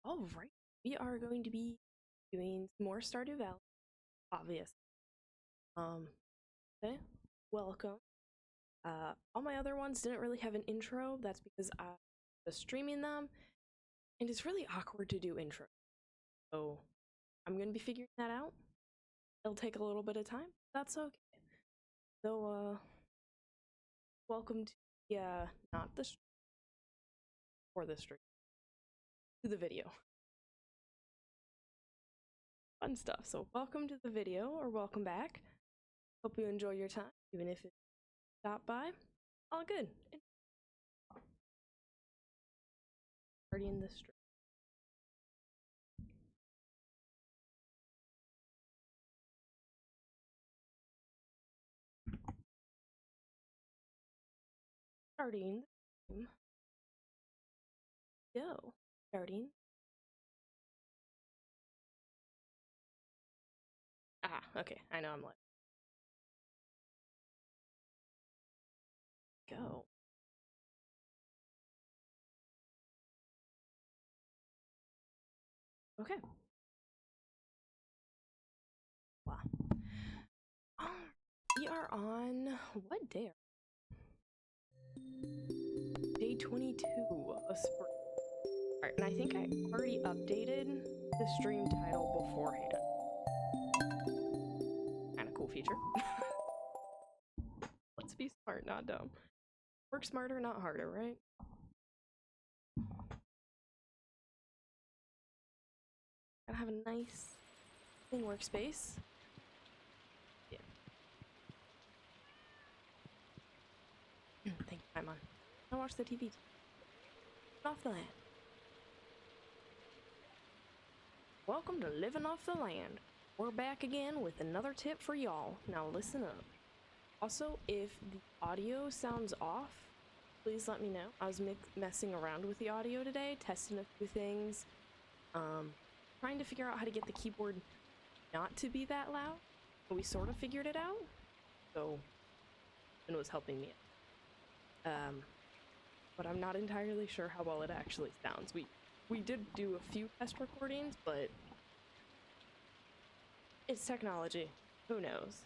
Alright, we are going to be doing some more Stardew Valley, obvious. Okay, welcome. All my other ones didn't really have an intro. That's because I was streaming them, and it's really awkward to do intro. So I'm gonna be figuring that out. It'll take a little bit of time. That's okay. So, welcome to not the stream, or the stream, to the video. Fun stuff. So welcome to the video, or welcome back. Hope you enjoy your time, even if it's stop by. All good. Already in the stream. Starting the stream. Go. Starting. Ah, okay. I know I'm live. Go. Okay. Wow. We are on what day? Day 22 of spring. Alright, and I think I already updated the stream title beforehand. Kinda cool feature. Let's be smart, not dumb. Work smarter, not harder, right? Gotta have a nice clean workspace. Yeah. Thank you, I'm on. I watch the TV. Off the land. Welcome to Living Off the Land. We're back again with another tip for y'all. Now listen up. Also, if the audio sounds off, please let me know. I was messing around with the audio today, testing a few things, trying to figure out how to get the keyboard not to be that loud. But we sort of figured it out, so it was helping me. But I'm not entirely sure how well it actually sounds. We did do a few test recordings, but it's technology. Who knows?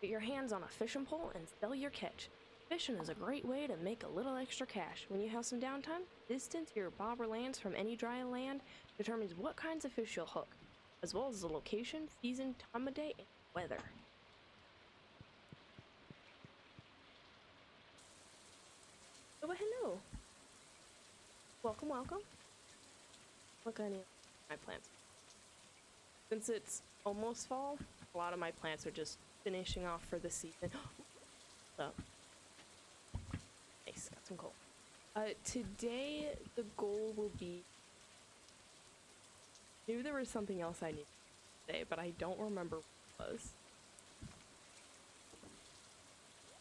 Get your hands on a fishing pole and sell your catch. Fishing is a great way to make a little extra cash. When you have some downtime, distance your bobber lands from any dry land determines what kinds of fish you'll hook, as well as the location, season, time of day, and weather. Oh, hello. Welcome, welcome. Look at my plants. Since it's almost fall, a lot of my plants are just finishing off for the season. So, nice, got some coal. Today the goal will be. Maybe there was something else I needed to say, but I don't remember what it was.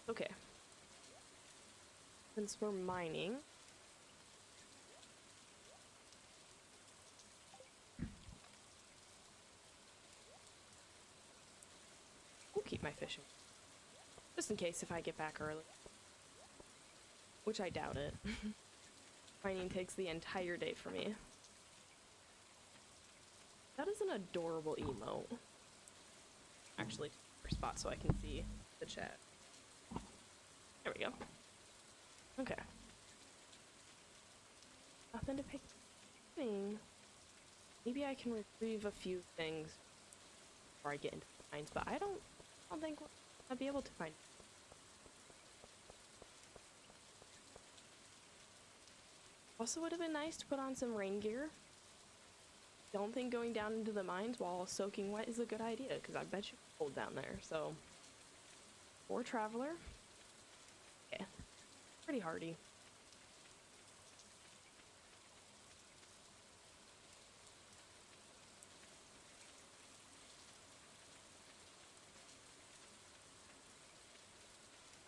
Okay. Since we're mining. We'll keep my fishing. Just in case if I get back early. Which I doubt it. Mining takes the entire day for me. That is an adorable emote. Actually, spot so I can see the chat. There we go. Okay. Nothing to pick. Maybe I can retrieve a few things before I get into the mines, but I don't think I'll be able to find. Also, would have been nice to put on some rain gear. Don't think going down into the mines while soaking wet is a good idea, because I bet you it's cold down there. So, for traveler, yeah, pretty hardy.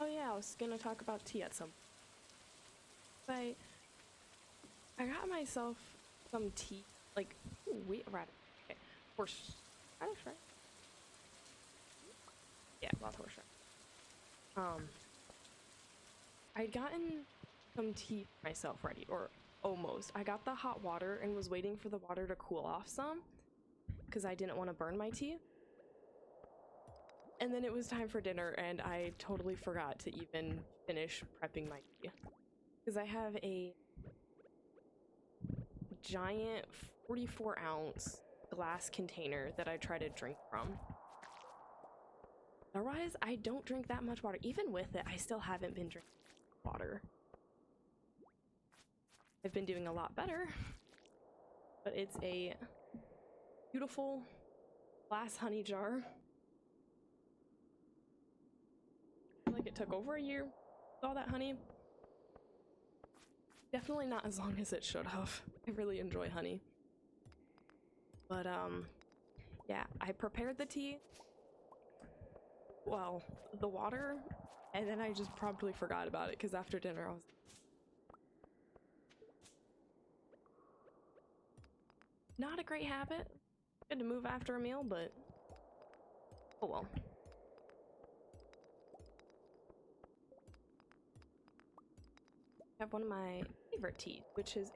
Oh yeah, I was gonna talk about tea at some point. I got myself some tea, like, ooh, wheat radish. Okay, horse radish, right? Yeah, wild horse radish. I'd gotten some tea for myself ready, or almost. I got the hot water and was waiting for the water to cool off some because I didn't want to burn my tea. And then it was time for dinner and I totally forgot to even finish prepping my tea. Because I have a giant 44-ounce glass container that I try to drink from. Otherwise, I don't drink that much water. Even with it, I still haven't been drinking water. I've been doing a lot better, but it's a beautiful glass honey jar. I feel like it took over a year with all that honey. Definitely not as long as it should have. I really enjoy honey. But yeah, I prepared the tea. Well, the water, and then I just promptly forgot about it because after dinner I was not a great habit. Good to move after a meal, but oh well. I have one of my favorite teas, which is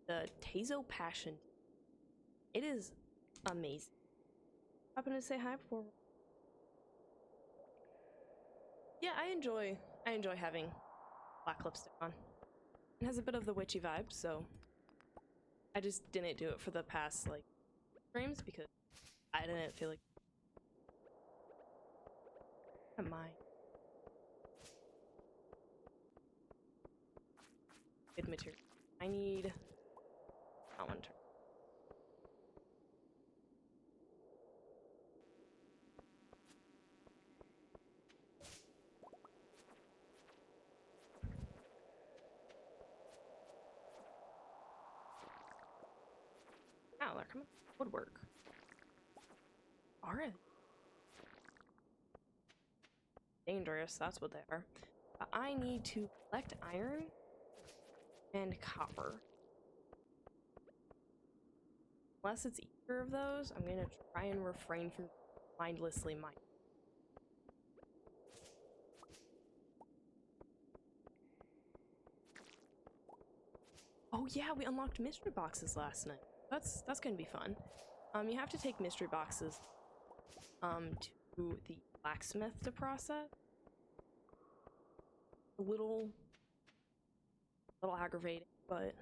the Tezo Passion. It is amazing. Happened to say hi before. Yeah, I enjoy having black lipstick on. It has a bit of the witchy vibe, so I just didn't do it for the past like streams because I didn't feel like am I good material. I need that one turn. Oh, they're coming. Woodwork. Are they? Dangerous, that's what they are. I need to collect iron and copper. Unless it's either of those, I'm gonna try and refrain from mindlessly mining. Oh yeah, we unlocked mystery boxes last night. That's gonna be fun. You have to take mystery boxes to the blacksmith to process. A little aggravating, but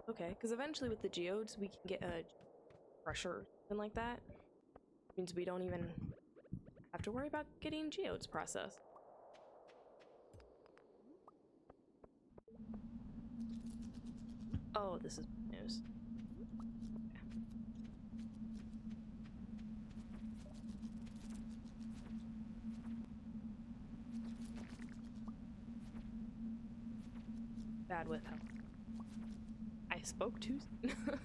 okay, because eventually with the geodes we can get a crusher or something like that. Means we don't even have to worry about getting geodes processed. Oh, this is news. Bad with help. I spoke too soon.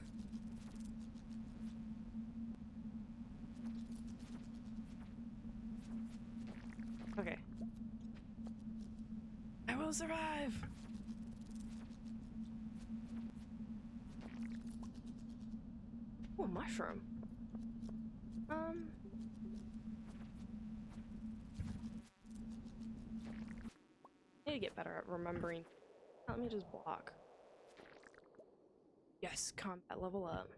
Okay. I will survive! Oh, mushroom. I need to get better at remembering. Let me just block. Yes, combat level up.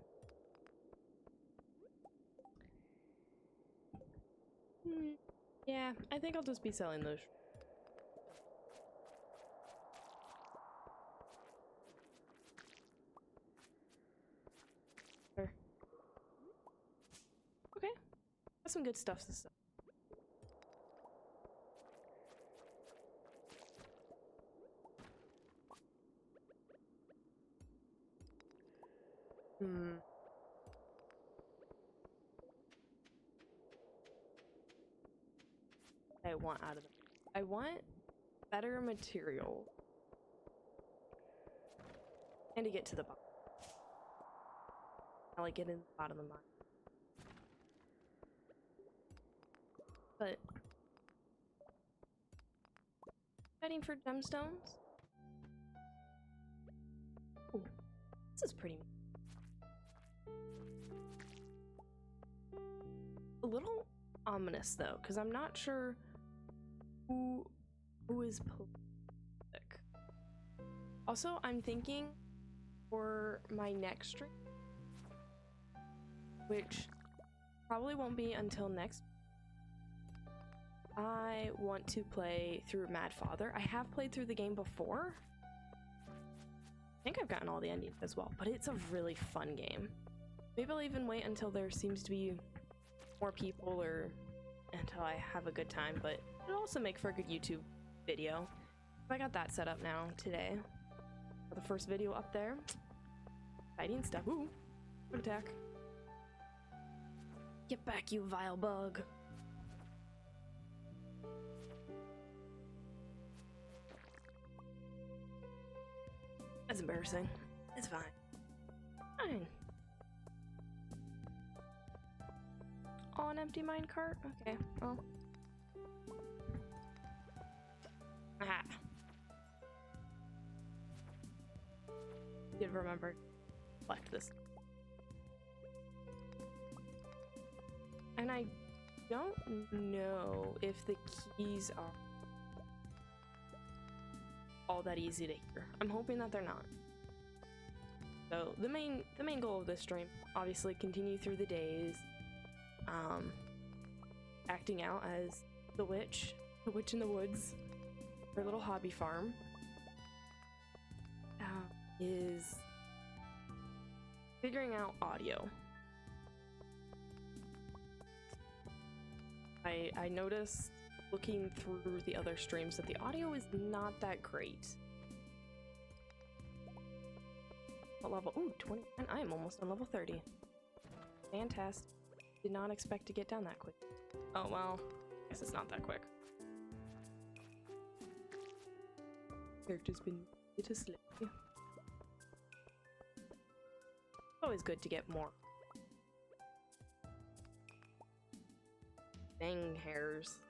Yeah, I think I'll just be selling those. Sure. Okay, that's some good stuff to sell. I want out of it. I want better material. And to get to the bottom. I like getting to the bottom of the mine. But fighting for gemstones? Ooh, this is pretty. A little ominous though, because I'm not sure who is politic. Also, I'm thinking for my next stream, which probably won't be until next, I want to play through Mad Father. I have played through the game before. I think I've gotten all the endings as well, but it's a really fun game. Maybe I'll even wait until there seems to be more people or until I have a good time, but it'll also make for a good YouTube video. I got that set up now today. The first video up there. Exciting stuff. Ooh, good attack. Get back, you vile bug. That's embarrassing. It's fine. Fine. Oh, an empty minecart? Okay, well. Aha. Did remember to collect this. And I don't know if the keys are all that easy to hear. I'm hoping that they're not. So the main goal of this stream, obviously, continue through the days, acting out as the witch in the woods, her little hobby farm, is figuring out audio. I noticed looking through the other streams that the audio is not that great. What level? Ooh, 20, and I am almost on level 30. Fantastic. Did not expect to get down that quick. Oh well, I guess it's not that quick. Character's been hit a slip. Always good to get more fang hairs.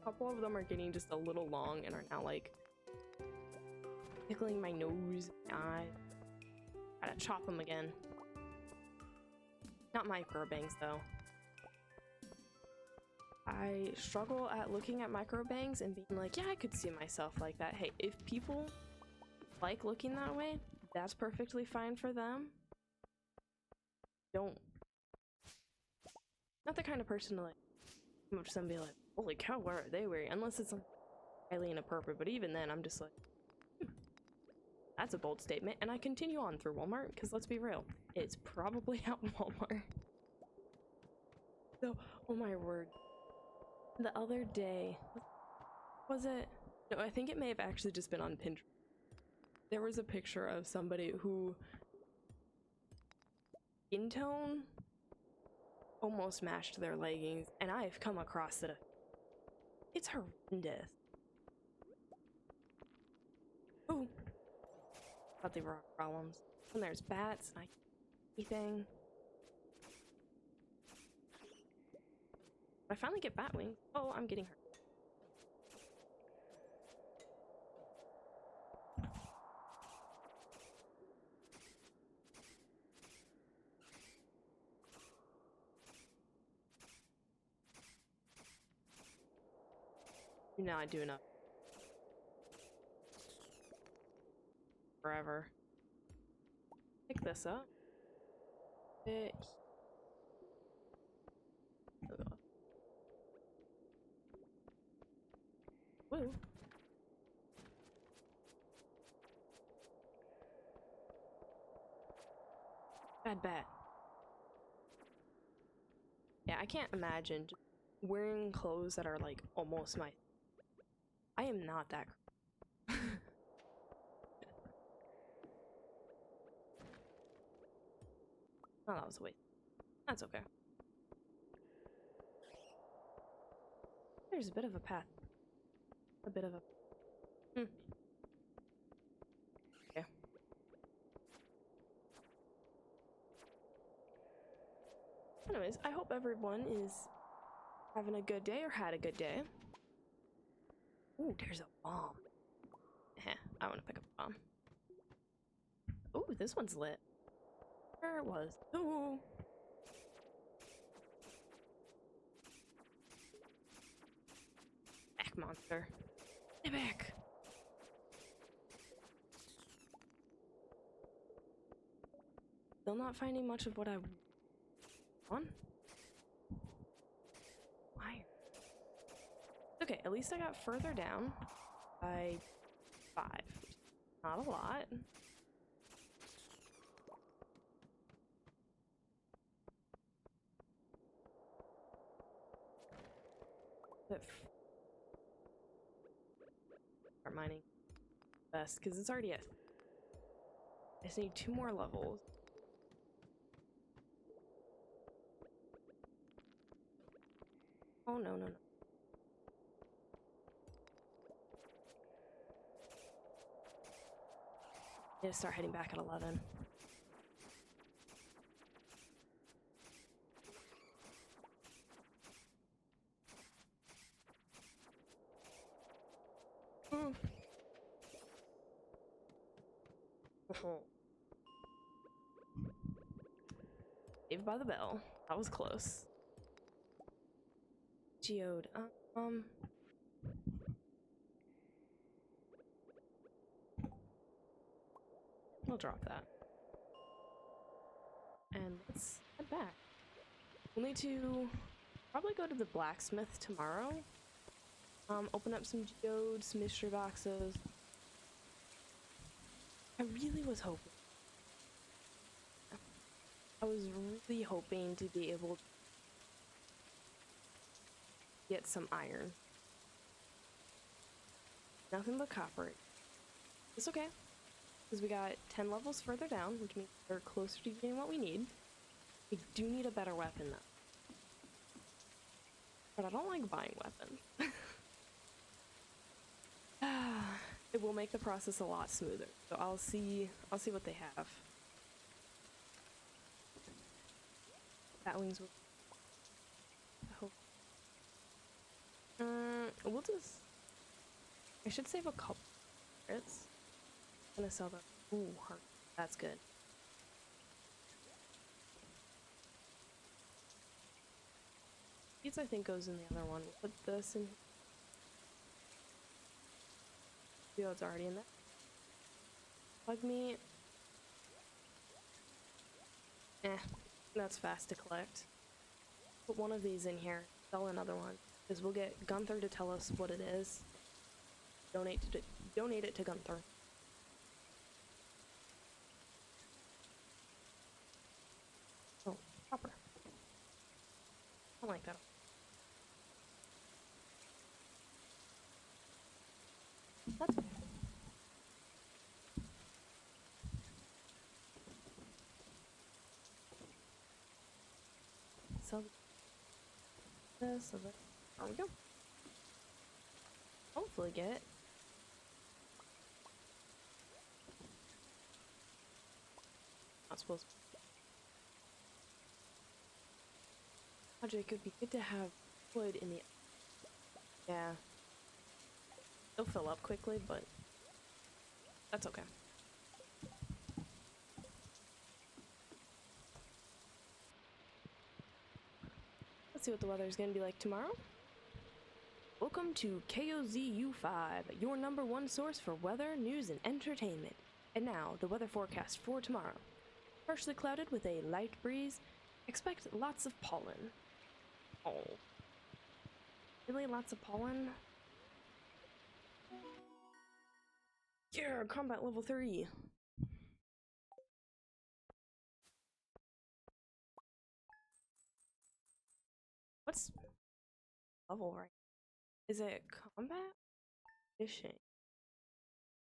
A couple of them are getting just a little long and are now like tickling my nose, eye. Gotta chop them again. Not micro bangs though. I struggle at looking at micro bangs and being like, yeah, I could see myself like that. Hey, if people like looking that way, that's perfectly fine for them. Don't. Not the kind of person to like come up to someone and be like, holy cow, what are they wearing? Unless it's highly inappropriate, but even then I'm just like, that's a bold statement. And I continue on through Walmart, because let's be real, it's probably at Walmart. So, oh my word. The other day, was it? No, I think it may have actually just been on Pinterest. There was a picture of somebody who, skin tone, almost matched their leggings, and I've come across it. It's horrendous. Ooh. Thought they were problems. And there's bats, and anything. I finally get bat wings. Oh, I'm getting hurt. Do not do enough. Forever. Pick this up. Woo. Bad bat. Yeah, I can't imagine wearing clothes that are like almost my. I am not that. Oh, that was a waste. That's okay. There's a bit of a path. A bit of a. Okay. Anyways, I hope everyone is having a good day or had a good day. Ooh, there's a bomb. I want to pick up a bomb. Ooh, this one's lit. There it was. Ooh. Back, monster. Get back. Still not finding much of what I want. Why? Okay, at least I got further down by 5. Not a lot. But start mining best because it's already at. I just need 2 more levels. Oh no, no, no. I need to start heading back at 11. Saved by the bell. That was close. Geode. We'll drop that. And let's head back. We'll need to probably go to the blacksmith tomorrow. Open up some geodes, mystery boxes. I really was hoping. I was really hoping to be able to get some iron. Nothing but copper. It's okay, because we got 10 levels further down, which means we're closer to getting what we need. We do need a better weapon, though. But I don't like buying weapons. It will make the process a lot smoother. So I'll see what they have. Batwings will. I hope. We'll just. I should save a couple. It's gonna sell them. Ooh, heart. That's good. Seeds I think goes in the other one. We'll put this in. Oh, it's already in there. Plug meat. That's fast to collect. Put one of these in here. Sell another one, because we'll get Gunther to tell us what it is. Donate it to Gunther. Oh, copper. I like that. That's okay. So this, so that. There we go. Hopefully get. Not supposed to. It could be good to have wood in the. Yeah. It'll fill up quickly, but that's okay. Let's see what the weather's gonna be like tomorrow. Welcome to KOZU5, your #1 source for weather, news, and entertainment. And now, the weather forecast for tomorrow. Partially clouded with a light breeze. Expect lots of pollen. Oh. Really? Lots of pollen? Yeah, combat level 3. What's level right? Is it combat? Fishing.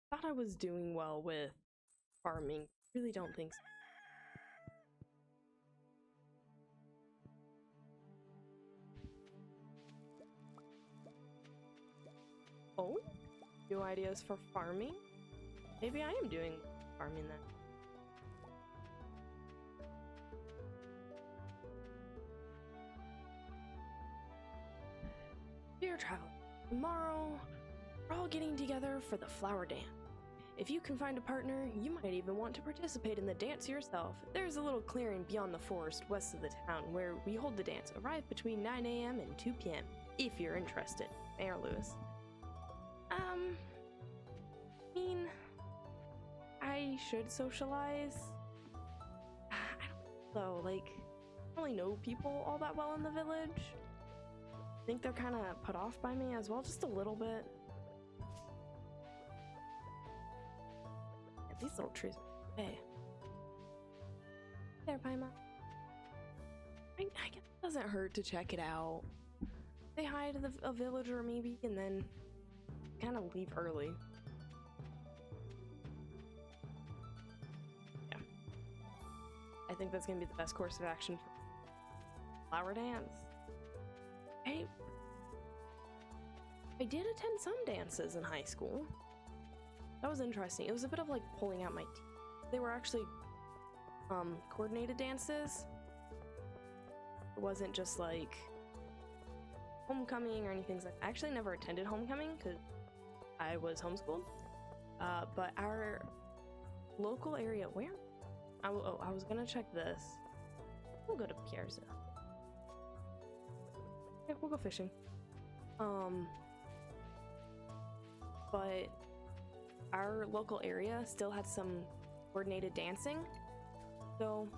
Thought I was doing well with farming. Really don't think so. Oh? New ideas for farming? Maybe I am doing farming then. Dear traveler, tomorrow we're all getting together for the flower dance. If you can find a partner, you might even want to participate in the dance yourself. There's a little clearing beyond the forest west of the town where we hold the dance. Arrive between 9 a.m. and 2 p.m. if you're interested. Mayor Lewis. I mean, I should socialize. though. Like, I don't really know people all that well in the village. I think they're kind of put off by me as well, just a little bit. Yeah, these little trees. Hey. There, Paimon. I guess it doesn't hurt to check it out. Say hi to a villager maybe, and then kind of leave early. Yeah. I think that's gonna be the best course of action for flower dance. I did attend some dances in high school. That was interesting. It was a bit of like pulling out my teeth. They were actually coordinated dances. It wasn't just like homecoming or anything like that. I actually never attended homecoming because I was homeschooled. But our local area, where? I was gonna check this. We'll go to Pierre's. Okay, we'll go fishing. But our local area still had some coordinated dancing, so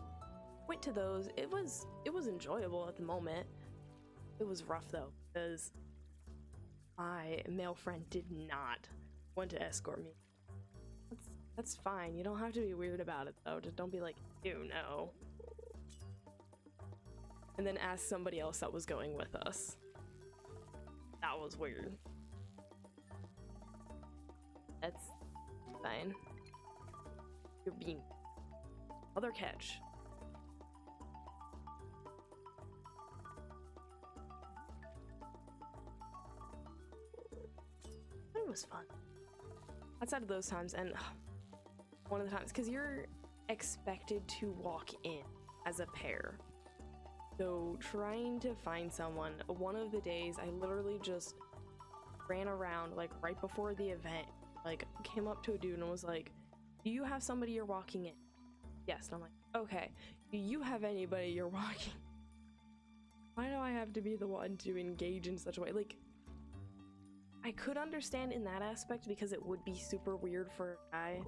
went to those. It was enjoyable at the moment. It was rough though, because my male friend did not want to escort me. That's fine. You don't have to be weird about it though. Just don't be like, ew, no. And then ask somebody else that was going with us. That was weird. That's fine. You're being other catch. It was fun. Outside of those times, and one of the times, because you're expected to walk in as a pair. So trying to find someone, one of the days I literally just ran around like right before the event, like came up to a dude and was like, do you have somebody you're walking in? Yes. And I'm like, okay, do you have anybody you're walking? Why do I have to be the one to engage in such a way? Like, I could understand in that aspect because it would be super weird for a guy.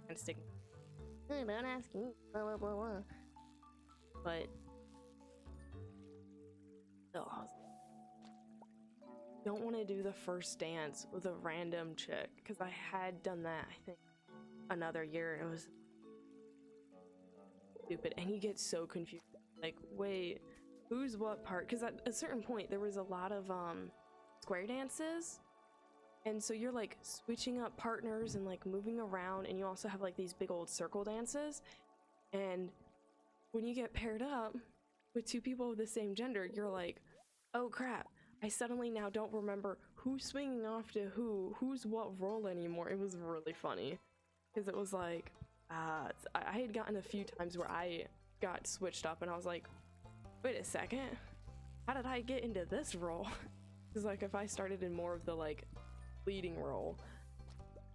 And stick. I'm not asking. Blah blah blah blah. But still, I was like, don't want to do the first dance with a random chick because I had done that. I think another year and it was stupid, and you get so confused. Like, wait, who's what part? Because at a certain point there was a lot of square dances, and so you're like switching up partners and like moving around, and you also have like these big old circle dances. And when you get paired up with two people of the same gender, you're like, oh crap, I suddenly now don't remember who's swinging off to who's what role anymore. It was really funny because it was like I had gotten a few times where I got switched up and I was like, wait a second, how did I get into this role? Because like if I started in more of the like leading role,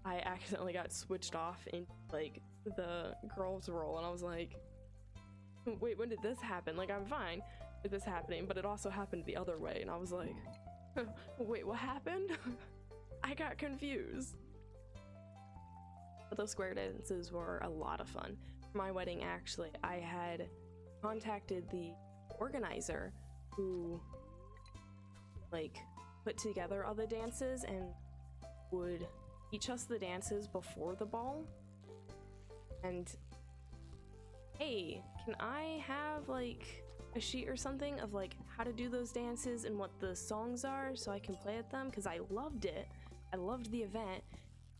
I accidentally got switched off in like the girl's role, and I was like, wait, when did this happen? Like, I'm fine with this happening, but it also happened the other way, and I was like, wait, what happened? I got confused. But those square dances were a lot of fun. For my wedding, actually, I had contacted the organizer who like put together all the dances and would teach us the dances before the ball. And hey, can I have like a sheet or something of like how to do those dances and what the songs are so I can play at them? Because I loved it. I loved the event,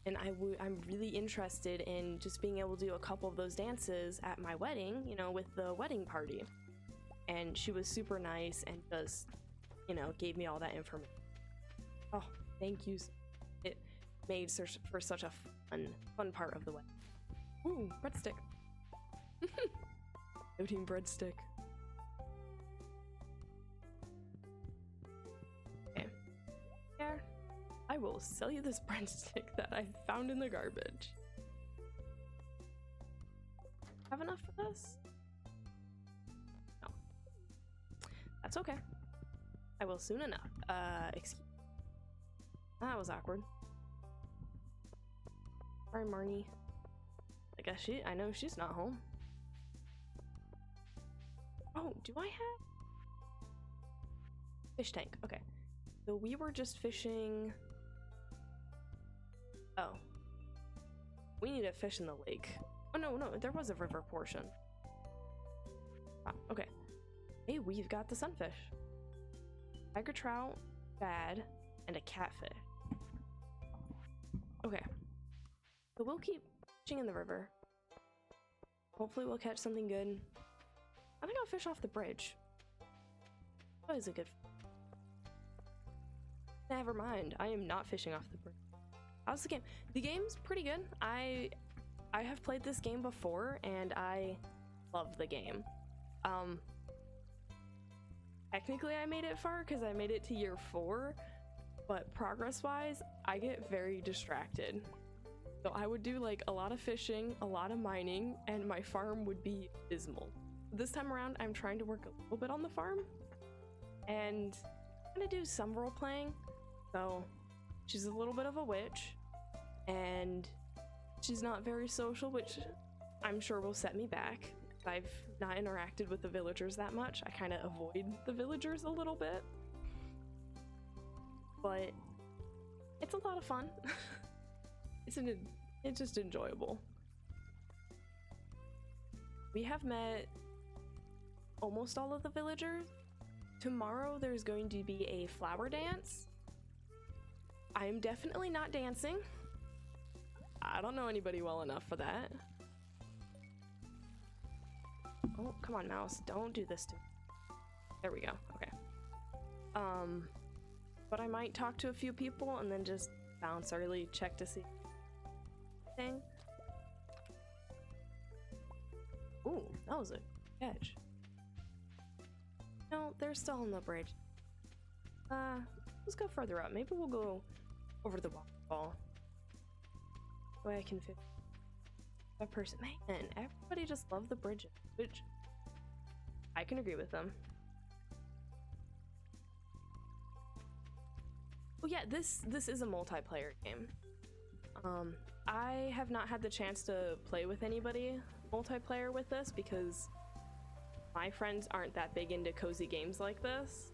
and I'm really interested in just being able to do a couple of those dances at my wedding, you know, with the wedding party. And she was super nice and just, you know, gave me all that information. Oh, thank you. It made for such a fun part of the wedding. Ooh, breadstick. No team breadstick. Okay. Yeah, I will sell you this breadstick that I found in the garbage. Have enough for this? No. That's okay. I will soon enough. Excuse me. That was awkward. Sorry, Marnie. I know she's not home. Oh, do I have fish tank? Okay. So we were just fishing. Oh. We need to fish in the lake. Oh, no, there was a river portion. Ah, okay. Hey, we've got the sunfish. Tiger trout, shad, and a catfish. Okay. So we'll keep fishing in the river. Hopefully we'll catch something good. I think I'll fish off the bridge. That is a good... Never mind. I am not fishing off the bridge. How's the game? The game's pretty good. I have played this game before and I love the game. Technically I made it far because I made it to year 4, but progress-wise, I get very distracted. So I would do like a lot of fishing, a lot of mining, and my farm would be dismal. This time around, I'm trying to work a little bit on the farm and I'm gonna do some role playing. So she's a little bit of a witch and she's not very social, which I'm sure will set me back. I've not interacted with the villagers that much. I kind of avoid the villagers a little bit, but it's a lot of fun. It's just enjoyable. We have met almost all of the villagers. Tomorrow there's going to be a flower dance. I am definitely not dancing. I don't know anybody well enough for that. Oh, come on, mouse. Don't do this to me. There we go. Okay. But I might talk to a few people and then just bounce early, check to see thing. Ooh, that was a catch. No, they're still on the bridge. Let's go further up. Maybe we'll go over the waterfall. So I can fit a person. Man, everybody just loved the bridges, which I can agree with them. Oh yeah, this is a multiplayer game. I have not had the chance to play with anybody multiplayer with this because my friends aren't that big into cozy games like this.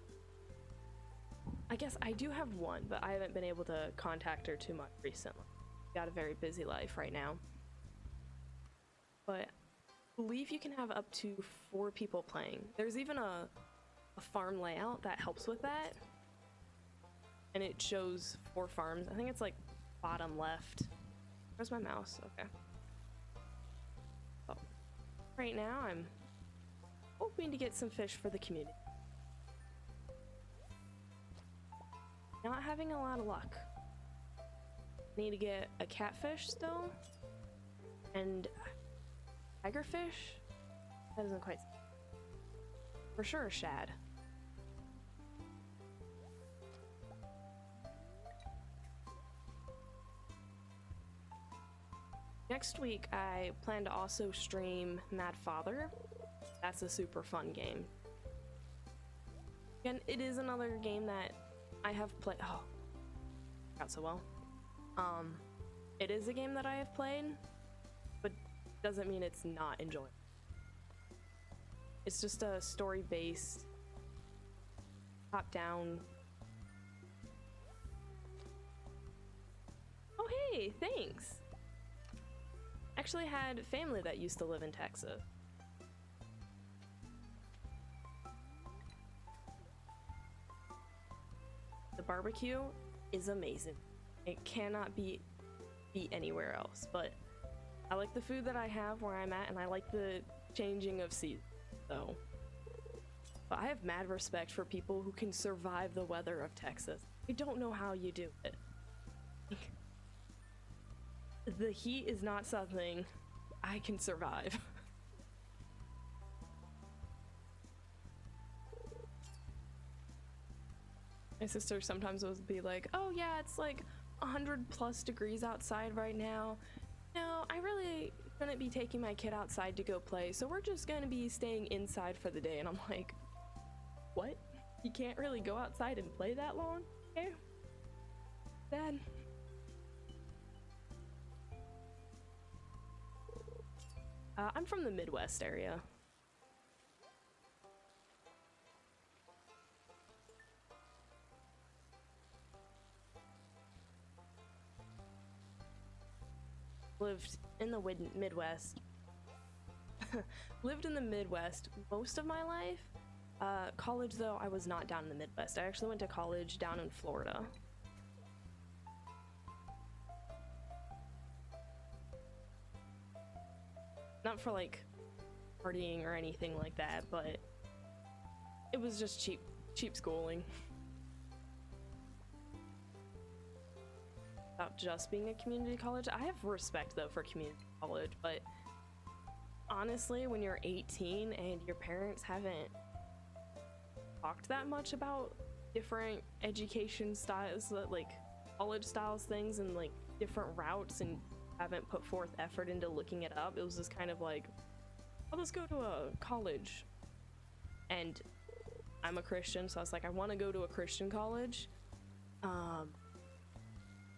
I guess I do have one, but I haven't been able to contact her too much recently. Got a very busy life right now. But I believe you can have up to 4 people playing. There's even a farm layout that helps with that. And it shows 4 farms. I think it's like bottom left. Where's my mouse? Okay. Oh. Right now I'm hoping to get some fish for the community. Not having a lot of luck. Need to get a catfish still. And tigerfish? That doesn't quite... For sure a shad. Next week, I plan to also stream Mad Father. That's a super fun game. Again, it is another game that I have played. Oh, not so well. It is a game that I have played, but doesn't mean it's not enjoyable. It's just a story-based, top-down. Oh, hey, thanks. Actually had family that used to live in Texas. The barbecue is amazing. It cannot be beat anywhere else, but I like the food that I have where I'm at, and I like the changing of seasons, so. But I have mad respect for people who can survive the weather of Texas. I don't know how you do it. The heat is not something I can survive. My sister sometimes would be like, oh yeah, it's like 100+ degrees outside right now. No, I really shouldn't be taking my kid outside to go play, so we're just gonna be staying inside for the day. And I'm like, what? You can't really go outside and play that long? Okay. Dad. I'm from the Midwest area. lived in the Midwest. Lived in the Midwest most of my life. College, though, I was not down in the Midwest. I actually went to college down in Florida. Not for, like, partying or anything like that, but it was just cheap schooling. About just being a community college. I have respect, though, for community college, but honestly, when you're 18 and your parents haven't talked that much about different education styles, like college styles things and like different routes, and haven't put forth effort into looking it up, it was just kind of like, oh, let's go to a college. And I'm a Christian, so I was like, I want to go to a Christian college.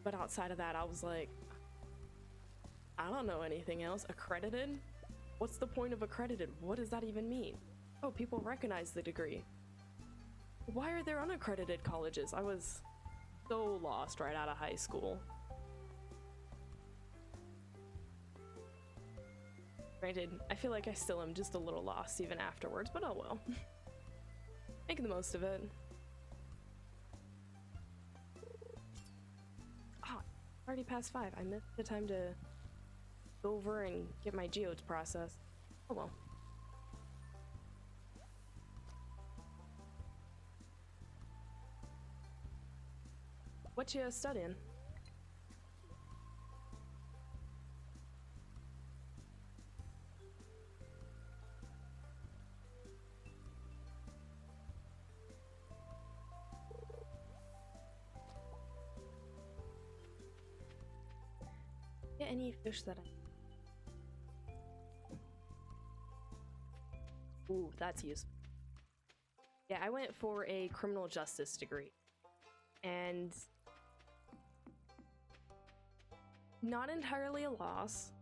But outside of that, I was like, I don't know anything else. Accredited? What's the point of accredited? What does that even mean? Oh, people recognize the degree. Why are there unaccredited colleges? I was so lost right out of high school. Granted, I feel like I still am just a little lost even afterwards, but oh well. Making the most of it. Oh, already past 5. I missed the time to go over and get my geodes processed. Oh well. What you studying? Get any fish that I... Ooh, that's useful. Yeah, I went for a criminal justice degree. And not entirely a loss,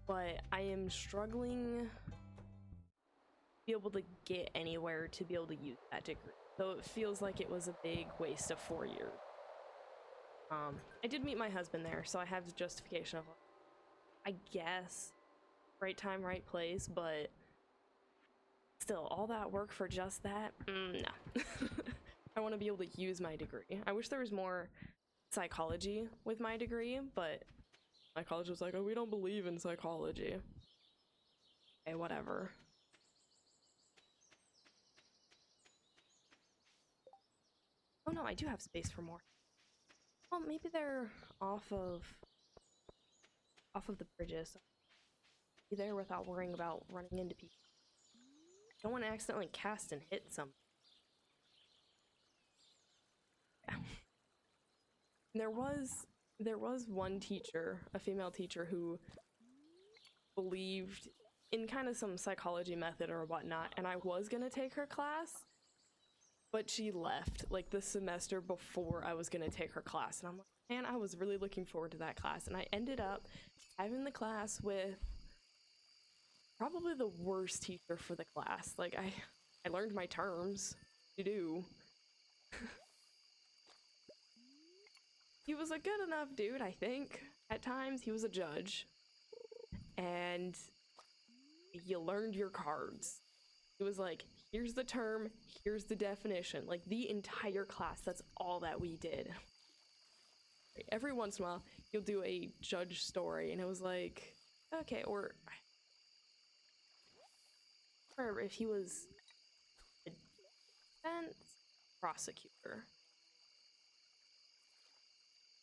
but I am struggling to be able to get anywhere to be able to use that degree. So it feels like it was a big waste of 4 years. I did meet my husband there, so I have the justification of, I guess, right time, right place, but still, all that work for just that? No. I want to be able to use my degree. I wish there was more psychology with my degree, but my college was like, oh, we don't believe in psychology. Okay, whatever. Oh no, I do have space for more. Well, maybe they're off of the bridges. Be there without worrying about running into people. Don't want to accidentally cast and hit some. Yeah. There was one teacher, a female teacher, who believed in kind of some psychology method or whatnot, and I was gonna take her class, but she left like the semester before I was gonna take her class, and I'm like, man, I was really looking forward to that class, and I ended up having the class with probably the worst teacher for the class. Like, I learned my terms to do. He was a good enough dude, I think. At times, he was a judge. And you learned your cards. It was like, here's the term, here's the definition. Like, the entire class, that's all that we did. Every once in a while, you'll do a judge story, and it was like, okay, or if he was a defense prosecutor.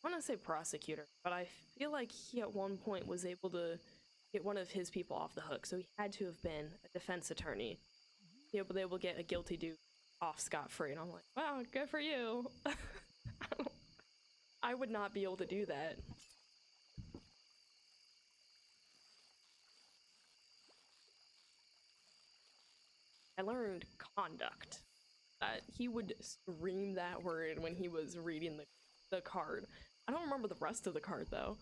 I want to say prosecutor, but I feel like he at one point was able to get one of his people off the hook, so he had to have been a defense attorney to be able to get a guilty dude off scot-free, and I'm like, wow, good for you. I would not be able to do that. I learned conduct. He would scream that word when he was reading the card. I don't remember the rest of the card though.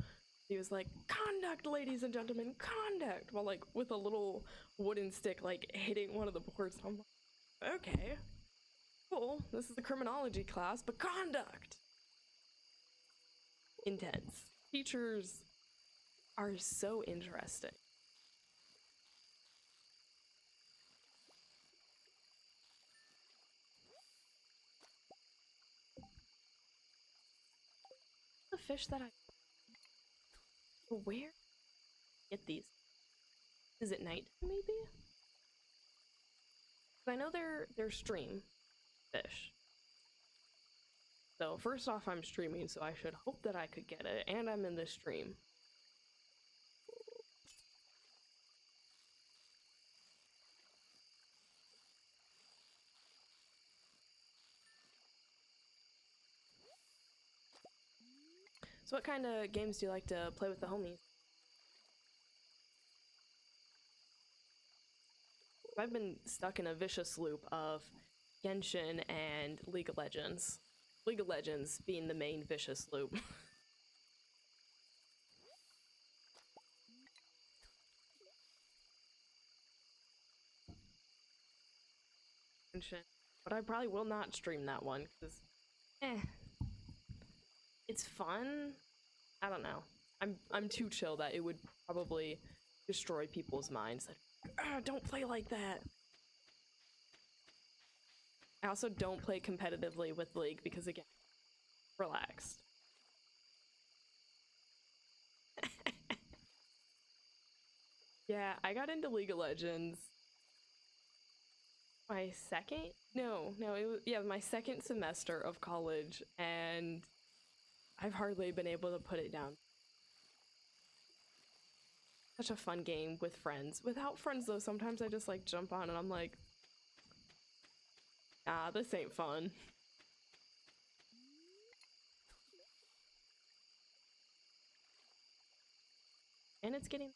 He was like, conduct, ladies and gentlemen, conduct, while like with a little wooden stick like hitting one of the boards. And I'm like, okay, cool, this is a criminology class, but conduct. Intense. Teachers are so interesting. The fish that I where get these? Is it night maybe? I know they're stream fish. So first off, I'm streaming, so I should hope that I could get it, and I'm in this stream. So what kind of games do you like to play with the homies? I've been stuck in a vicious loop of Genshin and League of Legends. League of Legends being the main vicious loop. Genshin. But I probably will not stream that one, because it's fun. I don't know. I'm too chill that it would probably destroy people's minds. Like, don't play like that. I also don't play competitively with League because, again, relaxed. Yeah, I got into League of Legends my second? No, it was, yeah, my second semester of college, and I've hardly been able to put it down. Such a fun game with friends. Without friends, though, sometimes I just like jump on and I'm like, ah, this ain't fun. And it's getting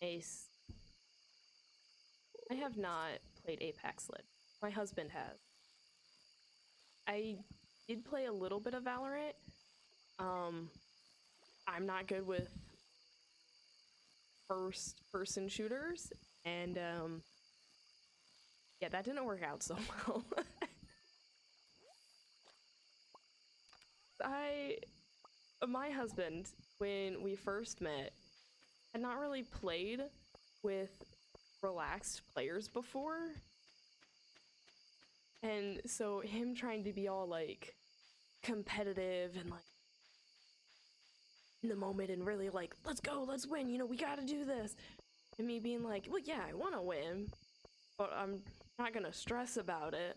ace. I have not played Apex Lit. My husband has. I did play a little bit of Valorant. Um, I'm not good with first person shooters, and yeah, that didn't work out so well. I My husband, when we first met, had not really played with relaxed players before, and so him trying to be all like competitive and like in the moment and really like, let's go, let's win, you know, we gotta do this, and me being like, well, yeah, I want to win, but I'm not gonna stress about it.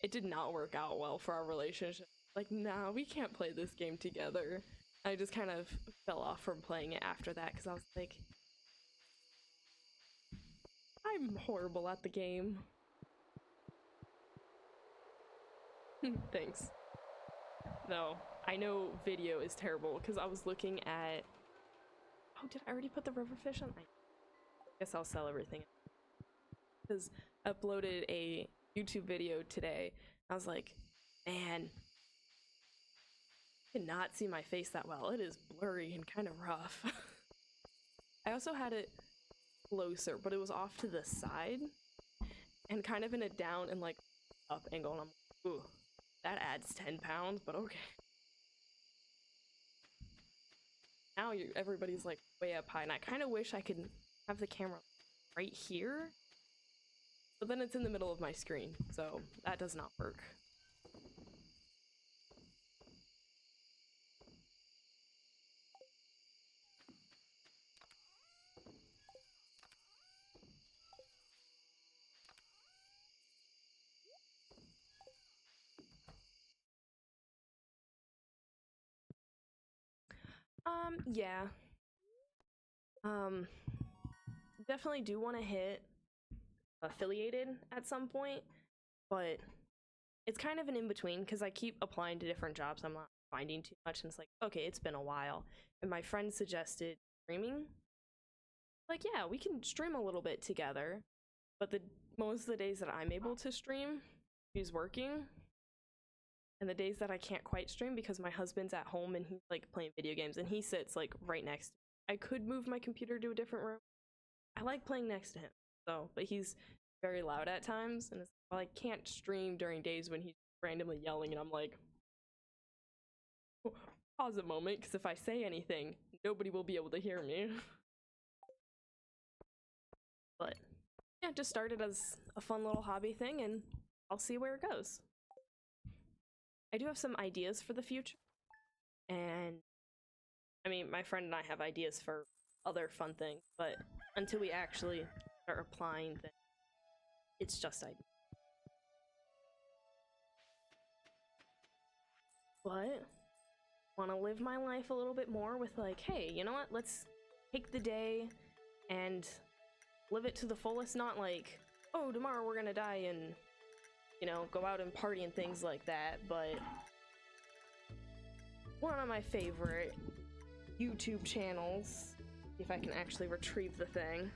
It did not work out well for our relationship. Like, nah, we can't play this game together. I just kind of fell off from playing it after that because I was like, I'm horrible at the game. Thanks. No, I know video is terrible because I was looking at. Oh, did I already put the river fish on? I guess I'll sell everything. Because I uploaded a YouTube video today. I was like, man, I cannot see my face that well. It is blurry and kind of rough. I also had it closer, but it was off to the side and kind of in a down and like up angle. And I'm like, ooh, that adds 10 pounds, but okay. Now everybody's like way up high, and I kind of wish I could have the camera right here, but then it's in the middle of my screen, so that does not work. Yeah. Um, Definitely do want to hit affiliated at some point, but it's kind of an in-between because I keep applying to different jobs. I'm not finding too much, and it's like, okay, it's been a while. And my friend suggested streaming. Like, yeah, we can stream a little bit together, but the most of the days that I'm able to stream, he's working. And the days that I can't quite stream because my husband's at home and he's like playing video games and he sits like right next to me. I could move my computer to a different room. I like playing next to him, so, but he's very loud at times, and it's, well, I can't stream during days when he's randomly yelling, and I'm like, pause a moment, because if I say anything, nobody will be able to hear me. But yeah, just started as a fun little hobby thing, and I'll see where it goes. I do have some ideas for the future, and I mean, my friend and I have ideas for other fun things, but until we actually start applying, then it's just ideas. But want to live my life a little bit more with like, hey, you know what? Let's take the day and live it to the fullest. Not like, oh, tomorrow we're gonna die and, you know, go out and party and things like that. But one of my favorite YouTube channels, if I can actually retrieve the thing,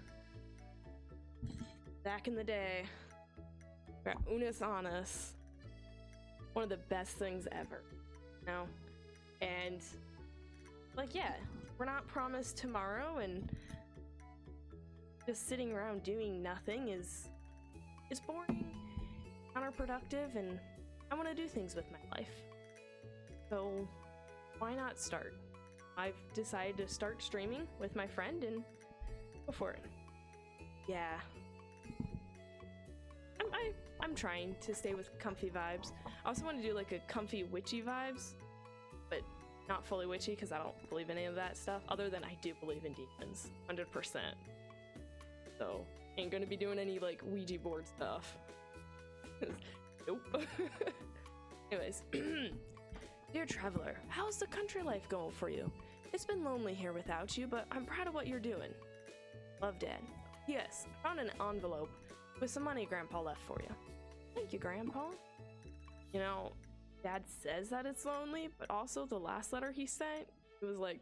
back in the day, got Unis Honest, one of the best things ever, you know? And like, yeah, we're not promised tomorrow, and just sitting around doing nothing is boring, counterproductive, and I want to do things with my life. So why not start? I've decided to start streaming with my friend and go for it. Yeah. I'm trying to stay with comfy vibes. I also want to do like a comfy witchy vibes, but not fully witchy because I don't believe in any of that stuff, other than I do believe in demons, 100%. So, ain't gonna be doing any like Ouija board stuff. Nope. Anyways, dear traveler, how's the country life going for you? It's been lonely here without you, but I'm proud of what you're doing. Love, Dad. Yes, I found an envelope with some money Grandpa left for you. Thank you, Grandpa. You know, Dad says that it's lonely, but also the last letter he sent, it was like,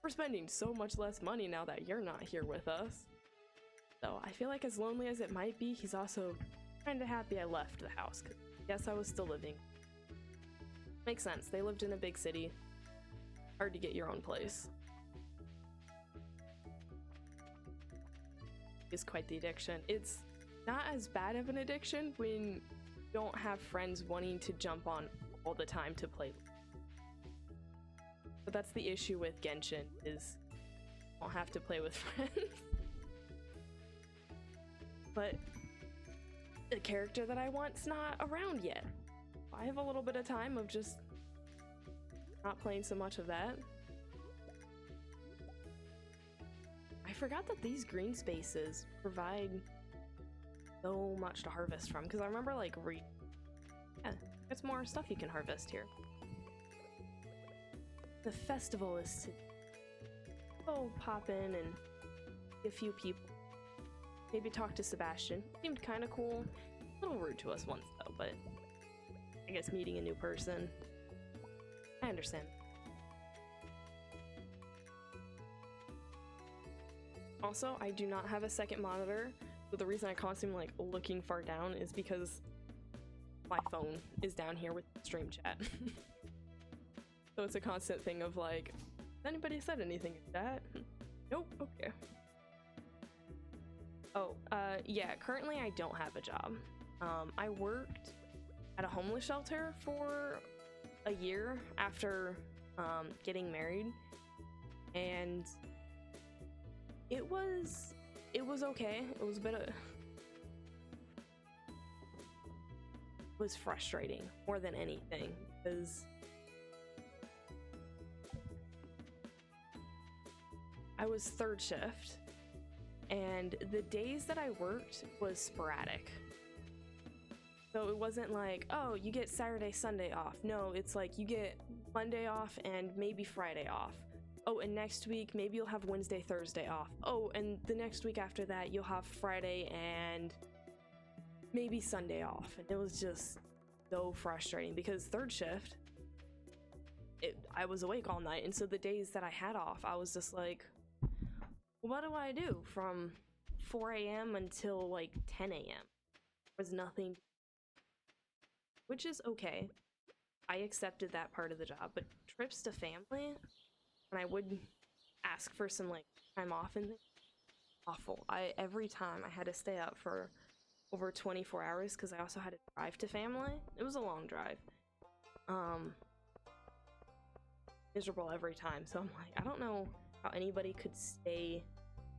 we're spending so much less money now that you're not here with us. So I feel like as lonely as it might be, he's also kind of happy I left the house, because I guess I was still living. Makes sense, they lived in a big city. Hard to get your own place. It's quite the addiction. It's not as bad of an addiction when you don't have friends wanting to jump on all the time to play. But that's the issue with Genshin, is you don't have to play with friends. But the character that I want's not around yet. I have a little bit of time of just not playing so much of that. I forgot that these green spaces provide so much to harvest from, because I remember like yeah, there's more stuff you can harvest here. The festival is to go pop in and see a few people. Maybe talk to Sebastian. Seemed kind of cool. A little rude to us once though, but I guess meeting a new person. I understand. Also, I do not have a second monitor, so the reason I constantly like looking far down is because my phone is down here with stream chat. So it's a constant thing of like, has anybody said anything in chat? Nope, okay. Oh, yeah, currently I don't have a job. I worked at a homeless shelter for a year after getting married, and it was okay. It was a bit of, it was frustrating more than anything, because I was third shift, and the days that I worked was sporadic. So it wasn't like, oh, you get Saturday, Sunday off. No, it's like you get Monday off and maybe Friday off. Oh, and next week, maybe you'll have Wednesday, Thursday off. Oh, and the next week after that, you'll have Friday and maybe Sunday off. And it was just so frustrating because third shift, I was awake all night. And so the days that I had off, I was just like, what do I do from 4 a.m. until like 10 a.m.? There was nothing, which is okay. I accepted that part of the job, but trips to family, and I would ask for some like time off and things, awful. Every time I had to stay up for over 24 hours because I also had to drive to family. It was a long drive. Miserable every time. So I'm like, I don't know how anybody could stay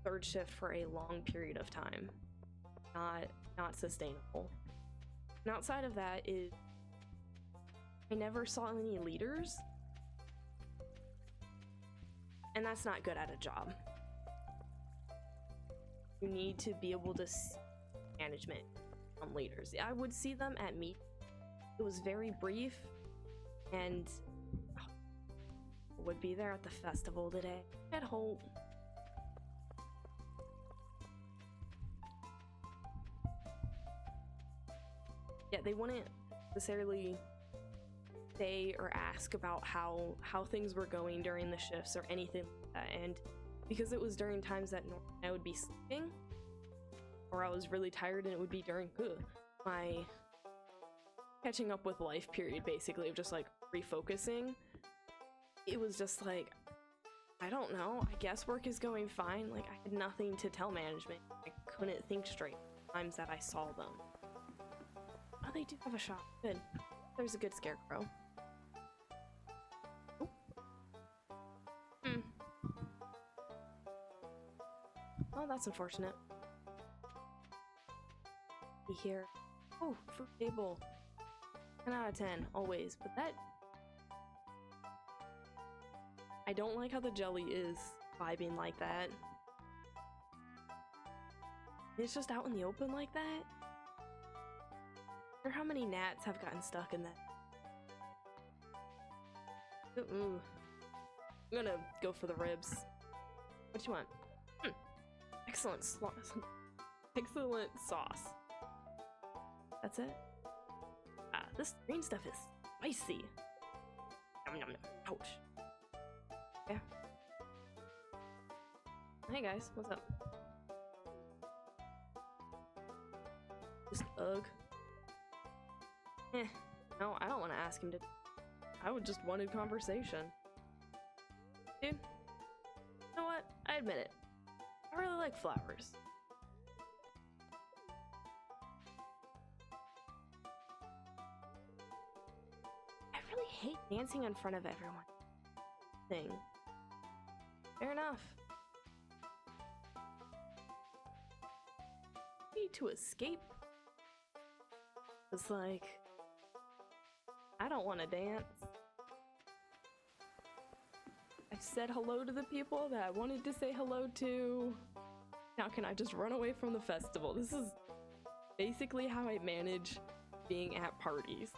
third shift for a long period of time. Not sustainable. And outside of that is I never saw any leaders. And that's not good at a job. You need to be able to see management from leaders. I would see them at meet. It was very brief, and would be there at the festival today. I had hope. Yeah, they wouldn't necessarily say or ask about how things were going during the shifts or anything like that. And because it was during times that normally I would be sleeping or I was really tired, and it would be during my catching up with life period, basically, of just like refocusing, it was just like, I don't know, I guess work is going fine. Like, I had nothing to tell management. I couldn't think straight times that I saw them. Oh, they do have a shop. Good. There's a good scarecrow. Oh. Oh, that's unfortunate. Be here. Oh, fruit table. 10 out of 10, always. But that... I don't like how the jelly is vibing like that. It's just out in the open like that. I wonder how many gnats have gotten stuck in that. Ooh. I'm gonna go for the ribs. What you want? Excellent sauce. Excellent sauce. That's it? Ah, this green stuff is spicy. Yum, yum, yum. Ouch. Yeah. Hey guys, what's up? Just ugh. No, I don't want to ask him to. I would just wanted conversation. Dude, you know what? I admit it. I really like flowers. I really hate dancing in front of everyone. Thing. Fair enough. Need to escape. It's like, I don't want to dance. I've said hello to the people that I wanted to say hello to. Now can I just run away from the festival? This is basically how I manage being at parties.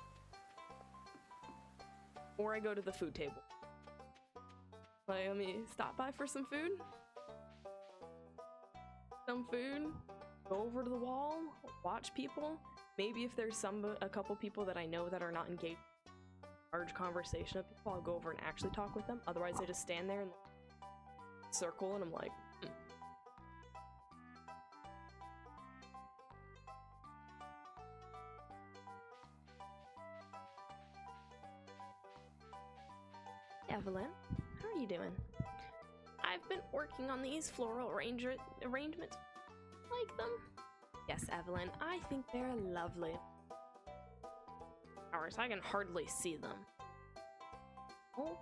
Or I go to the food table. Like, let me stop by for some food. Some food. Go over to the wall. Watch people. Maybe if there's a couple people that I know that are not engaged in large conversation of people, I'll go over and actually talk with them. Otherwise, I just stand there and circle, and I'm like, Evelyn, how are you doing? I've been working on these floral arrangements. Like them? Yes, Evelyn, I think they're lovely. Hours, I can hardly see them. Oh.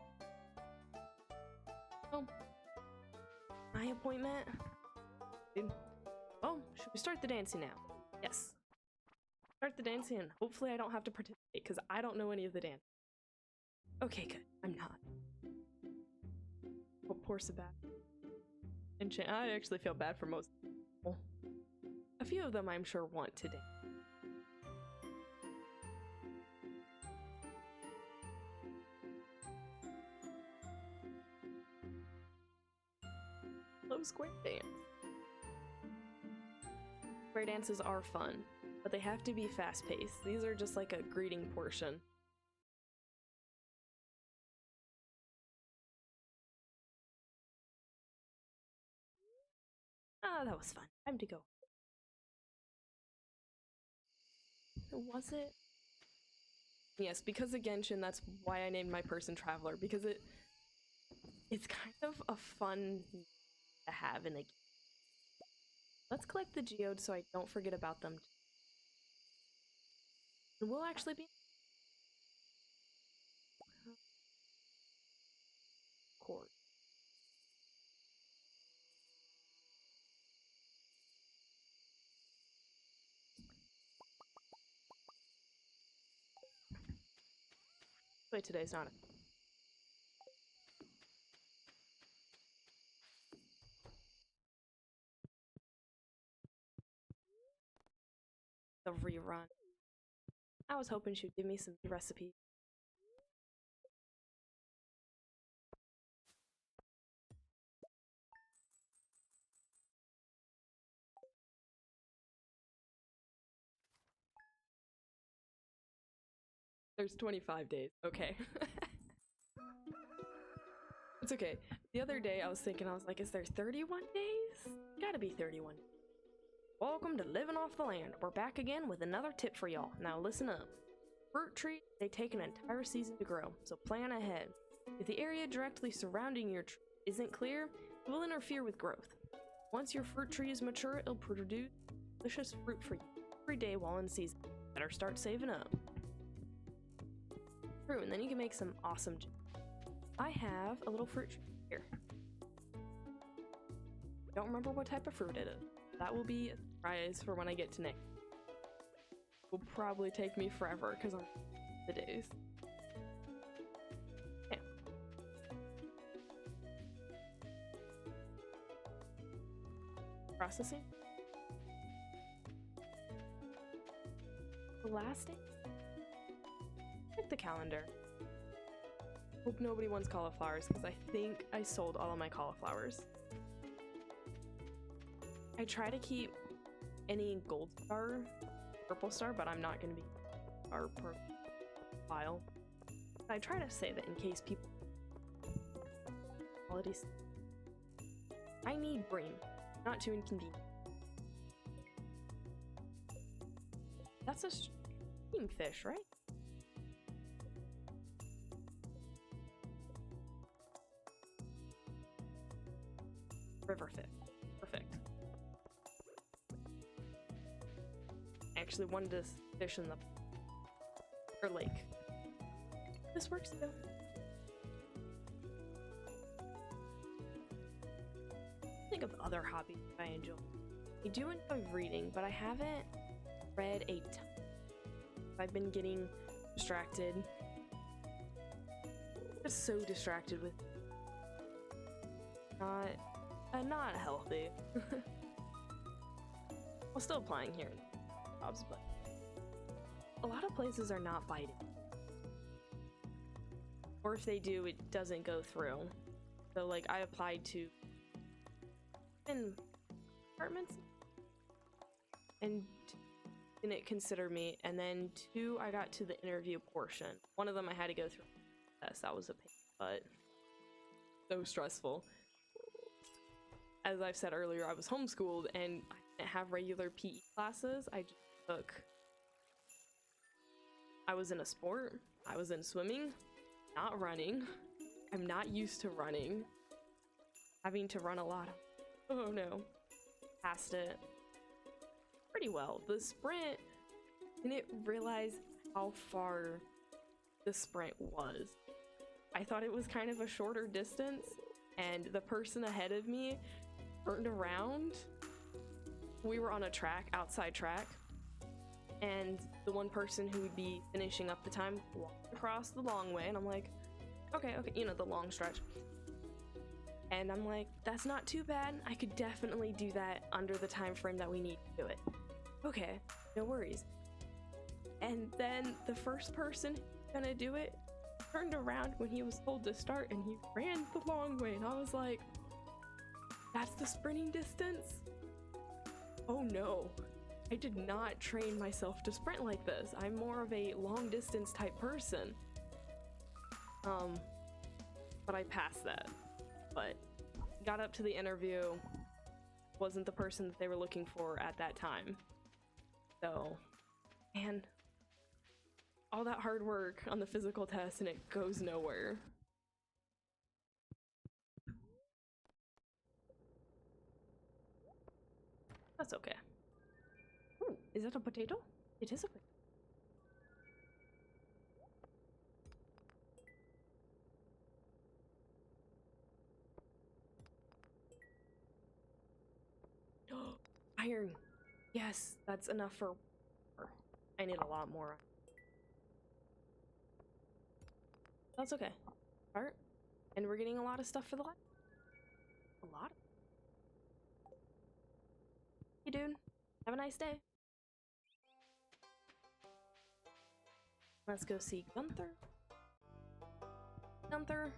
Oh. My appointment? Dude. Oh, should we start the dancing now? Yes. Start the dancing, and hopefully I don't have to participate, because I don't know any of the dance. Okay, good. I'm not. Oh, poor Sebastian. And I actually feel bad for most people. A few of them, I'm sure, want to dance. Hello, square dance. Square dances are fun, but they have to be fast-paced. These are just like a greeting portion. Ah, that was fun. Time to go. Was it? Yes, because of Genshin, that's why I named my person Traveler, because it's kind of a fun to have in the game. Let's collect the geodes so I don't forget about them. And we'll actually be court. Wait, today's not a rerun. I was hoping she'd give me some recipes. There's 25 days. Okay. It's okay. The other day I was thinking, I was like, is there 31 days? Gotta be 31. Welcome to Living Off the Land. We're back again with another tip for y'all. Now listen up. Fruit trees, they take an entire season to grow, so plan ahead. If the area directly surrounding your tree isn't clear, it will interfere with growth. Once your fruit tree is mature, it'll produce delicious fruit for you every day while in season. Better start saving up. True, and then you can make some awesome jam. I have a little fruit tree here. Don't remember what type of fruit it is. That will be a surprise for when I get to next. Will probably take me forever because I'm the days. Yeah. Processing. The last day. Check the calendar. Hope nobody wants cauliflowers because I think I sold all of my cauliflowers. I try to keep any gold star, purple star, but I'm not going to be our profile. I try to save it in case people qualities. I need green, not too inconvenient. That's a stream fish, right? River fish. Perfect. I actually wanted to fish in the lake. This works too. Think of other hobbies that I enjoy. I do enjoy reading, but I haven't read a ton. I've been getting distracted. Just so distracted with not healthy. Well, still applying here in jobs, but a lot of places are not biting. Or if they do, it doesn't go through. So like I applied to apartments and didn't consider me, and then 2 I got to the interview portion. One of them I had to go through a test. That was a pain, but so stressful. As I've said earlier, I was homeschooled and I didn't have regular PE classes. I just I was in a sport, I was in swimming, not running. I'm not used to running. Having to run a lot. Oh no. Passed it pretty well. The sprint, I didn't realize how far the sprint was. I thought it was kind of a shorter distance, and the person ahead of me turned around. We were on a track, outside track, and the one person who would be finishing up the time walked across the long way, and I'm like, okay, you know, the long stretch. And I'm like, that's not too bad. I could definitely do that under the time frame that we need to do it. Okay, no worries. And then the first person gonna do it turned around when he was told to start, and he ran the long way, and I was like, that's the sprinting distance? Oh no, I did not train myself to sprint like this. I'm more of a long distance type person. But I passed that. But got up to the interview, wasn't the person that they were looking for at that time. So, man, all that hard work on the physical test and it goes nowhere. That's okay. Ooh, is that a potato? It is a potato. Yes, that's enough for... I need a lot more. That's okay. Alright. And we're getting a lot of stuff for the light. A lot? Hey, dude. Have a nice day. Let's go see Gunther. Gunther.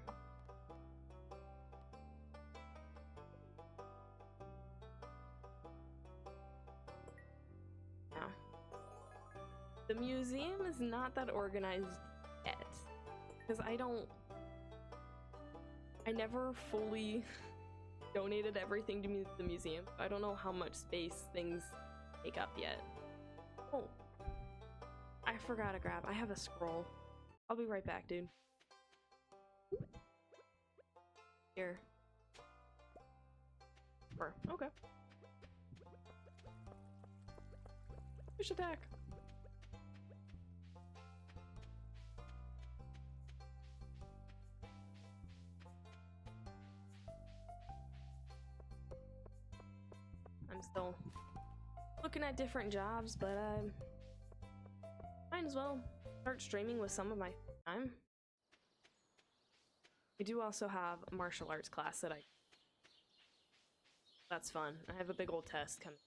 Now, the museum is not that organized yet. Because I never fully donated everything to the museum. I don't know how much space things take up yet. Oh. I forgot to grab. I have a scroll. I'll be right back, dude. Here. Okay. Fish attack. I'm still looking at different jobs, but might as well start streaming with some of my time. I do also have a martial arts class that that's fun. I have a big old test coming.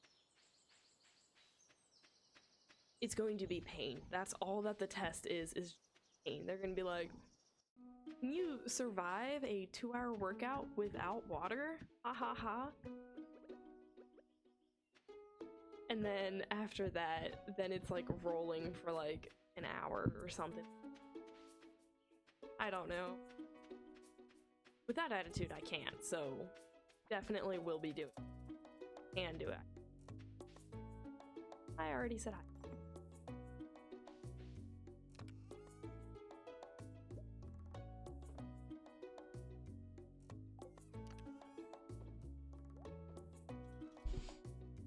It's going to be pain. That's all that the test is pain. They're gonna be like, can you survive a 2-hour workout without water? Ha ha ha. And then after that, then it's like rolling for like an hour or something. I don't know. With that attitude, I can't, so definitely will be doing it. Can do it. I already said hi.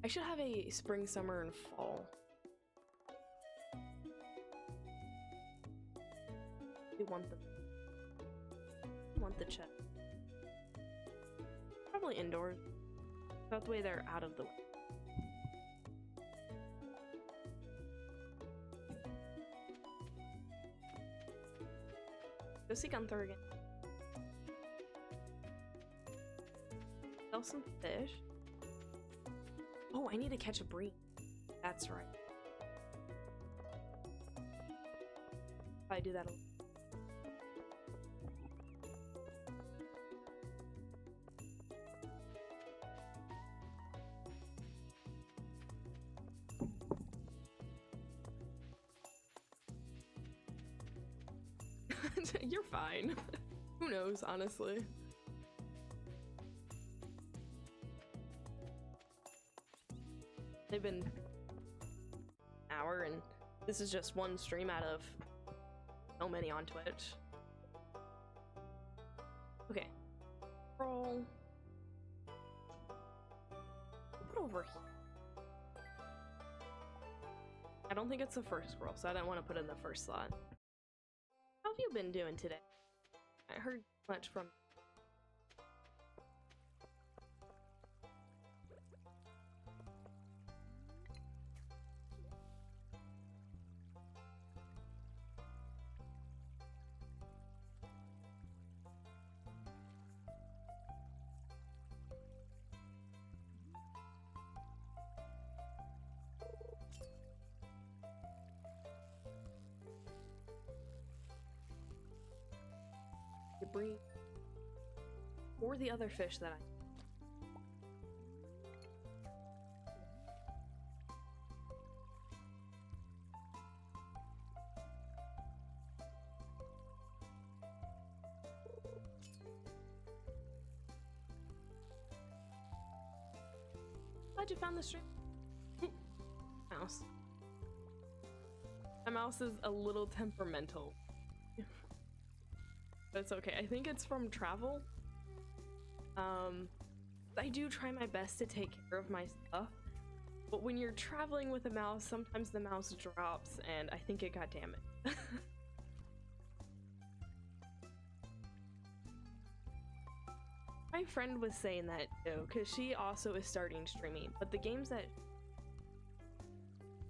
I should have a spring, summer, and fall. We want the chest. Probably indoors. That way they're out of the way. Go see Gunther again. Sell some fish. Oh, I need to catch a bream. That's right. If I do that a You're fine. Who knows, honestly. They've been an hour, and this is just one stream out of so many on Twitch. Okay. Roll. Put over here. I don't think it's the first scroll, so I didn't want to put it in the first slot. How have you been doing today? I heard much from... debris or the other fish that Glad you found the stream. Mouse. My mouse is a little temperamental. But it's okay. I think it's from travel. I do try my best to take care of my stuff, but when you're traveling with a mouse, sometimes the mouse drops, and I think it got damaged. My friend was saying that too, because she also is starting streaming, but the games that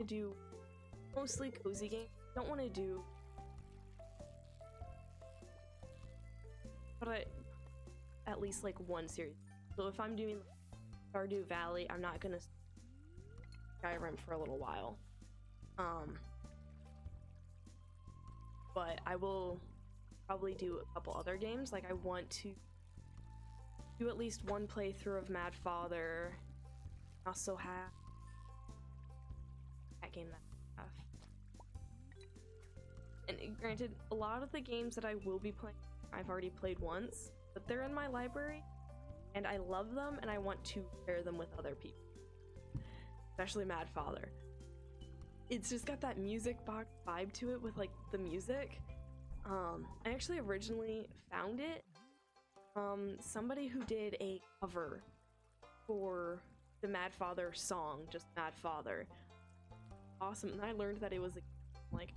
to do mostly cozy games. I don't want to do, but at least like one series. So if I'm doing Stardew Valley, I'm not gonna Skyrim for a little while. But I will probably do a couple other games. Like I want to do at least one playthrough of Mad Father. I also have that game that I have. And granted, a lot of the games that I will be playing, I've already played once, but they're in my library, and I love them, and I want to share them with other people. Especially Mad Father. It's just got that music box vibe to it with like the music. I actually originally found it somebody who did a cover for the Mad Father song, just Mad Father. Awesome. And I learned that it was like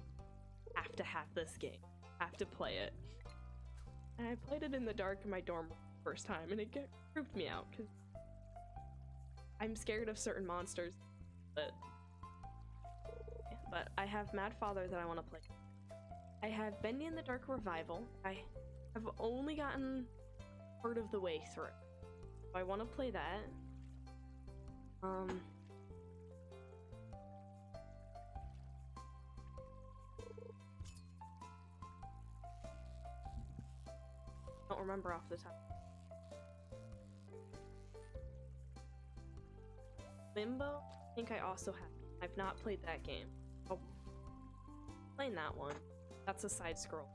have to have this game, have to play it. And I played it in the dark in my dorm first time, and it creeped me out because I'm scared of certain monsters. But I have Mad Father that I want to play. I have Bendy in the Dark Revival. I have only gotten part of the way through. So I want to play that. Don't remember off the top. Limbo, I think I also have. I've not played that game. Oh, playing that one. That's a side scroll,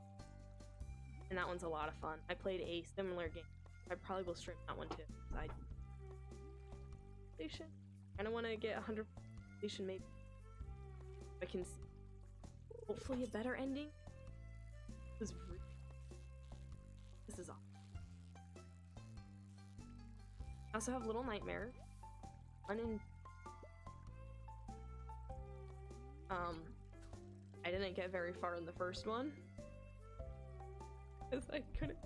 and that one's a lot of fun. I played a similar game. I probably will stream that one too. Side station. I don't want to get 100 station maybe. I can see hopefully a better ending. This is awesome. I also have Little Nightmare. I didn't get very far in the first one because I couldn't.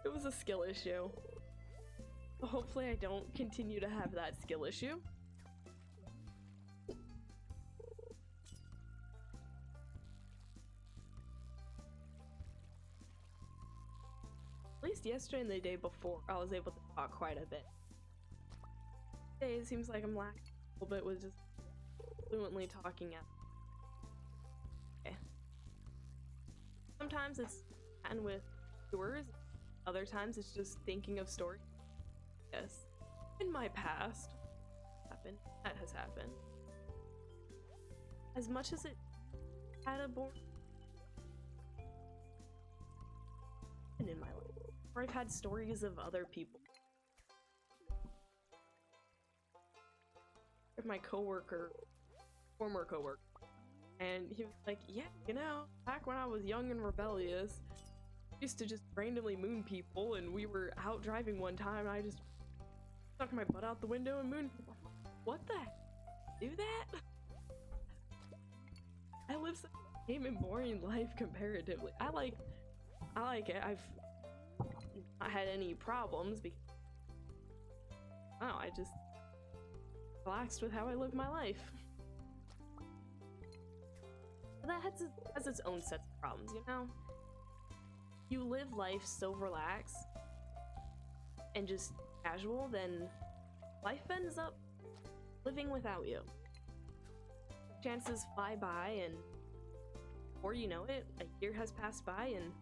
It was a skill issue. Hopefully I don't continue to have that skill issue. At least yesterday and the day before, I was able to talk quite a bit. Today it seems like I'm lacking a little bit with just fluently talking at. Okay. Sometimes it's chatting with viewers, other times it's just thinking of stories. Yes. In my past, that has happened. As much as it had a boring in my life, where I've had stories of other people. My former coworker, and he was like, yeah, you know, back when I was young and rebellious, I used to just randomly moon people, and we were out driving one time, and I just stuck my butt out the window and mooned people. What the heck? Do that? I live such a tame and boring life comparatively. I like it. I've not had any problems because I just relaxed with how I live my life. But that has its own sets of problems, you know? You live life so relaxed and just casual, then life ends up living without you. Chances fly by, and before you know it, a year has passed by and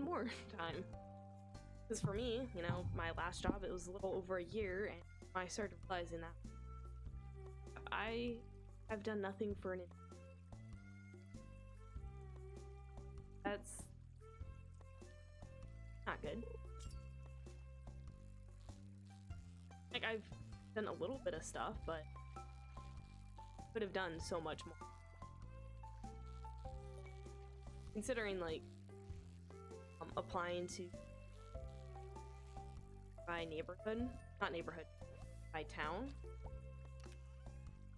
more time. Because for me, you know, my last job, it was a little over a year, and I started realizing that I have done nothing for an instant. That's not good. Like, I've done a little bit of stuff, but could have done so much more. Considering, like, applying to by neighborhood, not neighborhood, by town,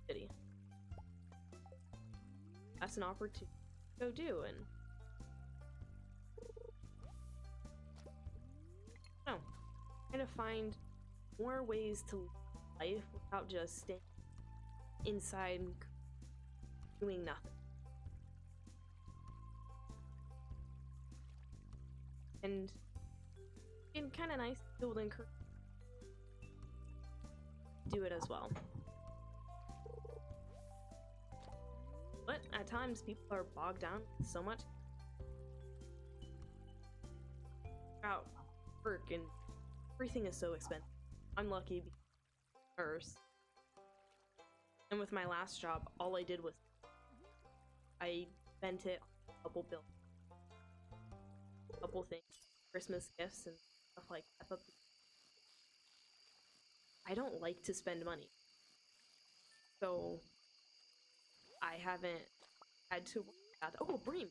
city. That's an opportunity to go do, and no, trying to find more ways to live life without just staying inside doing nothing. And it's kind of nice to be able to encourage do it as well. But at times people are bogged down with so much about work and everything is so expensive. I'm lucky because and with my last job, all I did was I spent it on a couple bills, a couple things, Christmas gifts and stuff like that. But I don't like to spend money, so I haven't had to worry about that. Oh, a bream!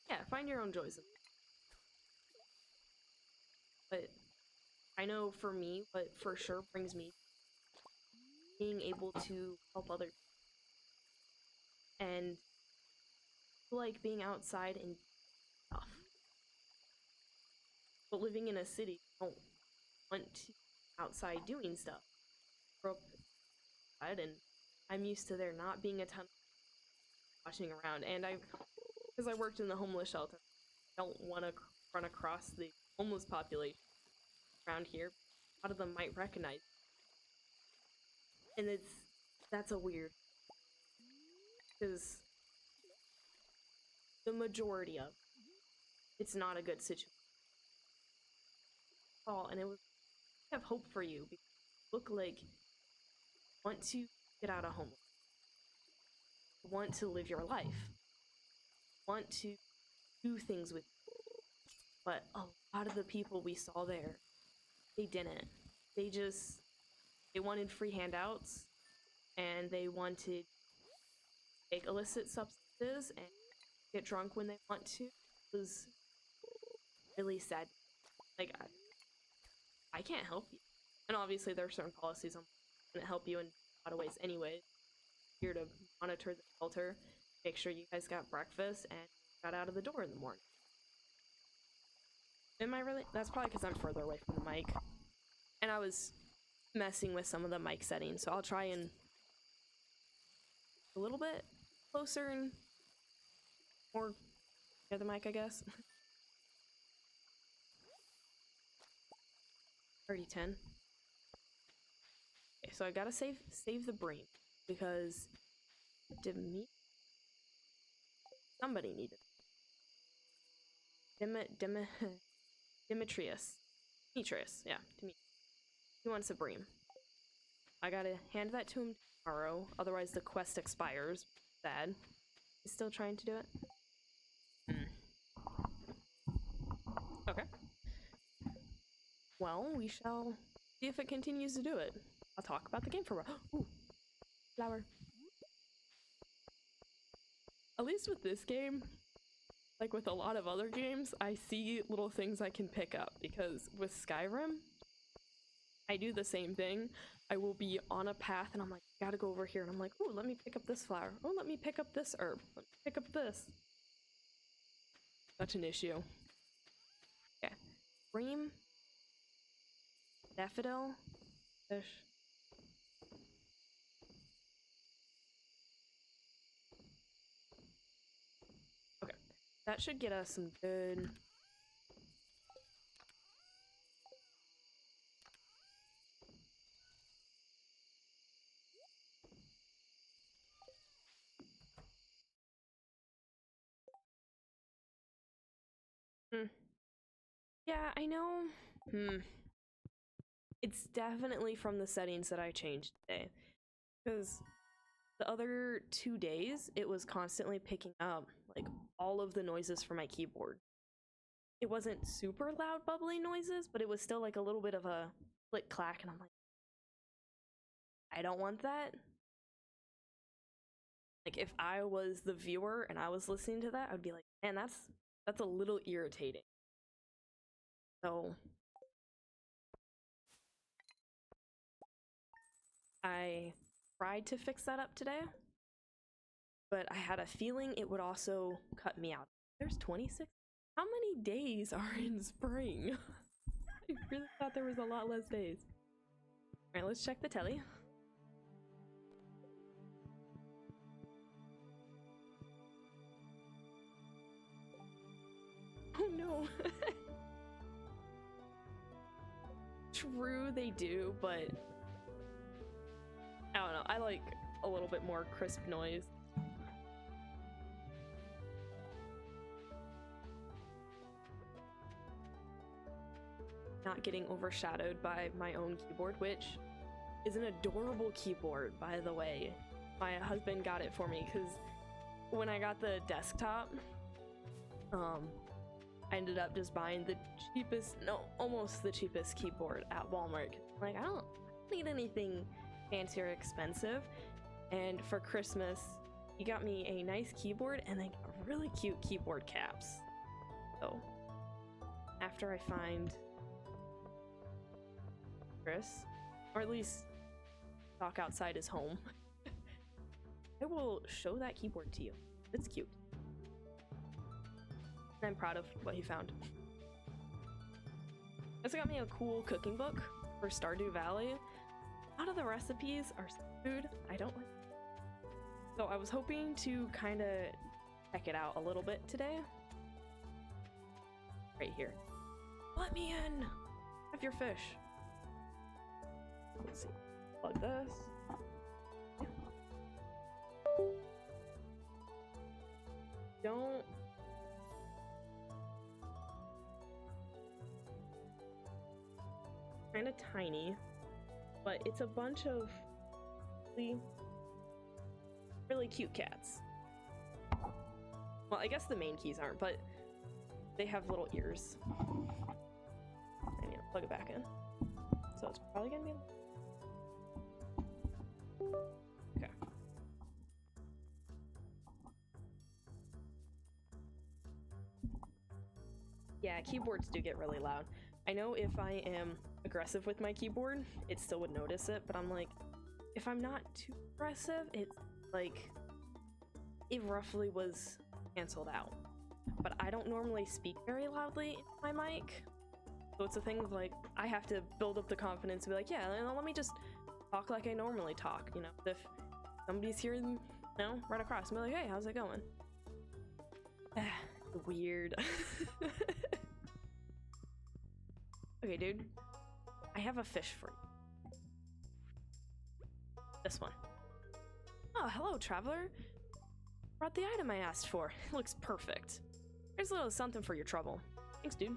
Yeah, find your own joys. But I know for me, what for sure brings me being able to help others and like being outside and stuff. But living in a city, I don't want to be outside doing stuff. I grew up outside and I'm used to there not being a ton of watching around. And because I worked in the homeless shelter, I don't want to run across the homeless population around here. A lot of them might recognize me. And that's a weird, because the majority of it's not a good situation at all. And I have hope for you because you look like you want to get out of homeless, you want to live your life, you want to do things with you. But a lot of the people we saw there, they didn't. They wanted free handouts and they wanted to take illicit substances and get drunk when they want to. It was really sad. Like, I can't help you. And obviously there are certain policies I'm gonna help you in a lot of ways anyway. Here to monitor the shelter, make sure you guys got breakfast and got out of the door in the morning. Am I really? That's probably because I'm further away from the mic. And I was messing with some of the mic settings, so I'll try and a little bit closer and more near the mic, I guess. Already 10. Okay, so I gotta save the brain because somebody needed Demetrius. Demetrius, yeah, Demetrius. He wants a bream. I gotta hand that to him tomorrow, otherwise the quest expires. Sad. He's still trying to do it? Okay. Well, we shall see if it continues to do it. I'll talk about the game for a while. Ooh, flower. At least with this game, like with a lot of other games, I see little things I can pick up, because with Skyrim, I do the same thing. I will be on a path and I'm like, gotta go over here, and I'm like, oh, let me pick up this flower. Oh, let me pick up this herb. Let me pick up this. Such an issue. Okay. Bream. Daffodil. Fish. Okay. That should get us some good... Yeah, I know. It's definitely from the settings that I changed today. Because the other 2 days, it was constantly picking up, like, all of the noises from my keyboard. It wasn't super loud, bubbly noises, but it was still, like, a little bit of a click-clack, and I'm like, I don't want that. Like, if I was the viewer and I was listening to that, I'd be like, man, that's a little irritating. So I tried to fix that up today, but I had a feeling it would also cut me out. There's 26? How many days are in spring? I really thought there was a lot less days. Alright, let's check the telly. True, they do, but I don't know. I like a little bit more crisp noise. Not getting overshadowed by my own keyboard, which is an adorable keyboard, by the way. My husband got it for me because when I got the desktop, I ended up just buying the cheapest, no, almost the cheapest keyboard at Walmart. Like, I don't need anything fancy or expensive. And for Christmas, he got me a nice keyboard and then really cute keyboard caps. So, after I find Chris, or at least talk outside his home, I will show that keyboard to you. It's cute. I'm proud of what he found. Also got me a cool cooking book for Stardew Valley. A lot of the recipes are food I don't like. So I was hoping to kind of check it out a little bit today. Right here. Let me in! Have your fish. Let's see. Plug this. Don't kind of tiny, but it's a bunch of really cute cats. Well, I guess the main keys aren't, but they have little ears. I need to plug it back in. So it's probably gonna be... Okay. Yeah, keyboards do get really loud. I know if I am aggressive with my keyboard, it still would notice it, but I'm like, if I'm not too aggressive, it's like, it roughly was canceled out. But I don't normally speak very loudly in my mic, so it's a thing of like, I have to build up the confidence to be like, yeah, let me just talk like I normally talk, you know, if somebody's here, you know, right across, and be like, hey, how's it going? Weird. Okay, dude, I have a fish for you. This one. Oh, hello, traveler. Brought the item I asked for. It looks perfect. Here's a little something for your trouble. Thanks, dude.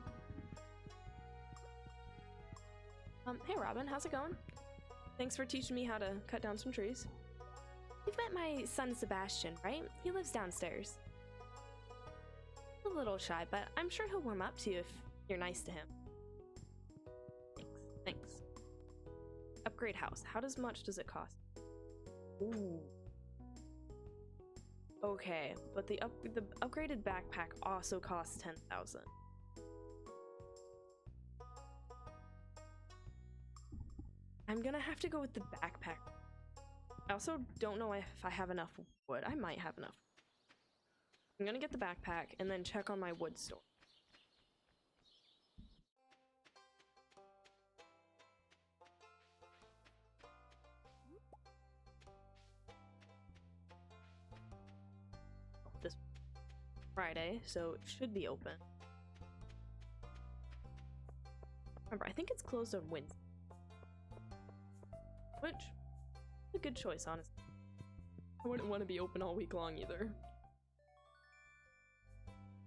Hey, Robin, how's it going? Thanks for teaching me how to cut down some trees. You've met my son, Sebastian, right? He lives downstairs. A little shy, but I'm sure he'll warm up to you if you're nice to him. Thanks. Upgrade house. How much does it cost? Ooh. Okay, but the upgraded backpack also costs 10,000. I'm gonna have to go with the backpack. I also don't know if I have enough wood. I might have enough. I'm gonna get the backpack and then check on my wood store. This Friday, so it should be open. Remember, I think it's closed on Wednesday. Which is a good choice, honestly. I wouldn't want to be open all week long either.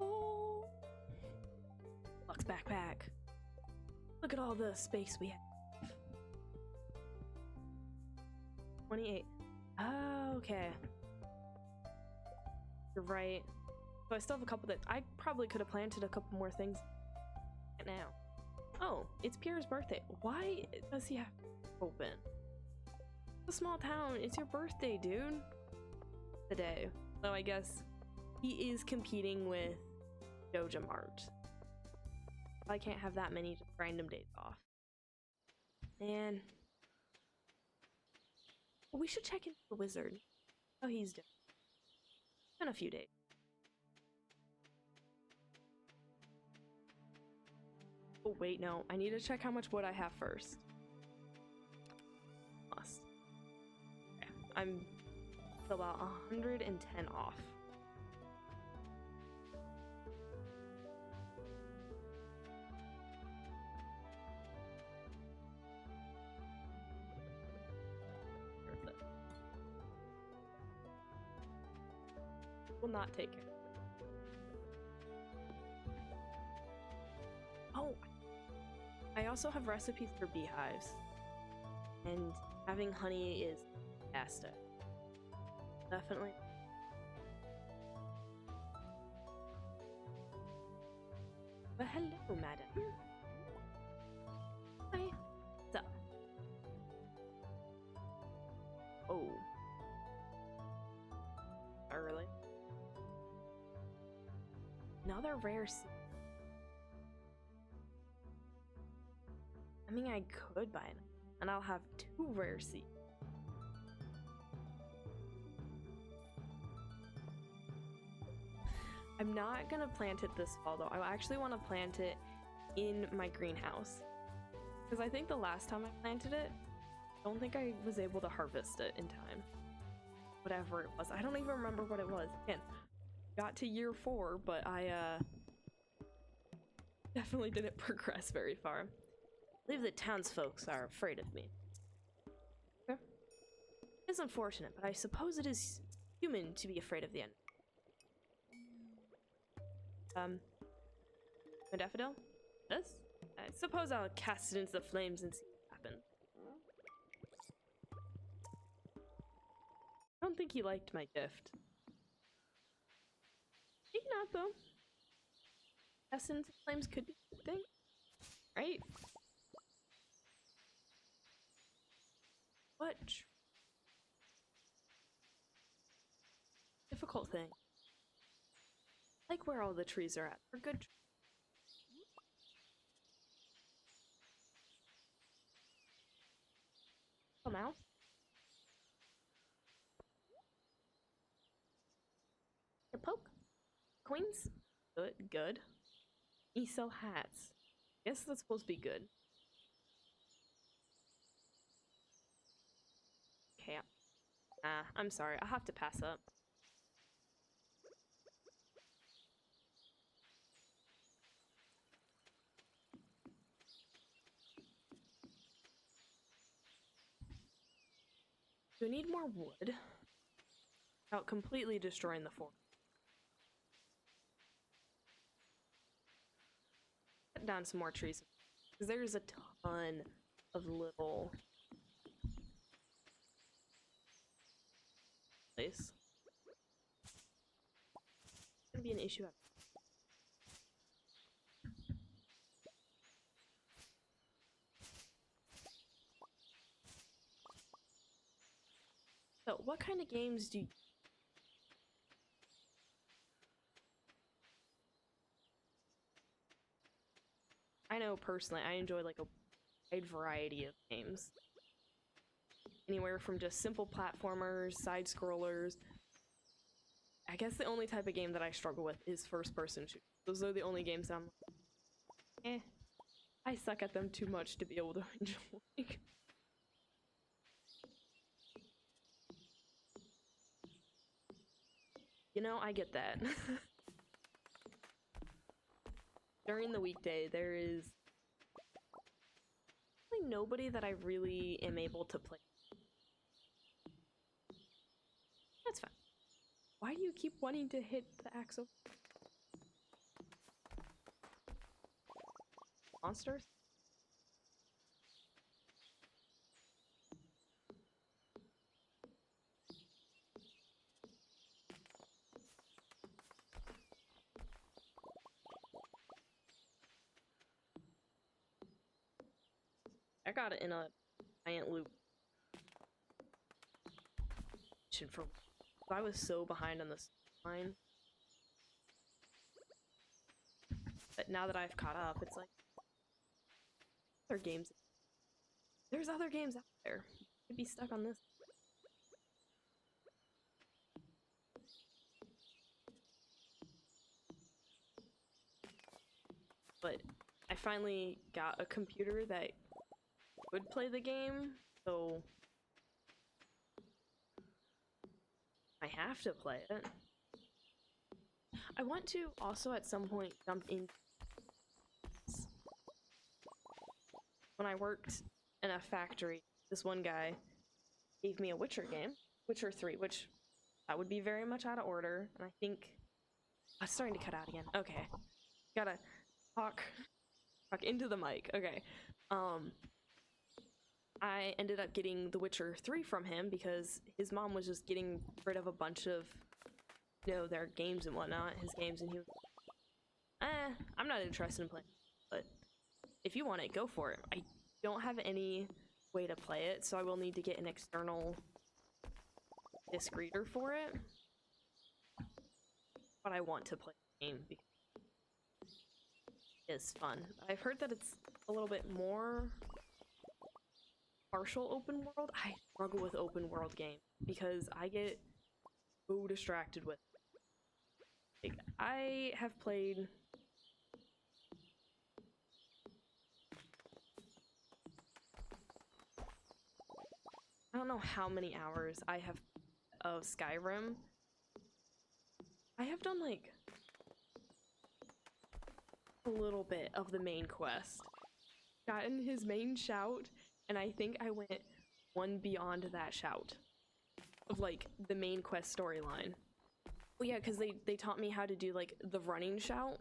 Oh, Lux backpack. Look at all the space we have. 28. Oh, okay. You're right. So I still have a couple that I probably could have planted a couple more things now. Oh, it's Pierre's birthday. Why does he have to open? It's a small town. It's your birthday, dude. Today. So I guess he is competing with Doja Mart. I can't have that many random days off. Man. We should check into the wizard. How he's doing. It's been a few days. Oh, wait, no. I need to check how much wood I have first. Must. Okay. I'm about 110 off. will not take care. Oh, I also have recipes for beehives, and having honey is fantastic. Definitely. Well, hello, madam. Hi. What's up? Oh. Early. Another rare seed. I mean, I could buy it, and I'll have 2 rare seeds. I'm not gonna plant it this fall, though. I actually want to plant it in my greenhouse. Because I think the last time I planted it, I don't think I was able to harvest it in time. Whatever it was. I don't even remember what it was. Again, got to year 4, but I definitely didn't progress very far. I believe the townsfolk are afraid of me. Okay. It's unfortunate, but I suppose it is human to be afraid of the end. A daffodil? This? I suppose I'll cast it into the flames and see what happens. I don't think he liked my gift. Maybe not, though. Cast it into the flames could be a good thing, right? What? Difficult thing. I like where all the trees are at. They're good. Come out. A poke. Coins. Good. Good. You sell hats. Guess that's supposed to be good. Okay. I'm sorry. I'll have to pass up. Do I need more wood? Without completely destroying the forest. Cut down some more trees. Because there's a ton of little place. It's gonna be an issue. So, what kind of games do you... I know personally, I enjoy like a wide variety of games. Anywhere from just simple platformers, side scrollers. I guess the only type of game that I struggle with is first person shooters. Those are the only games that I'm like, I suck at them too much to be able to enjoy. You know, I get that. During the weekday, there is really nobody that I really am able to play. That's fine. Why do you keep wanting to hit the axle? Monsters? I got it in a giant loop. For I was so behind on this line. But now that I've caught up, it's like other games. There's other games out there. You could be stuck on this. But I finally got a computer that would play the game, so I have to play it. I want to also at some point jump in. When I worked in a factory, this one guy gave me a Witcher game, Witcher 3, which That would be very much out of order. And I think I'm starting to cut out again. Okay. Gotta talk into the mic. Okay. I ended up getting The Witcher 3 from him because his mom was just getting rid of a bunch of, their games and whatnot, his games, and he was, I'm not interested in playing, but if you want it, go for it. I don't have any way to play it, so I will need to get an external disc reader for it. But I want to play the game because it is fun. I've heard that it's a little bit more partial open world. I struggle with open world games because I get so distracted with it. Like, I have played I don't know how many hours I have of Skyrim. I have done like a little bit of the main quest. Gotten his main shout, and I think I went one beyond that shout of like the main quest storyline. Well, yeah, because they taught me how to do like the running shout,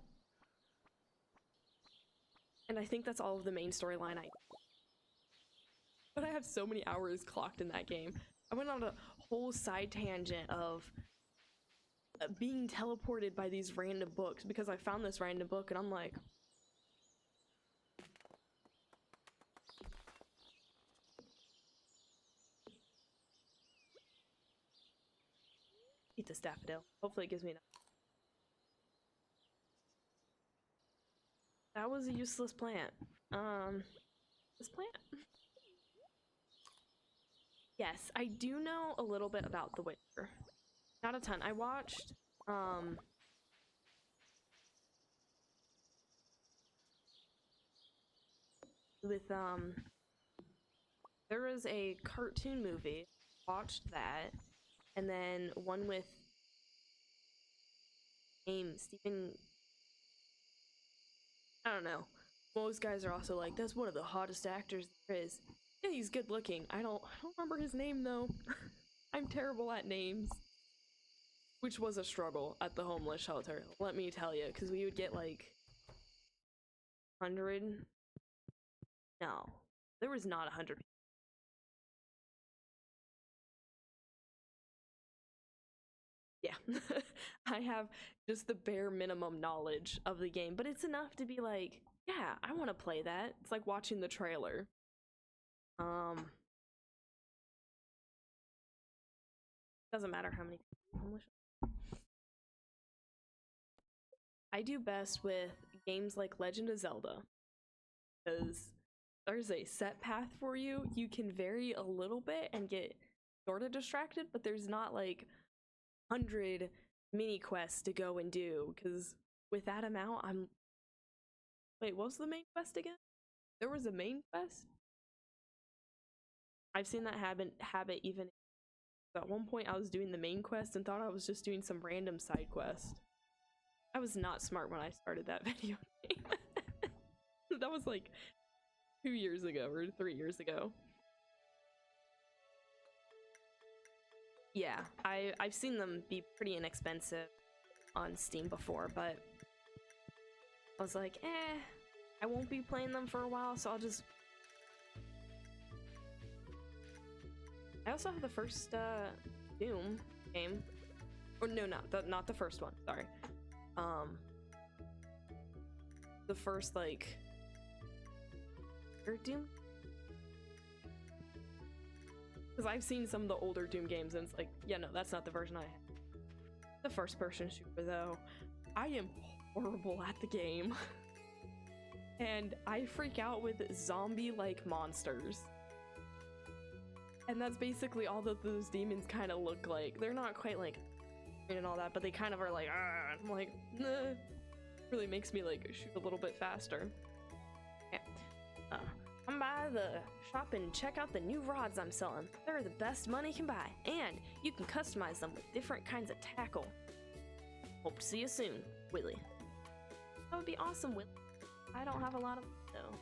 and I think that's all of the main storyline but I have so many hours clocked in that game. I went on a whole side tangent of being teleported by these random books because I found this random book and I'm like, eat this daffodil. Hopefully it gives me enough. That was a useless plant. This plant? Yes, I do know a little bit about The Witcher. Not a ton. I watched, with, there was a cartoon movie. Watched that. And then one with Stephen, I don't know. Most guys are also like, that's one of the hottest actors there is. Yeah, he's good looking. I don't remember his name though. I'm terrible at names. Which was a struggle at the homeless shelter, let me tell you, because we would get like 100. No, there was not 100. Yeah, I have just the bare minimum knowledge of the game, but it's enough to be like, yeah, I want to play that. It's like watching the trailer. Doesn't matter how many homeless. I do best with games like Legend of Zelda because there's a set path for you. You can vary a little bit and get sort of distracted, but there's not like 100 mini quests to go and do because with that amount, wait, what was the main quest again? There was a main quest? I've seen that habit even at one point I was doing the main quest and thought I was just doing some random side quest. I was not smart when I started that video game. That was like 2 years ago or 3 years ago. Yeah, I've seen them be pretty inexpensive on Steam before, but I was like, I won't be playing them for a while, so I'll just... I also have the first Doom game. Or no, not the first one, sorry. The first, like... Doom? Because I've seen some of the older Doom games and it's like, yeah, no, that's not the version I have. The first person shooter, though, I am horrible at the game. And I freak out with zombie-like monsters. And that's basically all that those demons kind of look like. They're not quite like and all that, but they kind of are like, ah. I'm like, nah. Really makes me like shoot a little bit faster. Okay. Come by the shop and check out the new rods I'm selling. They're the best money can buy, and you can customize them with different kinds of tackle. Hope to see you soon, Willie. That would be awesome, Willie. I don't have a lot of though.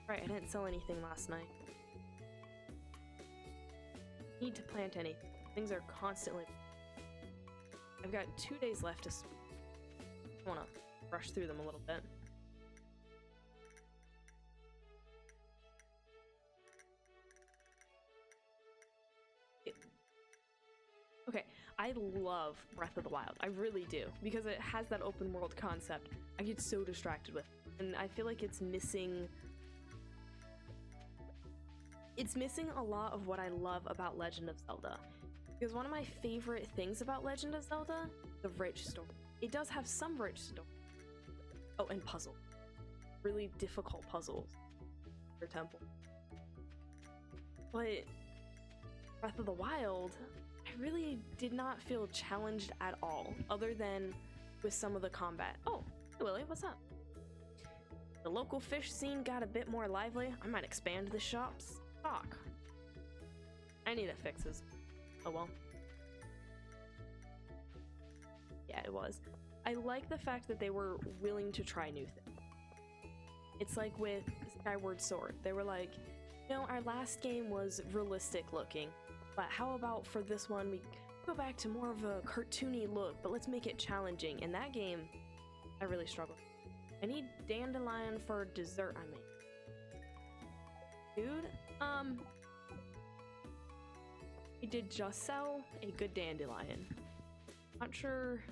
Right, I didn't sell anything last night. need to plant anything. Things are constantly... I've got 2 days left to... I want to rush through them a little bit. Okay, I love Breath of the Wild. I really do, because it has that open world concept. I get so distracted with it, and I feel like it's missing a lot of what I love about Legend of Zelda. Because one of my favorite things about Legend of Zelda, the rich story. It does have some rich story. Oh, and puzzle. Really difficult puzzles for temple. But Breath of the Wild, I really did not feel challenged at all, other than with some of the combat. Oh, hey Lily, what's up? The local fish scene got a bit more lively. I might expand the shop's stock. I need it fixes. Oh well. Yeah, it was. I like the fact that they were willing to try new things. It's like with Skyward Sword. They were like, you know, our last game was realistic looking, but how about for this one we go back to more of a cartoony look, but let's make it challenging. In that game, I really struggled. I need dandelion for dessert I made. Dude, I did just sell a good dandelion. Not sure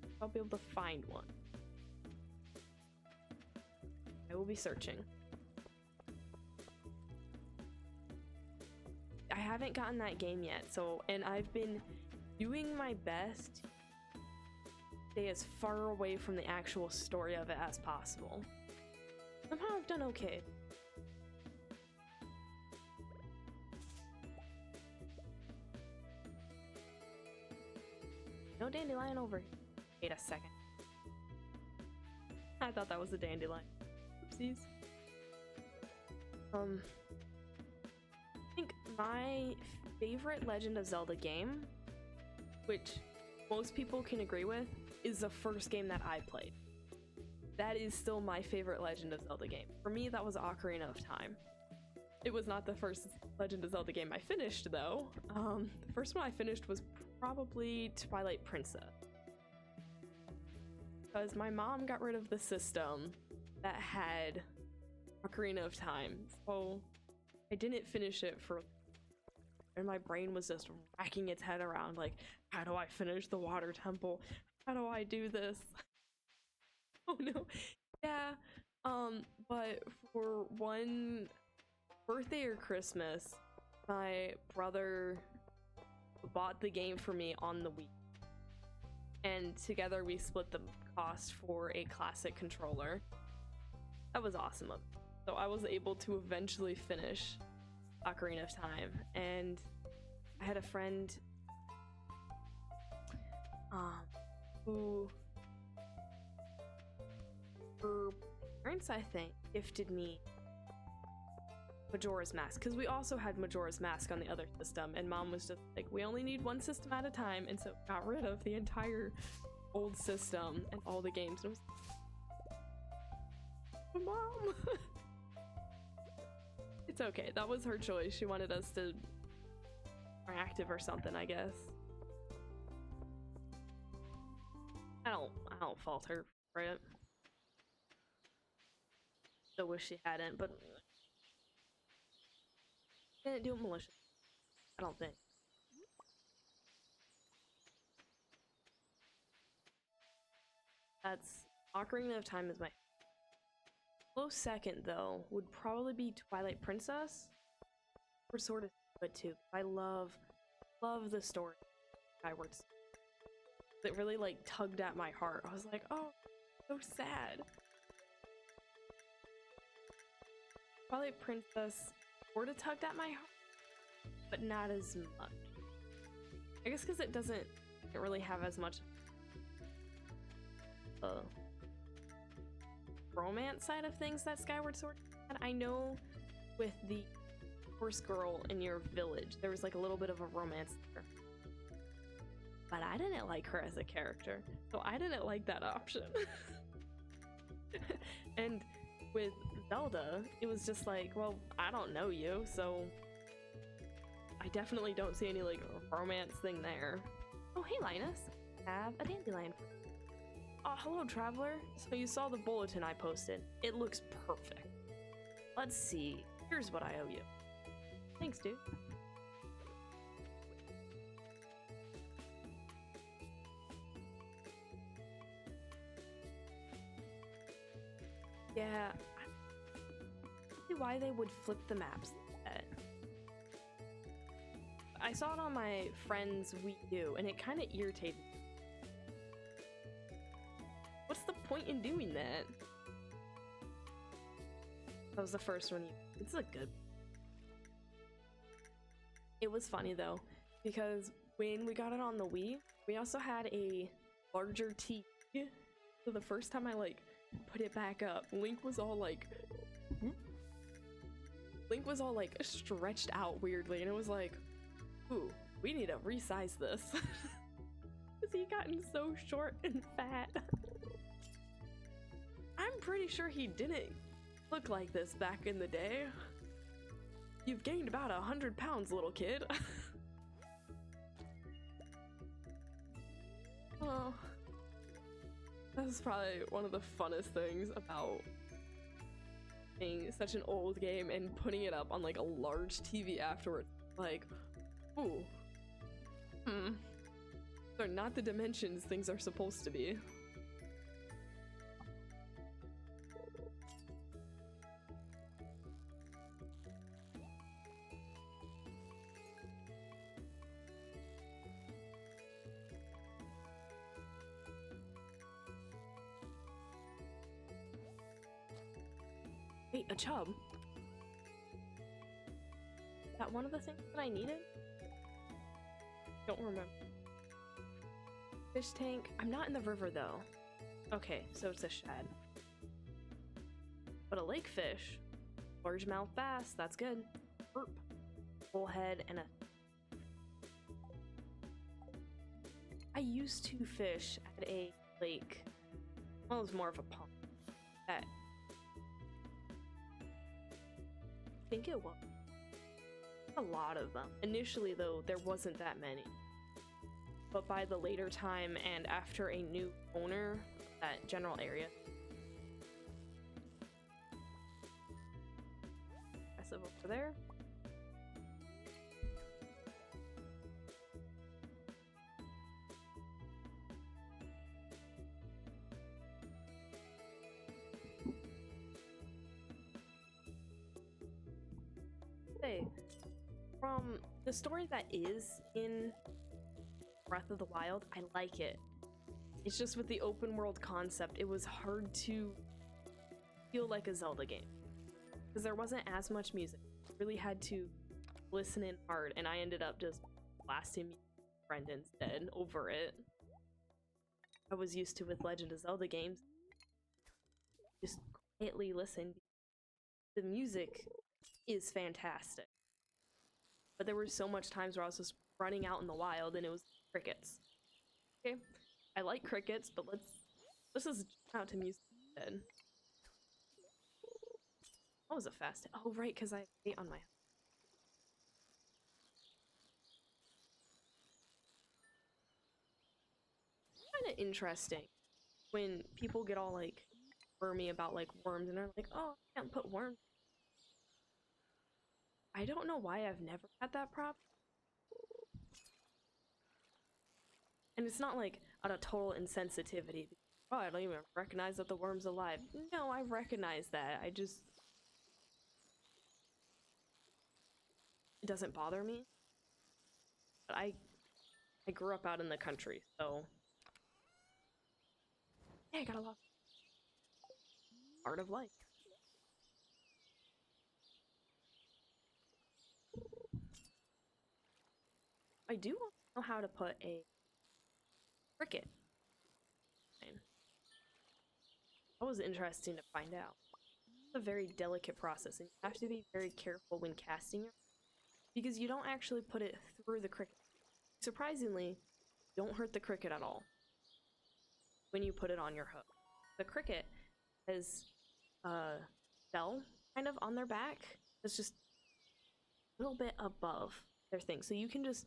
if I'll be able to find one. I will be searching. I haven't gotten that game yet, and I've been doing my best to stay as far away from the actual story of it as possible. Somehow I've done okay. No dandelion over here. Wait a second. I thought that was a dandelion. Oopsies. I think my favorite Legend of Zelda game, which most people can agree with, is the first game that I played. That is still my favorite Legend of Zelda game. For me, that was Ocarina of Time. It was not the first Legend of Zelda game I finished, though. The first one I finished was probably Twilight Princess. Because my mom got rid of the system that had Ocarina of Time, so I didn't finish it and my brain was just racking its head around, like, how do I finish the water temple? How do I do this? Oh no. Yeah, but for one birthday or Christmas, my brother bought the game for me on the Wii. And together we split the cost for a classic controller. That was awesome. So I was able to eventually finish Ocarina of Time, and I had a friend who her parents, I think, gifted me Majora's Mask, because we also had Majora's Mask on the other system, and mom was just like, we only need one system at a time, and so got rid of the entire old system and all the games. And it was Mom. It's okay, that was her choice. She wanted us to be active or something, I guess. I don't fault her for it. Still wish she hadn't, but didn't do it malicious. I don't think. That's Ocarina of Time is my close second, though, would probably be Twilight Princess. Or sort of good too. I love the story. Skyward. It really like tugged at my heart. I was like, oh, so sad. Twilight Princess sort of tugged at my heart, but not as much. I guess because it doesn't really have as much romance side of things that Skyward Sword had. I know with the horse girl in your village, there was like a little bit of a romance there. But I didn't like her as a character, so I didn't like that option. And with Zelda, it was just like, well, I don't know you, so I definitely don't see any like romance thing there. Oh, hey Linus, have a dandelion. Oh, hello traveler. So you saw the bulletin I posted. It looks perfect. Let's see. Here's what I owe you. Thanks, dude. Yeah, I don't see why they would flip the maps like that. I saw it on my friend's Wii U, and it kind of irritated me. What's the point in doing that? That was the first one. It's a good. It was funny though, because when we got it on the Wii, we also had a larger TV. So the first time I like put it back up, Link was all like stretched out weirdly, and it was like, ooh, we need to resize this. Because he gotten so short and fat. I'm pretty sure he didn't look like this back in the day. You've gained about 100 pounds, little kid. Oh, that's probably one of the funnest things about being such an old game and putting it up on like a large TV afterwards. Like, ooh, they're not the dimensions things are supposed to be. Wait, a chub? Is that one of the things that I needed? Don't remember. Fish tank. I'm not in the river though. Okay, so it's a shed. But a lake fish. Largemouth bass, that's good. Burp. Bullhead and a... I used to fish at a lake. Well, it was more of a pond. That... I think it was. A lot of them. Initially though, there wasn't that many. But by the later time and after a new owner, that general area. Aggressive over there. Say, from the story that is in Breath of the Wild, I like it. It's just with the open world concept, it was hard to feel like a Zelda game. Because there wasn't as much music. You really had to listen in hard, and I ended up just blasting friend instead over it. I was used to with Legend of Zelda games. Just quietly listen. The music is fantastic. But there were so much times where I was just running out in the wild and it was crickets. Okay, I like crickets, but let's just out to music instead. What was a fast? Oh right, because I ate on my. Kind of interesting when people get all like wormy about like worms and they're like, oh, I can't put worms. I don't know why I've never had that problem. And it's not like out of total insensitivity. Oh, I don't even recognize that the worm's alive. No, I recognize that. I just... It doesn't bother me. But I grew up out in the country, so... Yeah, I got a lot. Part of life. I do know how to put a cricket. That was interesting to find out. It's a very delicate process, and you have to be very careful when casting it, because you don't actually put it through the cricket. Surprisingly, you don't hurt the cricket at all when you put it on your hook. The cricket has a shell kind of on their back that's just a little bit above their thing. So you can just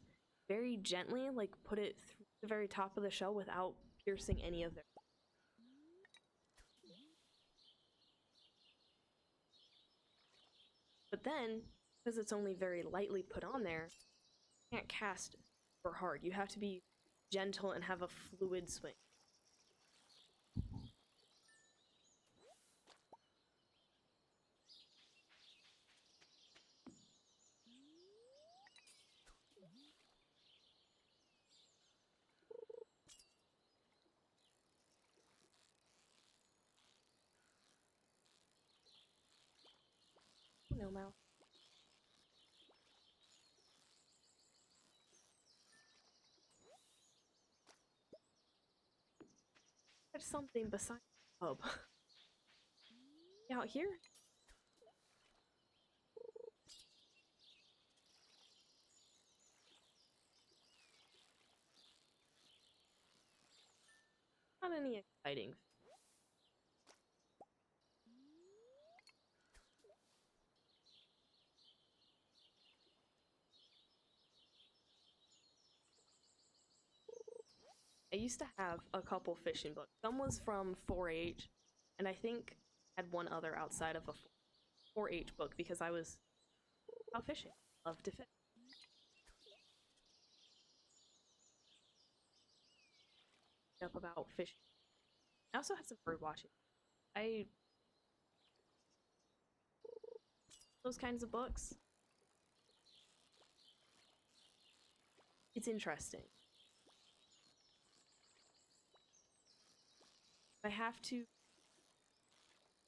very gently like put it through the very top of the shell without piercing any of their. But then, because it's only very lightly put on there, you can't cast super hard. You have to be gentle and have a fluid swing. No mouse. There's something besides the pub. Out here? Not any exciting. I used to have a couple fishing books. Some was from 4-H, and I think had one other outside of a 4-H book because I was out fishing. Love to fish. Up about fishing. I also had some bird watching. I those kinds of books. It's interesting. I have to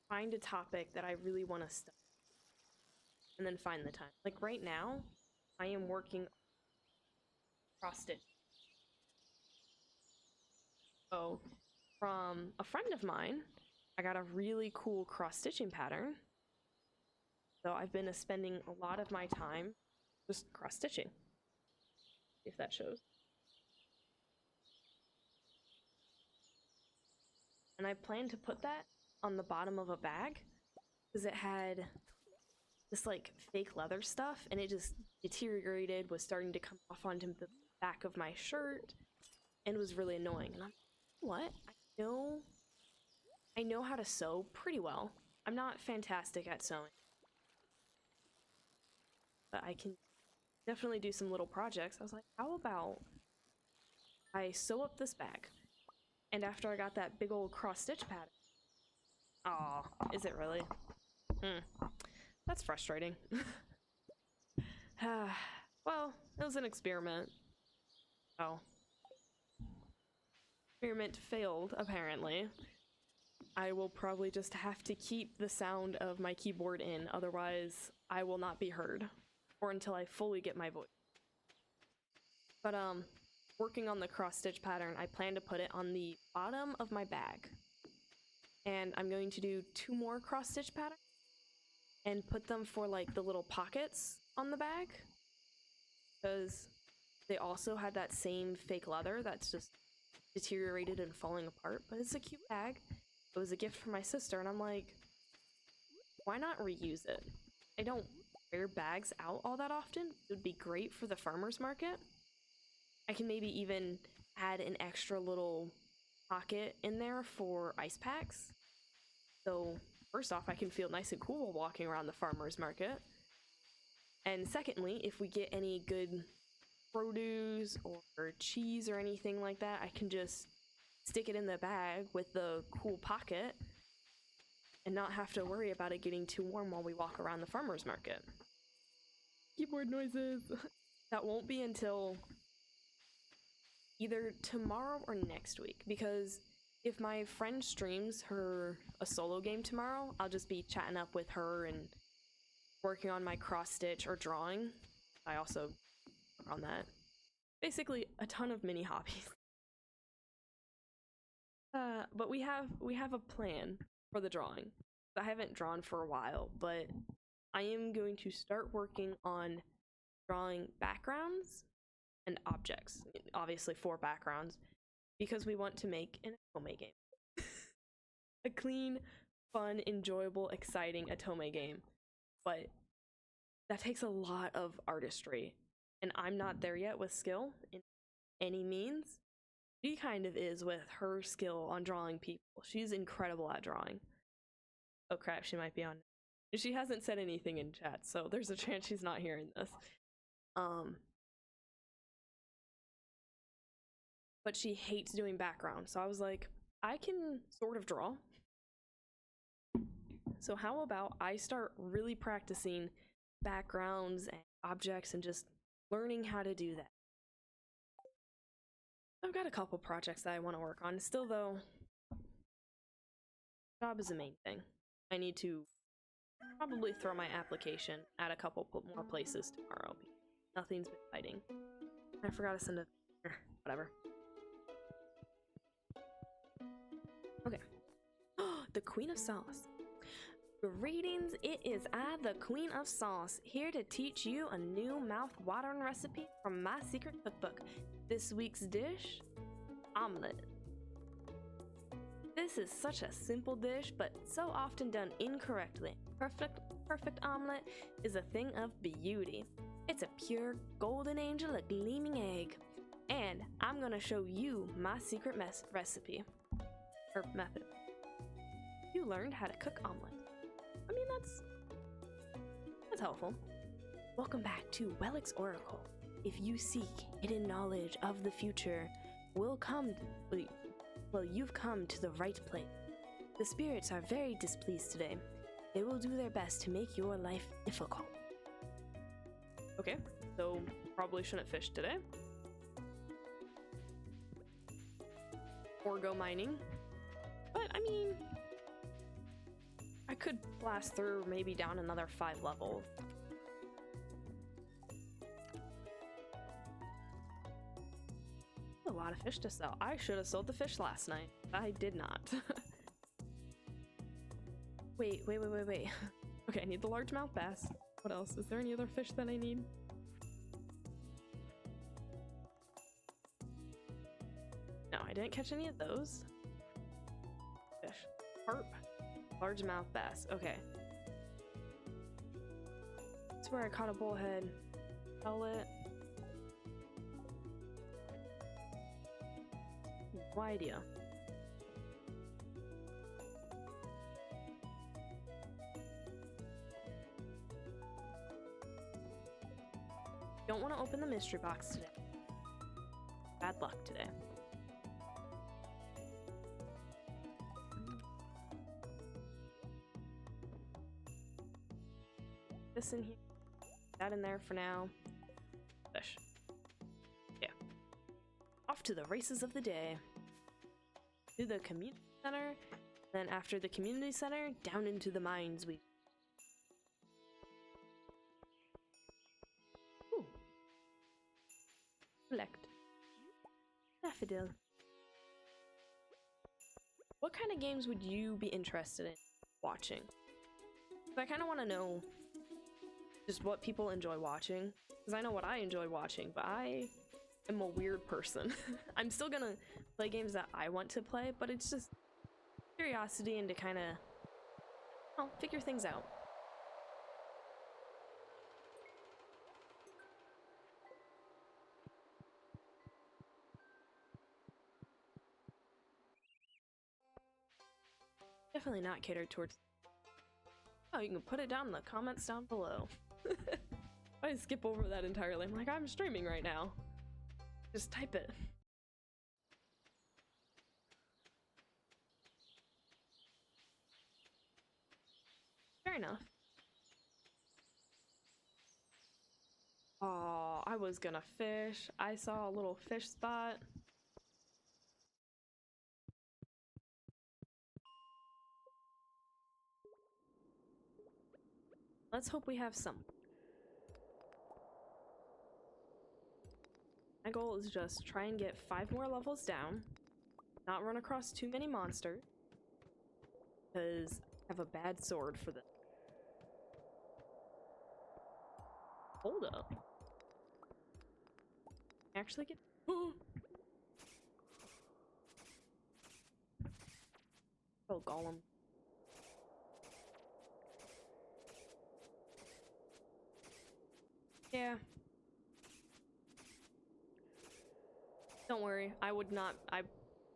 find a topic that I really want to study and then find the time. Like right now, I am working cross stitch. So from a friend of mine, I got a really cool cross stitching pattern. So I've been spending a lot of my time just cross stitching. If that shows. And I plan to put that on the bottom of a bag because it had this like fake leather stuff and it just deteriorated, was starting to come off onto the back of my shirt and was really annoying. And I'm like, what? I know how to sew pretty well. I'm not fantastic at sewing, but I can definitely do some little projects. I was like, how about I sew up this bag? And after I got that big old cross stitch pattern. Aw, is it really? That's frustrating. Well, it was an experiment. Oh. Experiment failed, apparently. I will probably just have to keep the sound of my keyboard in, otherwise I will not be heard. Or until I fully get my voice. But, working on the cross-stitch pattern, I plan to put it on the bottom of my bag. And I'm going to do 2 more cross-stitch patterns and put them for, like, the little pockets on the bag. Because they also had that same fake leather that's just deteriorated and falling apart. But it's a cute bag. It was a gift from my sister, and I'm like, why not reuse it? I don't wear bags out all that often. It would be great for the farmer's market. I can maybe even add an extra little pocket in there for ice packs. So first off, I can feel nice and cool walking around the farmer's market. And secondly, if we get any good produce or cheese or anything like that, I can just stick it in the bag with the cool pocket and not have to worry about it getting too warm while we walk around the farmer's market. Keyboard noises! That won't be until either tomorrow or next week, because if my friend streams a solo game tomorrow, I'll just be chatting up with her and working on my cross stitch or drawing. I also work on that. Basically, a ton of mini hobbies. But we have a plan for the drawing. I haven't drawn for a while, but I am going to start working on drawing backgrounds and objects. Obviously 4 backgrounds, because we want to make an Atome game. A clean, fun, enjoyable, exciting Atome game. But that takes a lot of artistry. and I'm not there yet with skill in any means. She kind of is with her skill on drawing people. She's incredible at drawing. Oh crap, she might be on. She hasn't said anything in chat, so there's a chance she's not hearing this. But she hates doing background, so I was like, I can sort of draw. So how about I start really practicing backgrounds and objects and just learning how to do that. I've got a couple projects that I want to work on. Still though, job is the main thing. I need to probably throw my application at a couple more places tomorrow. Nothing's been biting. I forgot to send a whatever. Okay. The Queen of Sauce. Greetings, it is I, the Queen of Sauce, here to teach you a new mouth-watering recipe from my secret cookbook. This week's dish, omelet. This is such a simple dish, but so often done incorrectly. Perfect omelet is a thing of beauty. It's a pure golden angel, a gleaming egg. And I'm gonna show you my secret recipe. Or method. You learned how to cook omelet. I mean, that's helpful. Welcome back to Wellick's Oracle. If you seek hidden knowledge of the future, you've come to the right place. The spirits are very displeased today. They will do their best to make your life difficult. Okay, so probably shouldn't fish today. Or go mining. But, I mean, I could blast through maybe down another 5 levels. A lot of fish to sell. I should have sold the fish last night. I did not. Wait. Okay, I need the largemouth bass. What else? Is there any other fish that I need? No, I didn't catch any of those. Fish. Carp. Largemouth bass. Okay. That's where I caught a bullhead. Sell it. No idea. Don't want to open the mystery box today. Bad luck today. This in here. That in there for now. Fish. Yeah. Off to the races of the day. To the community center. Then after the community center, down into the mines we. Ooh. Select. Daffodil. What kind of games would you be interested in watching? I kind of want to know just what people enjoy watching, because I know what I enjoy watching, but I am a weird person. I'm still gonna play games that I want to play, but it's just curiosity and to kind of, well, figure things out. Definitely not catered towards. Oh, you can put it down in the comments down below. I skip over that entirely. I'm like, I'm streaming right now. Just type it. Fair enough. Oh, I was gonna fish. I saw a little fish spot. Let's hope we have some. My goal is just try and get 5 more levels down, not run across too many monsters, because I have a bad sword for this. Hold up. Actually get. Oh, golem. Yeah. Don't worry, I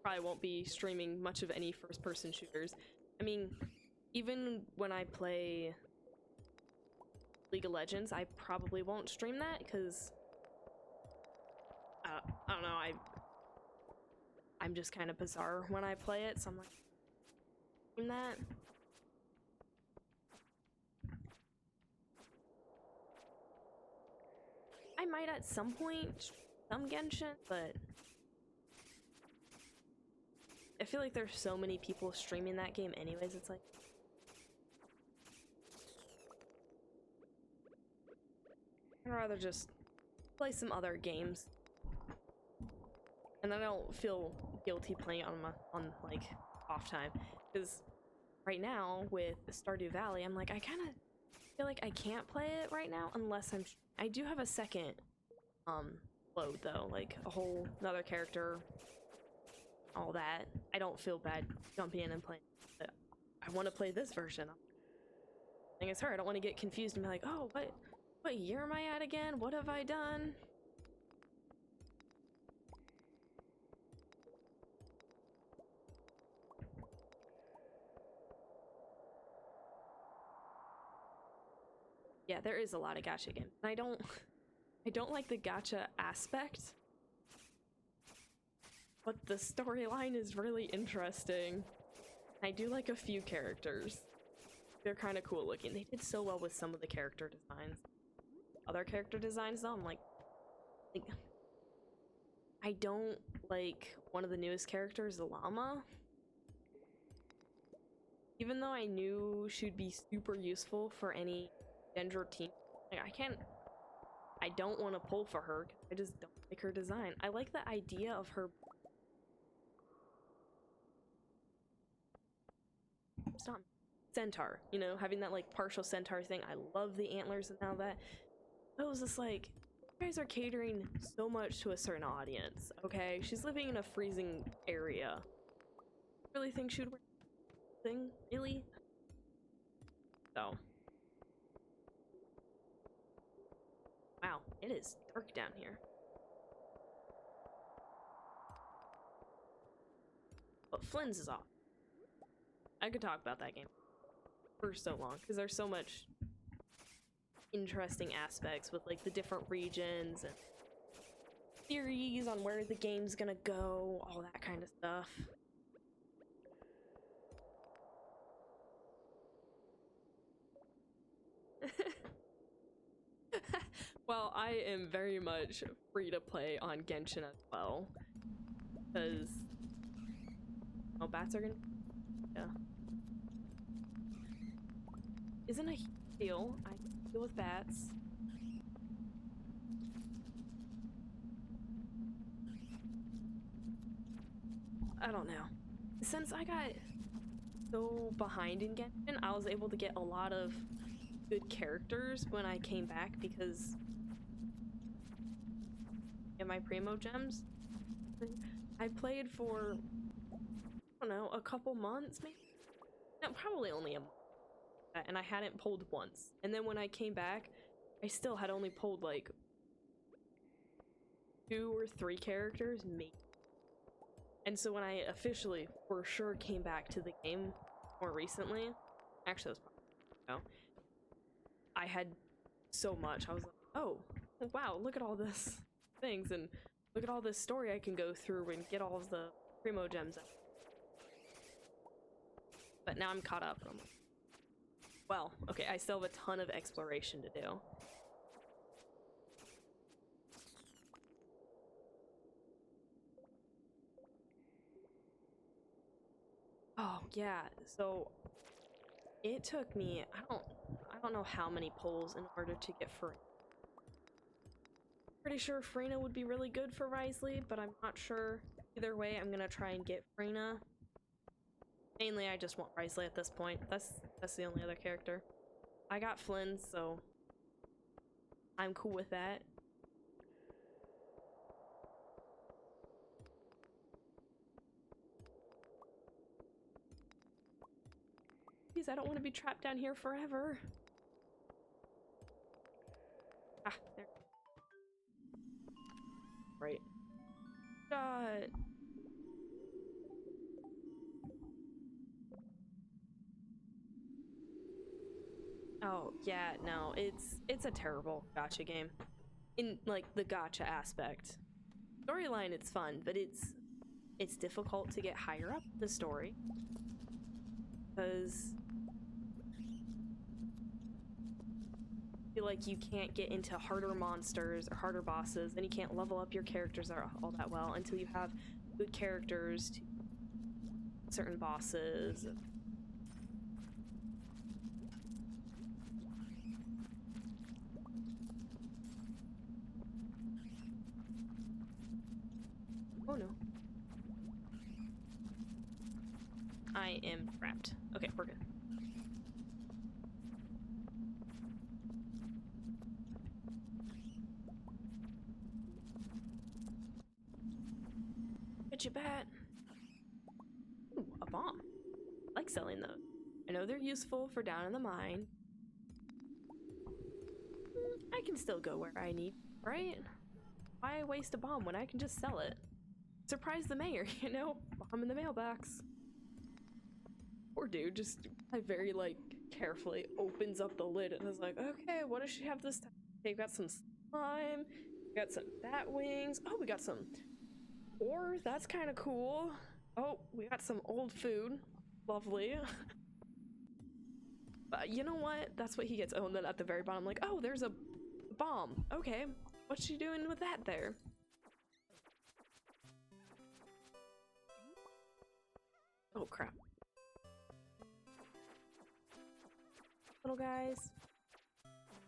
probably won't be streaming much of any first-person shooters. I mean, even when I play League of Legends, I probably won't stream that because I don't know, I'm just kind of bizarre when I play it, so I'm like, stream that. I might at some point some Genshin, but I feel like there's so many people streaming that game anyways, it's like I'd rather just play some other games. And then I don't feel guilty playing on like off time. Because right now with Stardew Valley, I'm like, I kind of feel like I can't play it right now unless I do have a second load though, like a whole another character, all that. I don't feel bad jumping in and playing, but I want to play this version. Thing is her, I don't want to get confused and be like, oh, what year am I at again? What have I done? Yeah, there is a lot of gacha games. And I don't like the gacha aspect. But the storyline is really interesting. I do like a few characters. They're kind of cool looking. They did so well with some of the character designs. Other character designs though, I'm like I don't like one of the newest characters, the llama. Even though I knew she'd be super useful for any Dendro team, like I don't want to pull for her. I just don't like her design. I like the idea of her. Stop. Centaur, you know, having that like partial centaur thing. I love the antlers and all that. But it was just like, you guys are catering so much to a certain audience, okay? She's living in a freezing area. Really think she'd wear thing? Really? So. Wow, it is dark down here. But Flynn's is off. I could talk about that game for so long because there's so much interesting aspects with like the different regions and theories on where the game's gonna go, all that kind of stuff. Well, I am very much free to play on Genshin as well, because oh, bats are gonna, yeah, isn't a heal. I can deal with bats. I don't know. Since I got so behind in Genshin, I was able to get a lot of good characters when I came back because of my Primo gems. I played for, I don't know, a couple months maybe? No, probably only a month. And I hadn't pulled once. And then when I came back, I still had only pulled like 2 or 3 characters, maybe. And so when I officially, for sure, came back to the game more recently, actually it was probably, I had so much. I was like, oh, wow, look at all this things, and look at all this story I can go through and get all of the Primo gems out. But now I'm caught up, and I'm like, well, okay, I still have a ton of exploration to do. Oh, yeah, so it took me, I don't know how many pulls in order to get Free. Pretty sure Frina would be really good for Risley, but I'm not sure. Either way, I'm gonna try and get Frina. Mainly, I just want Risley at this point. That's the only other character. I got Flynn, so I'm cool with that. Please, I don't want to be trapped down here forever. Ah, there. Right. Oh, yeah, no, it's a terrible gacha game. In, like, the gacha aspect. Storyline, it's fun, but it's difficult to get higher up the story. Because I feel like you can't get into harder monsters or harder bosses, and you can't level up your characters all that well until you have good characters to certain bosses. Oh no. I am trapped. Okay, we're good. Get you bat. Ooh, a bomb. I like selling those. I know they're useful for down in the mine. I can still go where I need, right? Why waste a bomb when I can just sell it? Surprise the mayor, you know? Bomb in the mailbox. Poor dude just very, like, carefully opens up the lid and is like, okay, what does she have this time? Okay, we got some slime, we got some bat wings. Oh, we got some ore, that's kind of cool. Oh, we got some old food. Lovely. But you know what? That's what he gets. Oh, and then at the very bottom, like, oh, there's a bomb. Okay, what's she doing with that there? Oh, crap. Little guys.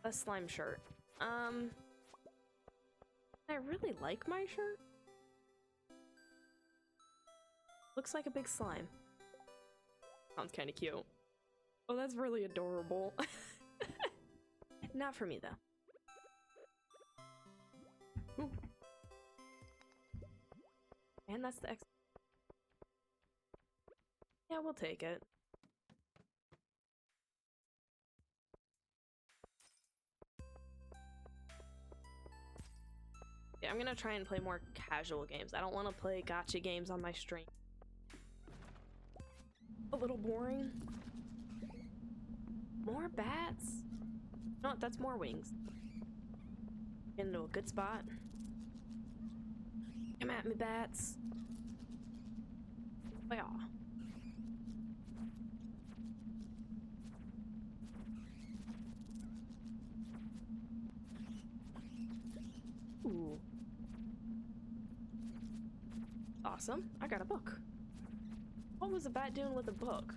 A slime shirt. I really like my shirt. Looks like a big slime. Sounds kind of cute. Oh, that's really adorable. Not for me, though. Ooh. And that's the X. Yeah, we'll take it. Yeah, I'm gonna try and play more casual games. I don't want to play gacha games on my stream. A little boring. More bats? No, that's more wings. Get into a good spot. Come at me, bats. Oh, yeah. Ooh. Awesome. I got a book. What was a bat doing with a book?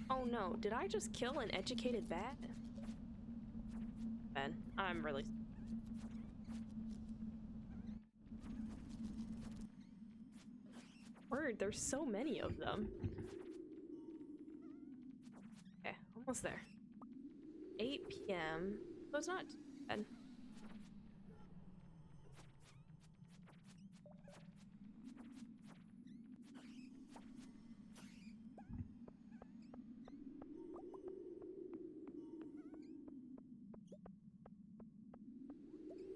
Oh no, did I just kill an educated bat? Ben, I'm really... Word, there's so many of them. Okay, almost there. 8 p.m. So it's not bad.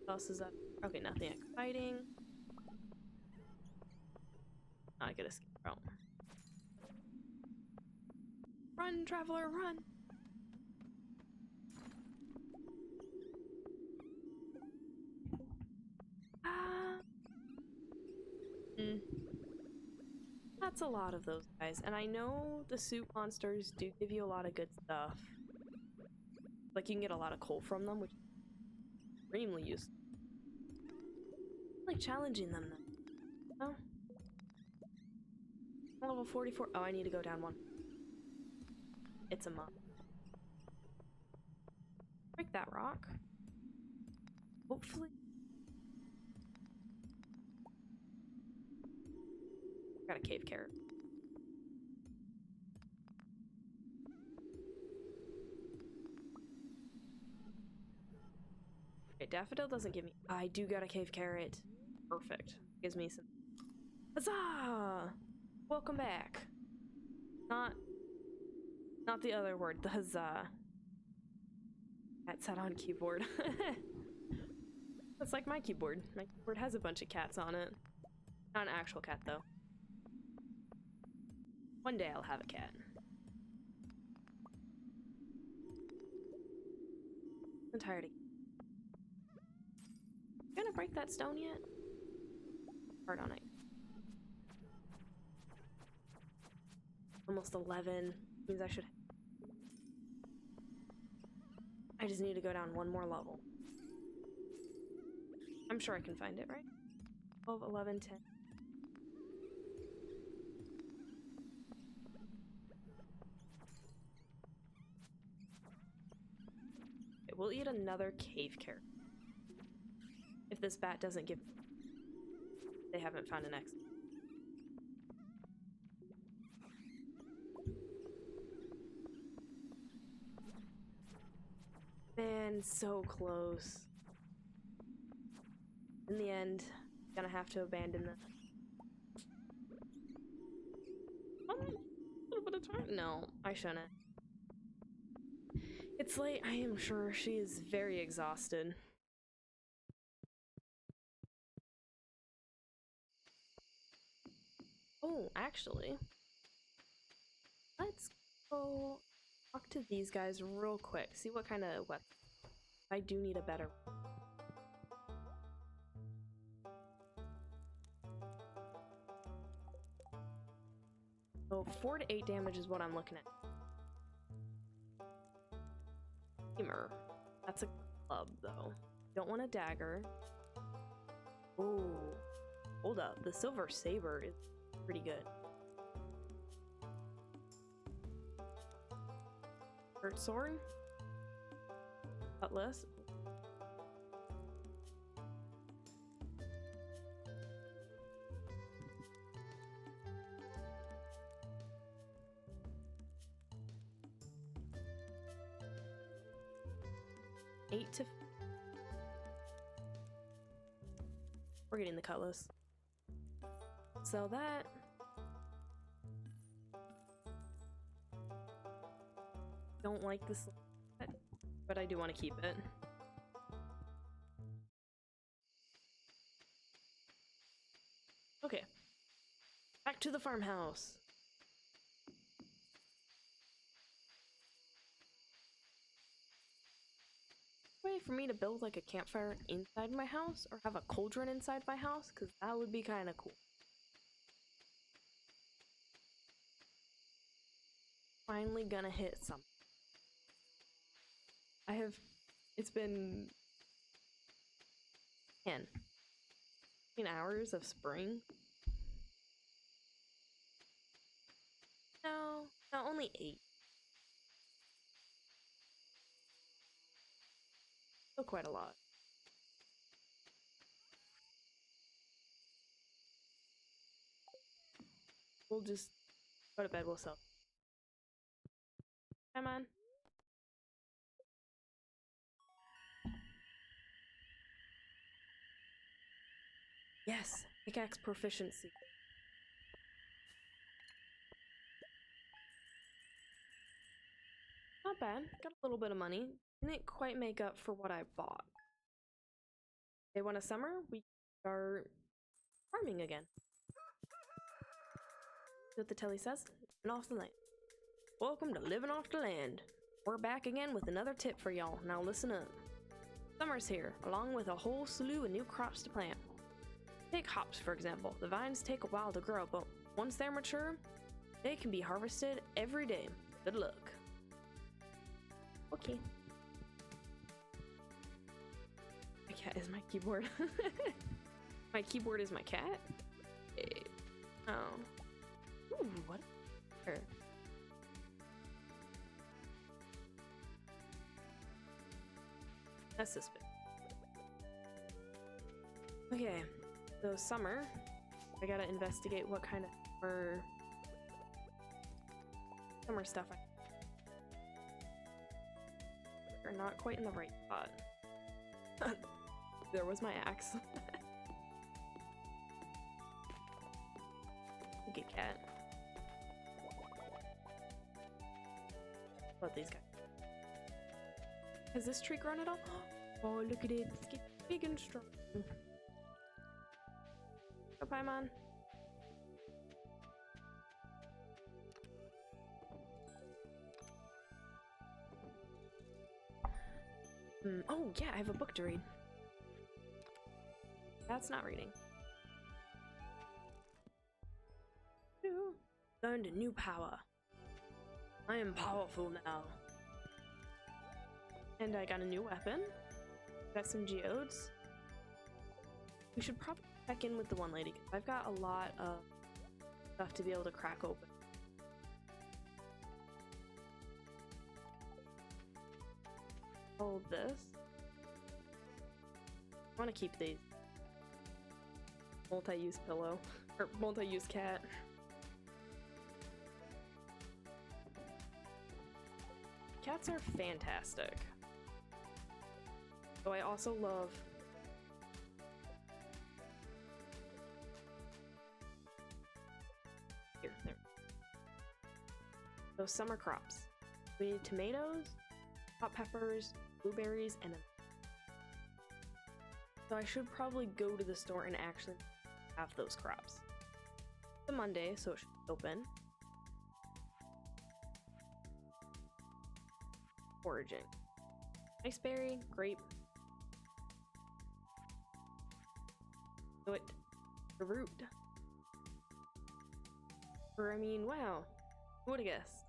What else is up? Okay, nothing exciting. I gotta skip out. Run, traveler, run! That's a lot of those guys, and I know the soup monsters do give you a lot of good stuff. Like, you can get a lot of coal from them, which is extremely useful. I like challenging them, though. Oh. Level 44. Oh, I need to go down one. It's a month. Break that rock. Hopefully. Got a cave carrot. Okay, daffodil doesn't give me... I do got a cave carrot. Perfect. Gives me some... Huzzah! Welcome back. Not the other word, the huzzah. Cat sat on keyboard. That's like my keyboard. My keyboard has a bunch of cats on it. Not an actual cat, though. One day I'll have a cat. I'm tired of. You gonna break that stone yet? Hard on it. Almost 11. Means I should. I just need to go down one more level. I'm sure I can find it, right? 12, 11, 10. Okay, we'll eat another cave carrot. If this bat doesn't give... They haven't found an exit. Man, so close. In the end, gonna have to abandon the... A little bit of time? No, I shouldn't. It's late. I am sure she is very exhausted. Oh, actually, let's go talk to these guys real quick. See what kind of weapon. I do need a better. Oh, 4 to 8 damage is what I'm looking at. Hammer. That's a club, though. Don't want a dagger. Oh, hold up. The silver saber is pretty good. Short sword. Cutlass. 8 to... We're getting the cutlass. Sell that. Don't like this, but I do want to keep it. Okay. Back to the farmhouse. Way for me to build like a campfire inside my house or have a cauldron inside my house, because that would be kind of cool. Finally gonna hit something. It's been 10 hours of spring. No, only 8. Still quite a lot. We'll just go to bed, we'll sell. Come on. Yes, pickaxe proficiency. Not bad. Got a little bit of money. Didn't quite make up for what I bought. Day 1 of summer, we start farming again. See what the telly says? Living off the land. Welcome to Living Off the Land. We're back again with another tip for y'all. Now listen up. Summer's here, along with a whole slew of new crops to plant. Take hops, for example. The vines take a while to grow, but once they're mature, they can be harvested every day. Good luck. Okay. My cat is my keyboard. My keyboard is my cat? Oh. Ooh, what? That's suspicious. Okay, so summer. I gotta investigate what kind of summer stuff You're not quite in the right spot. There was my axe. Good cat. Love these guys. Has this tree grown at all? Oh, look at it. It's getting big and strong. Go, Paimon. Oh, yeah, I have a book to read. That's not reading. Learned a new power. I am powerful now. And I got a new weapon. Got some geodes. We should probably check in with the one lady, because I've got a lot of stuff to be able to crack open. All this. I want to keep these. Multi-use pillow. Or multi-use cat. Cats are fantastic. So I also love there. Those summer crops. We need tomatoes, hot peppers, blueberries, and so I should probably go to the store and actually have those crops. It's a Monday, so it should be open. Foraging. Nice berry, grape. So it root. Or I mean, wow. Who would have guessed?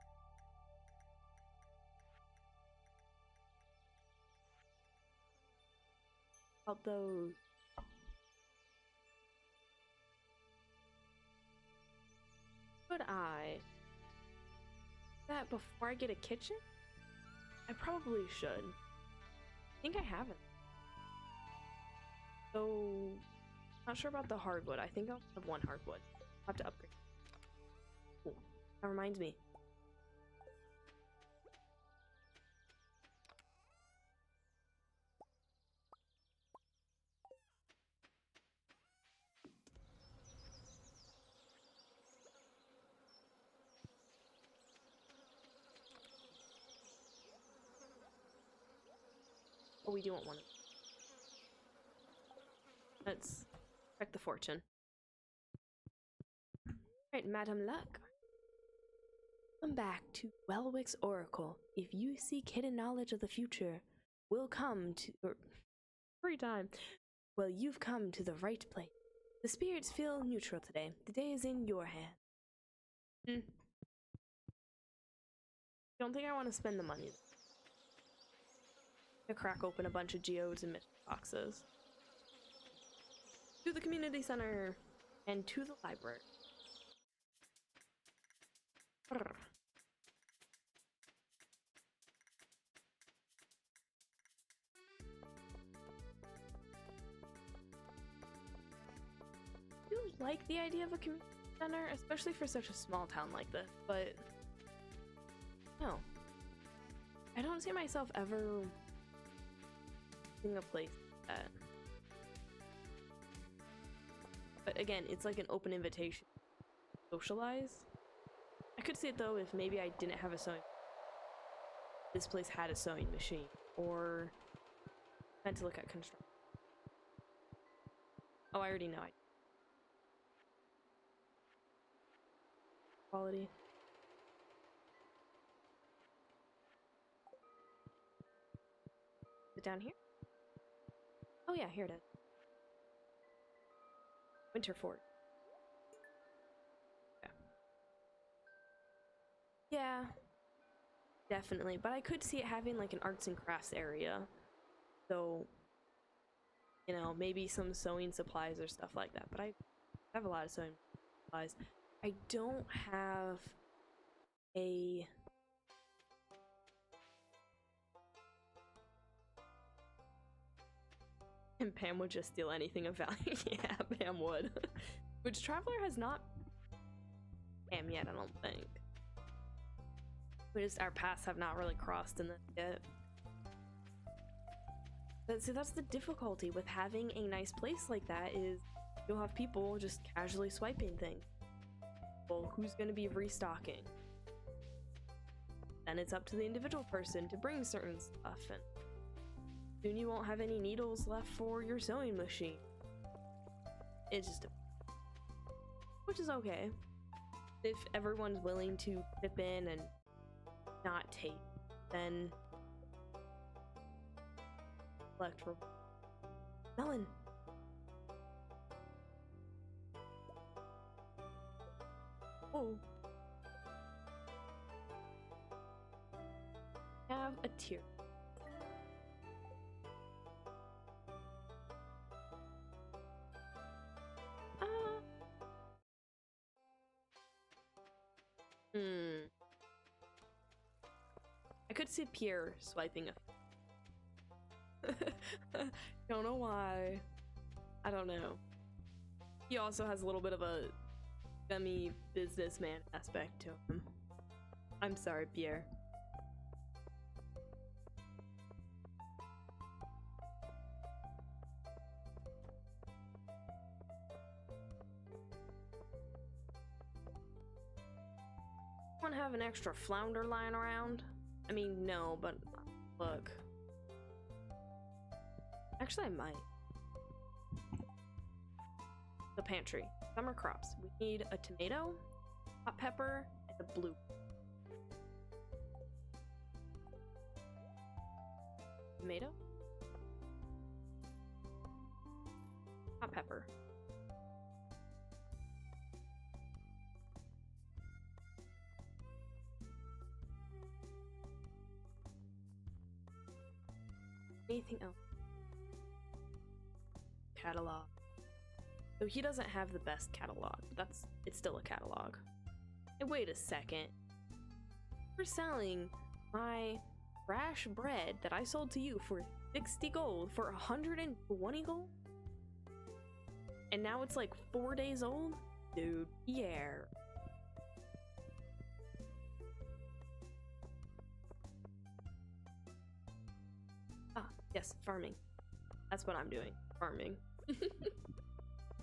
About those. Could I? That before I get a kitchen? I probably should. I think I haven't. So, not sure about the hardwood. I think I'll have one hardwood. I'll have to upgrade. Cool. That reminds me. Oh, we do want one. Let's check the fortune. Alright, Madam Luck. Come back to Welwick's Oracle. If you seek hidden knowledge of the future, will come to... Every time. Well, you've come to the right place. The spirits feel neutral today. The day is in your hand. Don't think I want to spend the money. To crack open a bunch of geodes and mystery boxes. To the community center and to the library. Brr. I do like the idea of a community center, especially for such a small town like this, but no. I don't see myself ever in a place like that. But again, it's like an open invitation to socialize. I could see it though if maybe I didn't have a sewing. This place had a sewing machine, or I had to look at construction. Oh, I already know. Quality. Is it down here? Oh yeah, here it is. Winterfort. Yeah, definitely. But I could see it having like an arts and crafts area. So, you know, maybe some sewing supplies or stuff like that. But I have a lot of sewing supplies. I don't have a... And Pam would just steal anything of value. Yeah, Pam would. Which Traveler has not... Pam yet, I don't think. Our paths have not really crossed in this yet. But see, that's the difficulty with having a nice place like that, is you'll have people just casually swiping things. Well, who's going to be restocking? Then it's up to the individual person to bring certain stuff, and soon you won't have any needles left for your sewing machine. It's just... Which is okay. If everyone's willing to chip in and not take, then Collect for melon. Oh. Have a tier. I could see Pierre swiping a. Don't know why. I don't know. He also has a little bit of a gummy businessman aspect to him. I'm sorry, Pierre. Want to have an extra flounder lying around? I mean, no, but look. Actually, I might. The pantry. Summer crops. We need a tomato, hot pepper, and a blue. Tomato. Hot pepper. Anything else? Catalog. So he doesn't have the best catalog. It's still a catalog. Hey, wait a second. You're selling my trash bread that I sold to you for 60 gold for 120 gold? And now it's like 4 days old? Dude, Pierre. Ah, yes, farming. That's what I'm doing. Farming.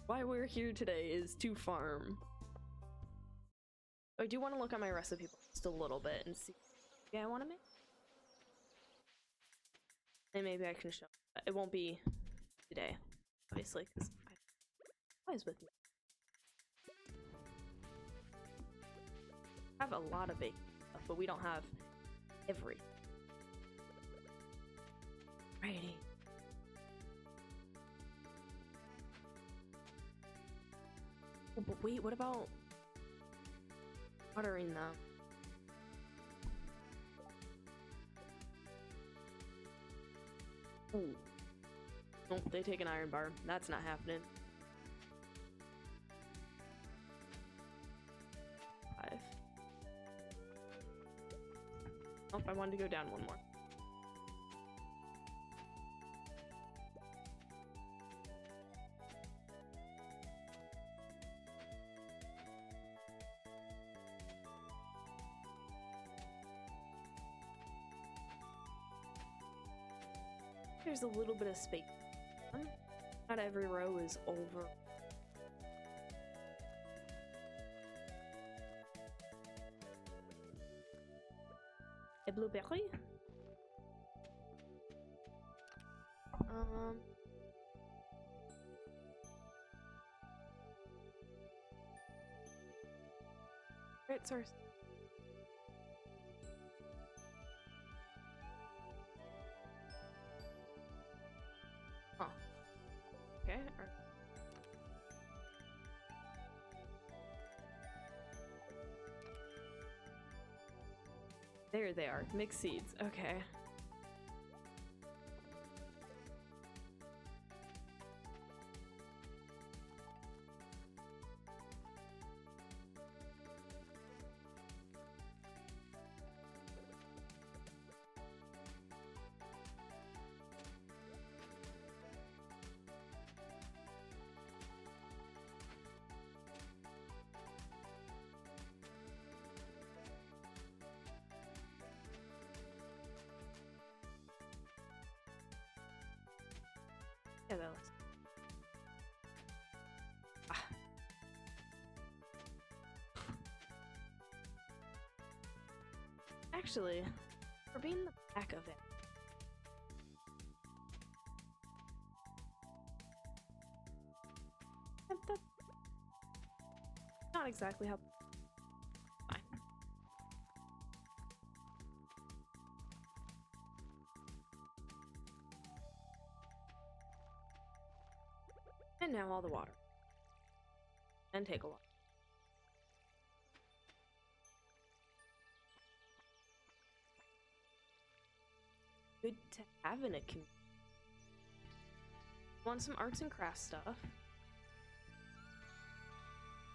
Why we're here today is to farm. I do want to look at my recipe book just a little bit and see what I want to make. And maybe I can show. It won't be today, obviously, because I was with me. I have a lot of baking stuff, but we don't have everything. Righty. Oh, but wait, what about watering them? Ooh. Nope, they take an iron bar. That's not happening. 5. Oh, I wanted to go down one more. There's a little bit of space. Not every row is over. A blueberry? Great source. Huh. Okay. There they are. Mixed seeds. Okay. Yeah, that looks. Ah. Actually, for being the back of it. That's not exactly how. Fine. all the water. And take a walk. Good to have in a community. Want some arts and crafts stuff?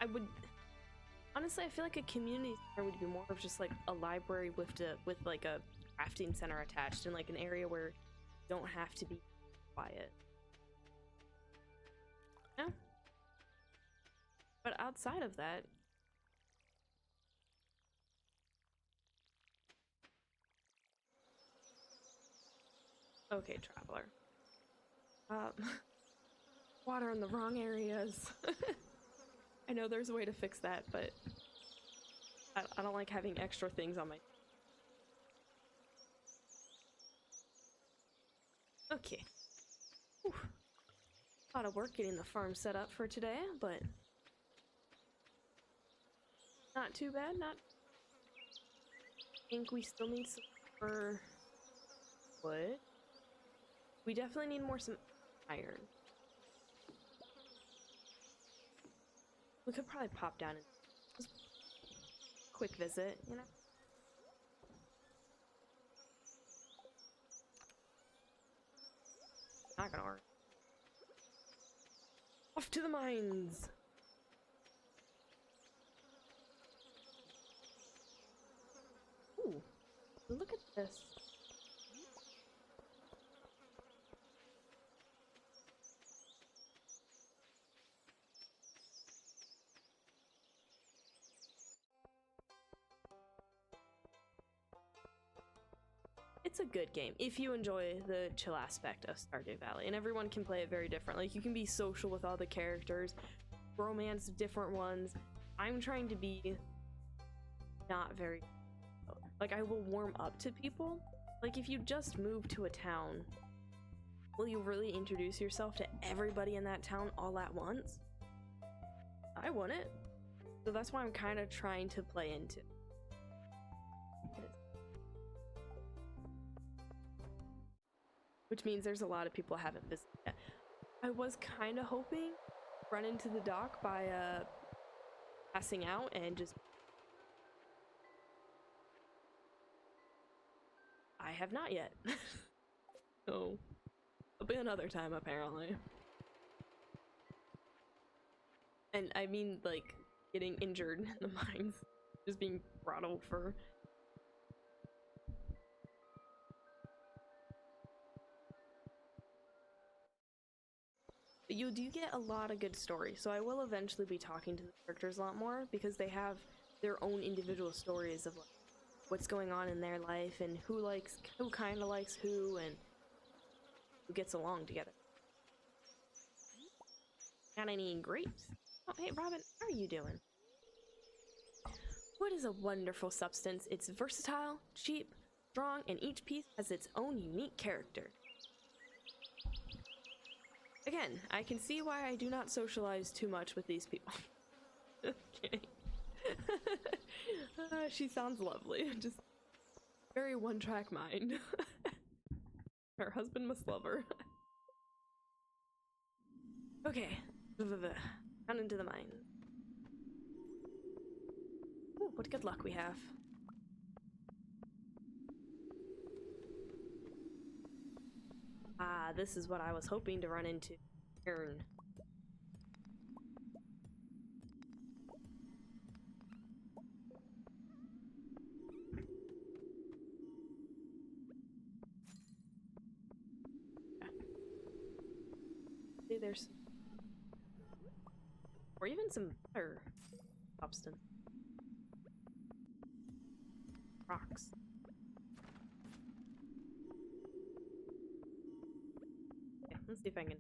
I would honestly, I feel like a community center would be more of just like a library with like a crafting center attached and like an area where you don't have to be quiet. Yeah. But outside of that, okay, traveler. Water in the wrong areas. I know there's a way to fix that, but I don't like having extra things on my... Okay. Whew. A lot of work getting the farm set up for today, but not too bad. Not... I think we still need some more wood. We definitely need some iron. We could probably pop down and just quick visit, you know? Not gonna work. Off to the mines! Ooh, look at this. It's a good game if you enjoy the chill aspect of Stardew Valley, and everyone can play it very different. Like, you can be social with all the characters, romance different ones. I'm trying to be not very... Like, I will warm up to people. Like, if you just move to a town, will you really introduce yourself to everybody in that town all at once? I wouldn't. So that's why I'm kind of trying to play into. Which means there's a lot of people I haven't visited yet. I was kind of hoping to run into the dock by passing out and just... I have not yet. So, it'll be another time apparently. And I mean, like, getting injured in the mines. Just being brought over. You do get a lot of good stories, so I will eventually be talking to the characters a lot more because they have their own individual stories of like what's going on in their life and who kind of likes who and who gets along together. Got any grapes? Oh, hey Robin, how are you doing? Wood is a wonderful substance. It's versatile, cheap, strong, and each piece has its own unique character. Again, I can see why I do not socialize too much with these people. Kidding. She sounds lovely. Just very one-track mind. Her husband must love her. Okay. Down into the mine. Ooh, what good luck we have. Ah, this is what I was hoping to run into. Turn. See, there's... Or even some better substance. Rocks. Okay, let's see if I can...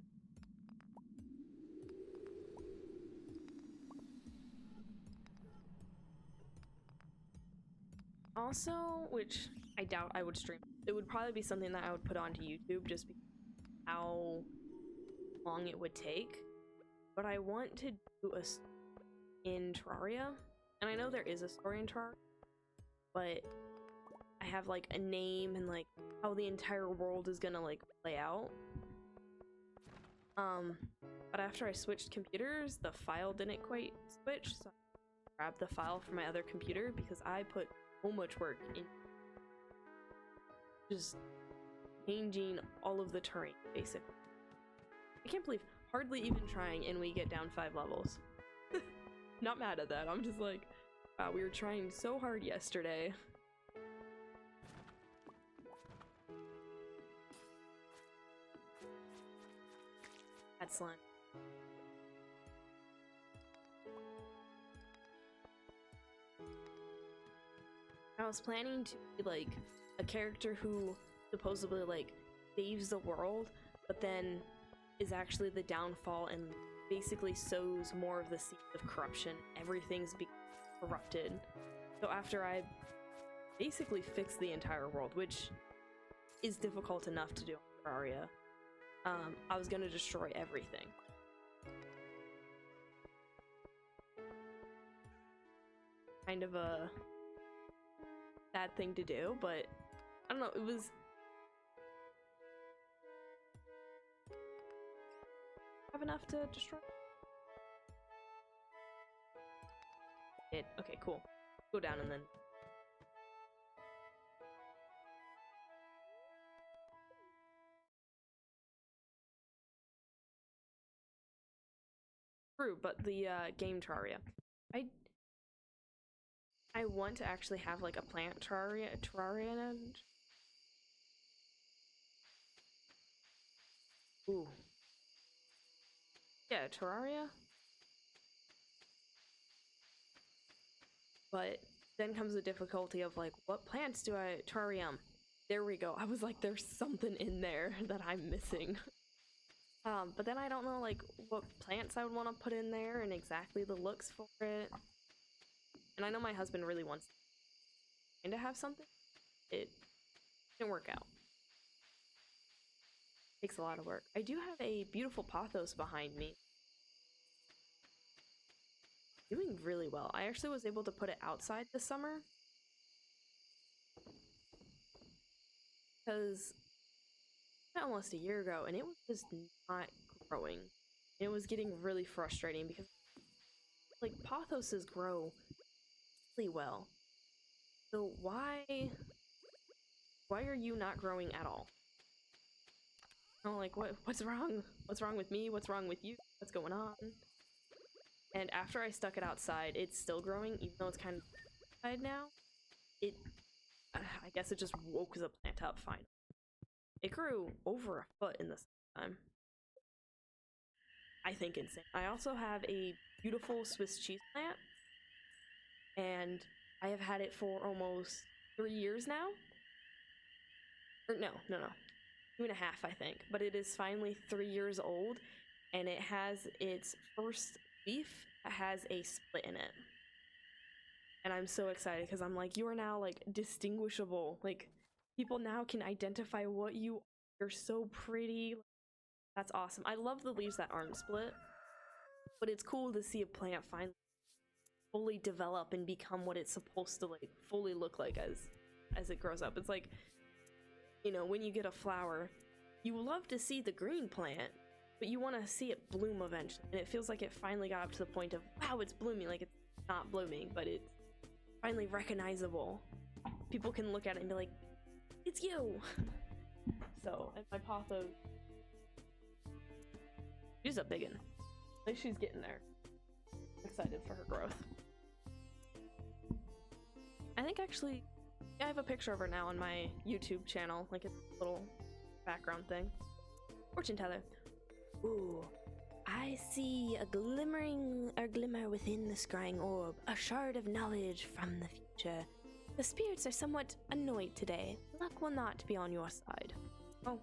Also, which I doubt I would stream, it would probably be something that I would put onto YouTube just because how long it would take. But I want to do a story in Terraria, and I know there is a story in Terraria, but I have like a name and like how the entire world is gonna like play out. But after I switched computers, the file didn't quite switch, so I grabbed the file from my other computer because I put so much work in just changing all of the terrain, basically. I can't believe hardly even trying and we get down 5 levels. Not mad at that, I'm just like, wow, we were trying so hard yesterday. Excellent. I was planning to be like a character who supposedly like saves the world, but then is actually the downfall and basically sows more of the seeds of corruption. Everything's corrupted. So after I basically fix the entire world, which is difficult enough to do on Terraria, I was gonna destroy everything. Kind of a bad thing to do, but I don't know, it was have enough to destroy it. Okay, cool. Go down and then true, but the game Terraria. I want to actually have like a plant Terraria and ooh. Yeah, Terraria. But then comes the difficulty of like, what plants do I terrarium? There we go. I was like, there's something in there that I'm missing. But then I don't know like what plants I would want to put in there and exactly the looks for it. And I know my husband really wants to have something. It didn't work out. Takes a lot of work. I do have a beautiful pothos behind me. Doing really well. I actually was able to put it outside this summer because almost a year ago and it was just not growing. It was getting really frustrating because like pothoses grow really well. So why are you not growing at all? Oh, like what's wrong? What's wrong with me? What's wrong with you? What's going on? And after I stuck it outside, it's still growing, even though it's kind of outside now. It, I guess it just woke the plant up fine. It grew over a foot in the summertime. I think insane. I also have a beautiful Swiss cheese plant, and I have had it for almost 3 years now. Or no, 2.5, I think. But it is finally 3 years old, and it has its first leaf that has a split in it. And I'm so excited because I'm like, you are now like distinguishable. Like people now can identify what you are. You're so pretty. That's awesome. I love the leaves that aren't split, but it's cool to see a plant finally fully develop and become what it's supposed to like fully look like as it grows up. It's like, you know, when you get a flower, you love to see the green plant, but you want to see it bloom eventually. And it feels like it finally got up to the point of, wow, it's blooming. Like it's not blooming, but it's finally recognizable. People can look at it and be like, it's you. So, and my pothos, she's a biggin'. Like she's getting there. I'm excited for her growth. I think actually, I have a picture of her now on my YouTube channel, like a little background thing. Fortune teller. Ooh, I see a glimmer within the scrying orb, a shard of knowledge from the future. The spirits are somewhat annoyed today. Luck will not be on your side. Oh.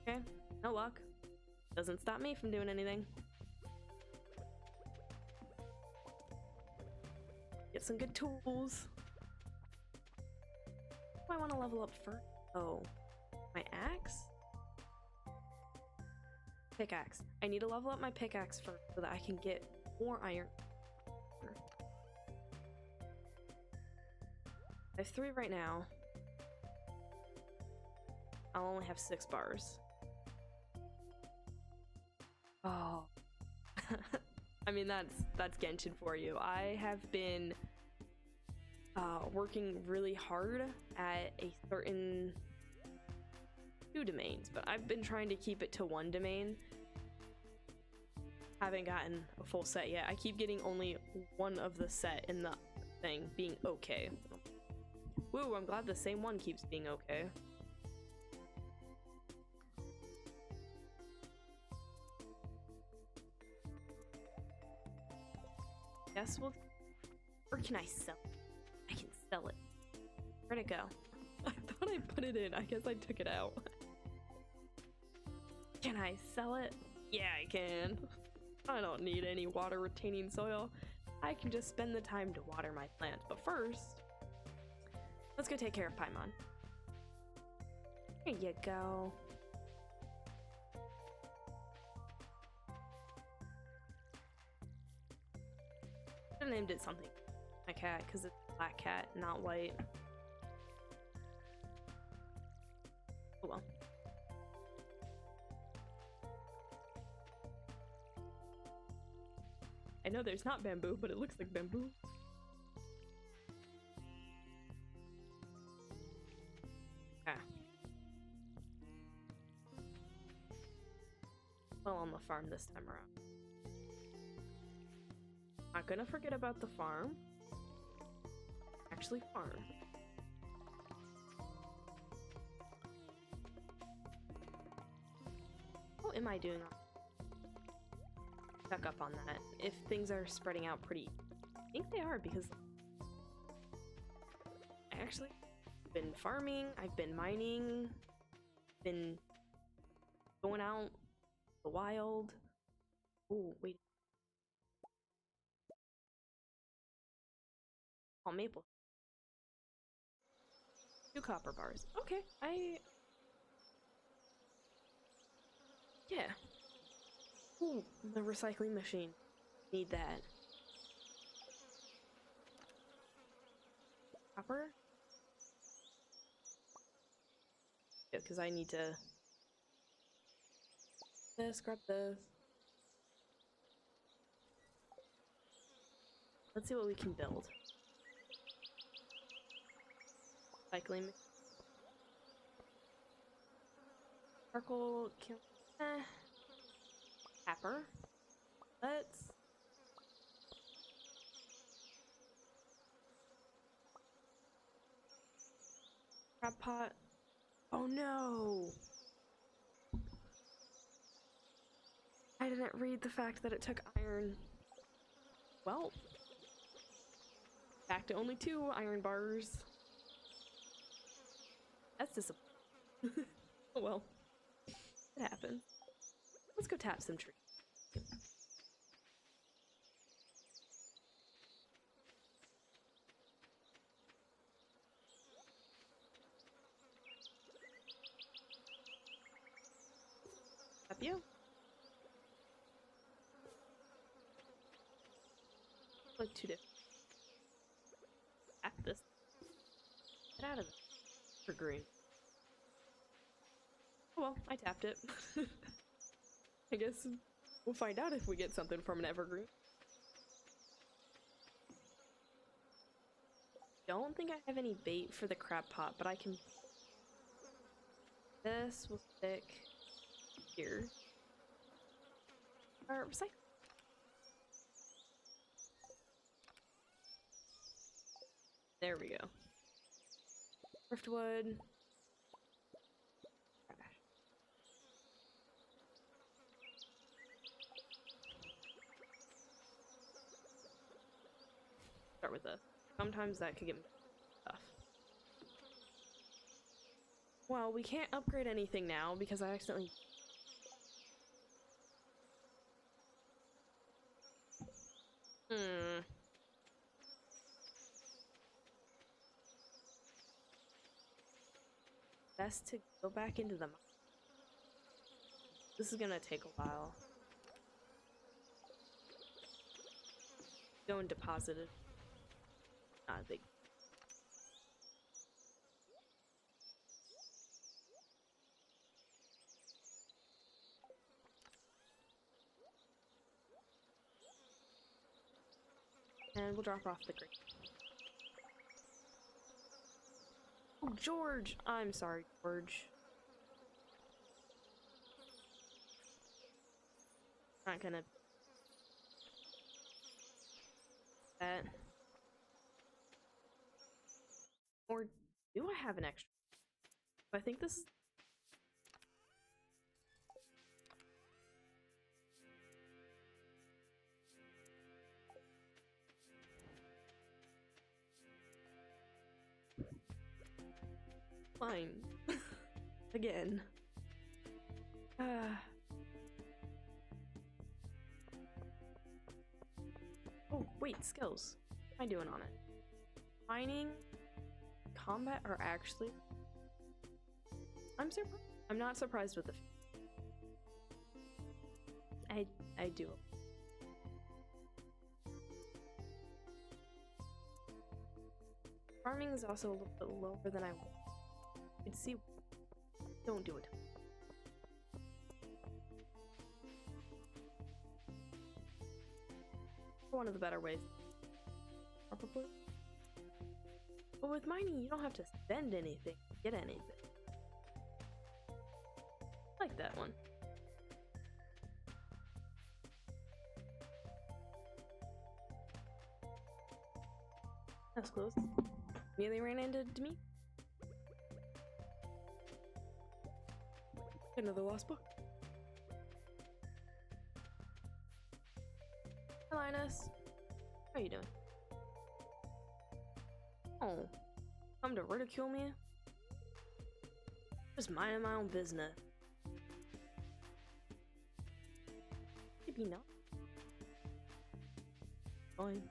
Okay, no luck. Doesn't stop me from doing anything. Get some good tools. What do I want to level up first? Oh, my axe? Pickaxe. I need to level up my pickaxe first so that I can get more iron. I have 3 right now. I'll only have 6 bars. I mean, that's Genshin for you. I have been working really hard at a certain 2 domains, but I've been trying to keep it to 1 domain. Haven't gotten a full set yet. I keep getting only 1 of the set in the thing being okay. Woo, I'm glad the same one keeps being okay. Guess we'll... Or can I sell it? I can sell it. Where'd it go? I thought I put it in. I guess I took it out. Can I sell it? Yeah, I can. I don't need any water retaining soil. I can just spend the time to water my plant. But first, let's go take care of Paimon. Here you go. I named it something. My cat, because it's a black cat, not white. Oh well. I know there's not bamboo, but it looks like bamboo. Okay. Well, on the farm this time around. Not gonna forget about the farm. Actually, farm. How am I doing? Check up on that. If things are spreading out pretty, I think they are, because I actually been farming, I've been mining, been going out the wild. Oh wait. Oh, maple. 2 copper bars. Okay, yeah. Ooh, the recycling machine. Need that. Copper? Yeah, because I need to... Grab this. Let's see what we can build. Recycling. Charcoal. Pepper. Let's... Crab pot. Oh no! I didn't read the fact that it took iron. Well. Back to only 2 iron bars. That's disappointing. Oh well. It happens. Let's go tap some trees. Tap you? Like 2 different. Tap this. Get out of it. For green. Oh well, I tapped it. I guess we'll find out if we get something from an evergreen. Don't think I have any bait for the crab pot, but I can... This will stick here. Or recycle. There we go. Driftwood. Start with this. Sometimes that could get tough. Well, we can't upgrade anything now because I accidentally... Best to go back into the... This is gonna take a while. Go and deposit it. Not a big... and we'll drop off the grape. Oh, George! I'm sorry, George. Not gonna... that. Or do I have an extra? I think this is... fine. Again. Oh, wait, skills. What am I doing on it? Mining, combat are actually... I'm not surprised with the... I do. Farming is also a little bit lower than I want. You can see... Don't do it. One of the better ways. Probably. But with mining, you don't have to spend anything to get anything. I like that one. That's close. Nearly ran into me. Another lost book. Hi, Linus. How you doing? Oh, come to ridicule me? Just minding my own business. Maybe not. Fine.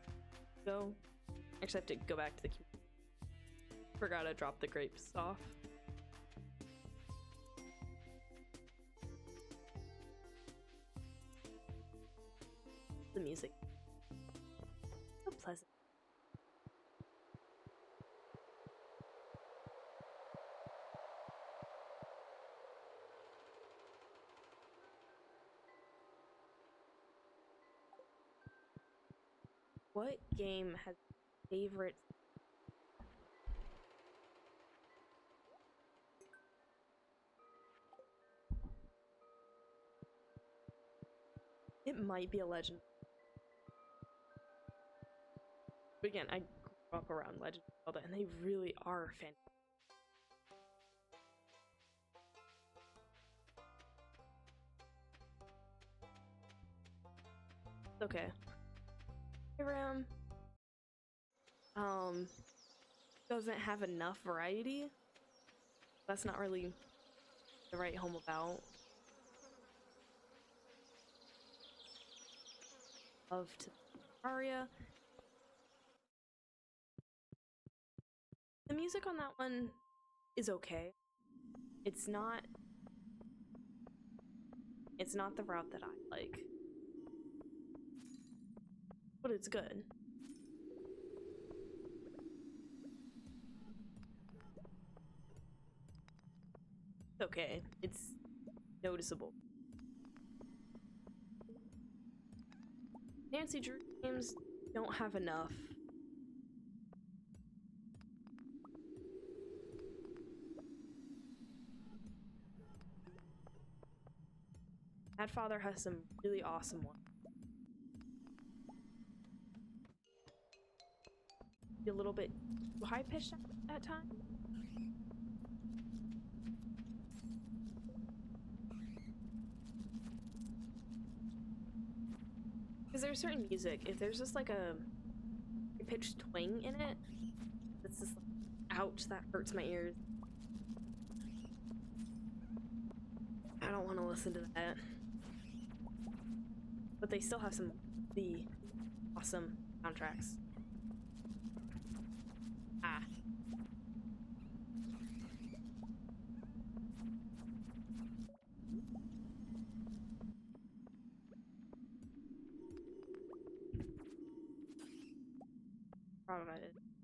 Go. Actually, I have to go back to the queue. Forgot to drop the grapes off. The music. So pleasant. What game has favorites? It might be a Legend. But again, I grew up around Legend of Zelda, and they really are fantastic. Okay. Ram doesn't have enough variety. That's not really the right home about. Love to Aria. The music on that one is okay. It's not the route that I like. But it's good. It's okay. It's noticeable. Nancy Drew games don't have enough. Bad Father has some really awesome ones. A little bit high pitched at times. Because there's certain music, if there's just like a pitched twang in it, it's just like, ouch, that hurts my ears. I don't want to listen to that. But they still have some really awesome soundtracks. Ah.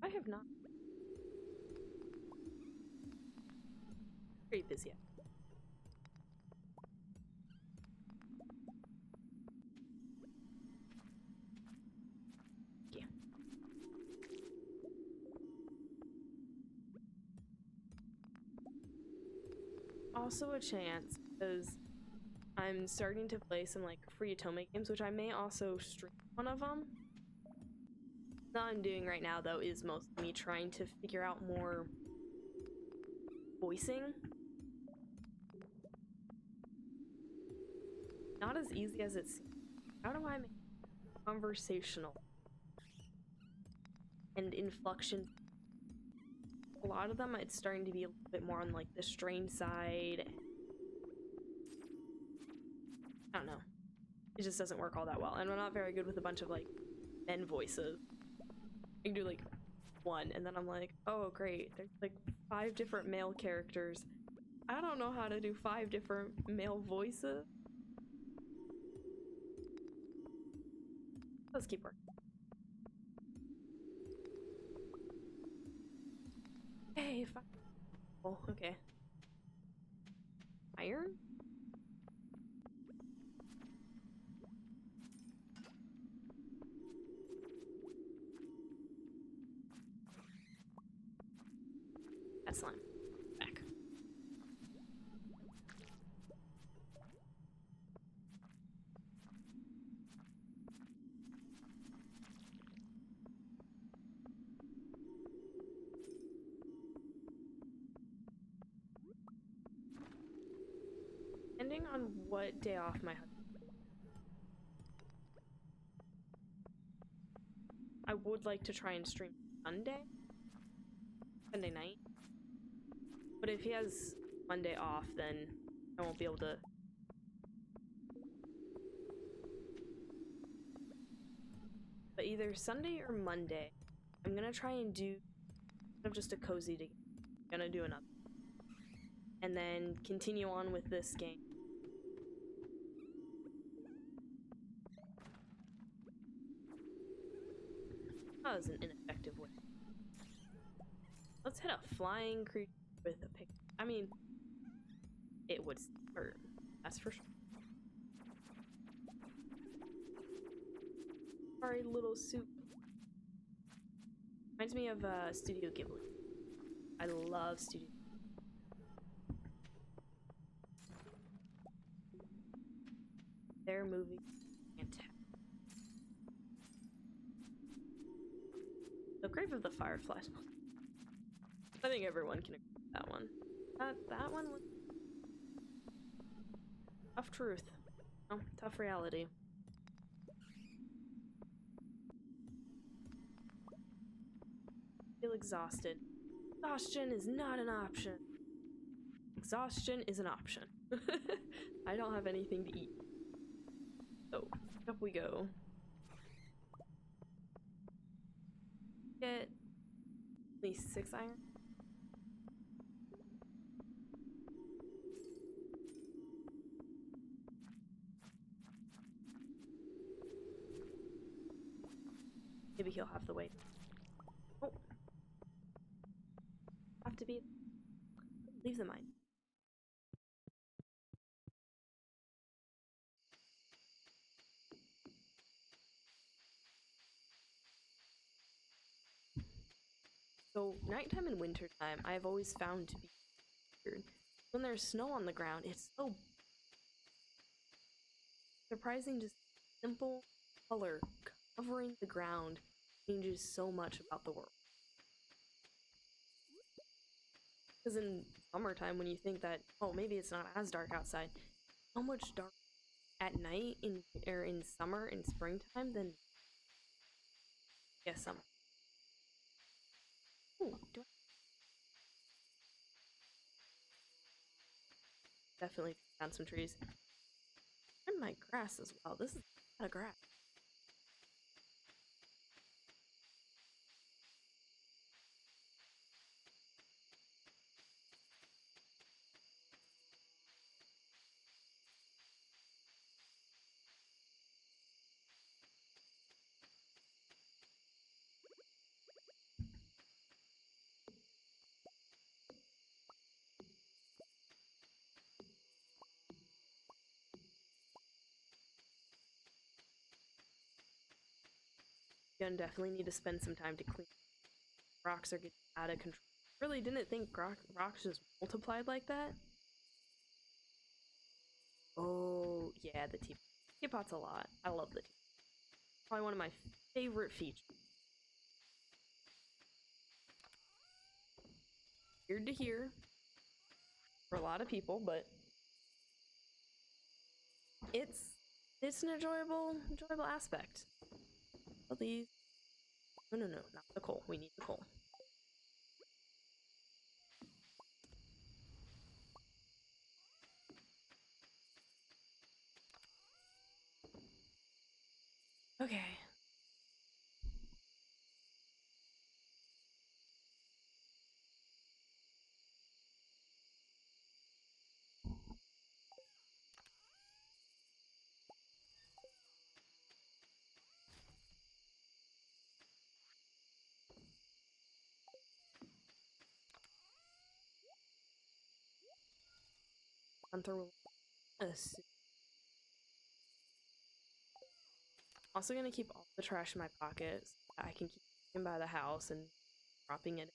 I have not. Very busy. Yeah. also a chance because I'm starting to play some like free Otome games, which I may also stream one of them. What I'm doing right now though is mostly me trying to figure out more voicing. Not as easy as it seems. How do I make conversational and inflection? A lot of them it's starting to be a little bit more on like the strain side. I don't know. It just doesn't work all that well. And I'm not very good with a bunch of like men voices. I can do like one and then I'm like, oh great, there's like 5 different male characters. I don't know how to do 5 different male voices. Let's keep working. Hey, oh, okay. Iron? That's slime. Back. Depending on what day off my husband, I would like to try and stream Sunday night. But if he has Monday off, then I won't be able to. But either Sunday or Monday, I'm gonna try and do just a cozy day. I'm gonna do another. And then continue on with this game. That was an ineffective way. Let's hit a flying creature with a pick. I mean, it would hurt. That's for sure. Sorry, little soup. Reminds me of Studio Ghibli. I love Studio. Their movie, fantastic. The Grave of the Fireflies. I think everyone can agree with that one. That one was tough truth. Oh, tough reality. Feel exhausted. Exhaustion is not an option. Exhaustion is an option. I don't have anything to eat. So, up we go. Get at least 6 iron. Maybe he'll have the weight. Oh. Have to be. Leave the mine. So, nighttime and wintertime, I've always found to be weird. When there's snow on the ground, it's so surprising, just simple color covering the ground changes so much about the world. Because in summertime, when you think that, oh, maybe it's not as dark outside, so much dark at night in summer and springtime than summer. Ooh, definitely found some trees. And my grass as well. This is a lot of grass. Gonna definitely need to spend some time to clean. Rocks are getting out of control. Really didn't think rocks just multiplied like that. Oh, yeah, the teapot. Teapot's a lot. I love the teapot. Probably one of my favorite features. Weird to hear for a lot of people, but it's an enjoyable aspect. All these. No, not the coal. We need the coal. Okay. Hunter will assume. Also gonna keep all the trash in my pockets. I can keep it by the house and dropping it.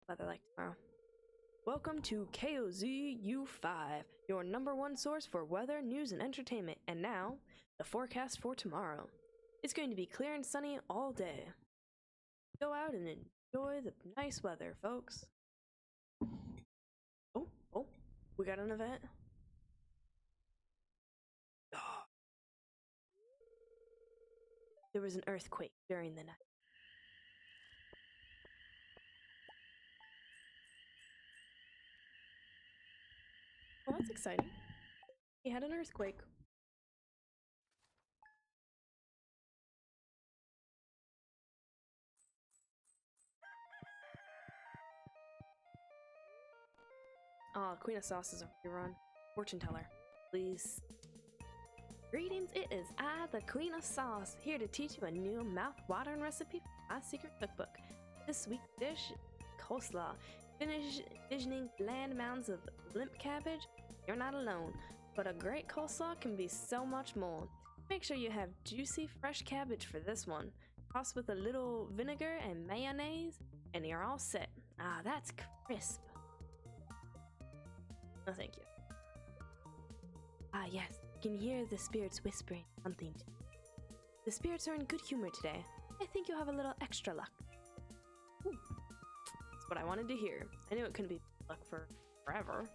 Weather like tomorrow. Welcome to KOZU5, your #1 source for weather, news, and entertainment. And now, the forecast for tomorrow. It's going to be clear and sunny all day. Go out and enjoy the nice weather, folks. Oh, we got an event. There was an earthquake during the night. Well, that's exciting. He had an earthquake. Queen of Sauces are rerun. Fortune teller, please. Greetings, it is I, the Queen of Sauce, here to teach you a new mouth-watering recipe from my secret cookbook. This week's dish, coleslaw. Finish visioning bland mounds of limp cabbage? You're not alone, but a great coleslaw can be so much more. Make sure you have juicy, fresh cabbage for this one. Toss with a little vinegar and mayonnaise, and you're all set. Ah, that's crisp. Oh, thank you. Ah, yes. You can hear the spirits whispering something to you. The spirits are in good humor today. I think you'll have a little extra luck. Ooh. That's what I wanted to hear. I knew it couldn't be luck for forever.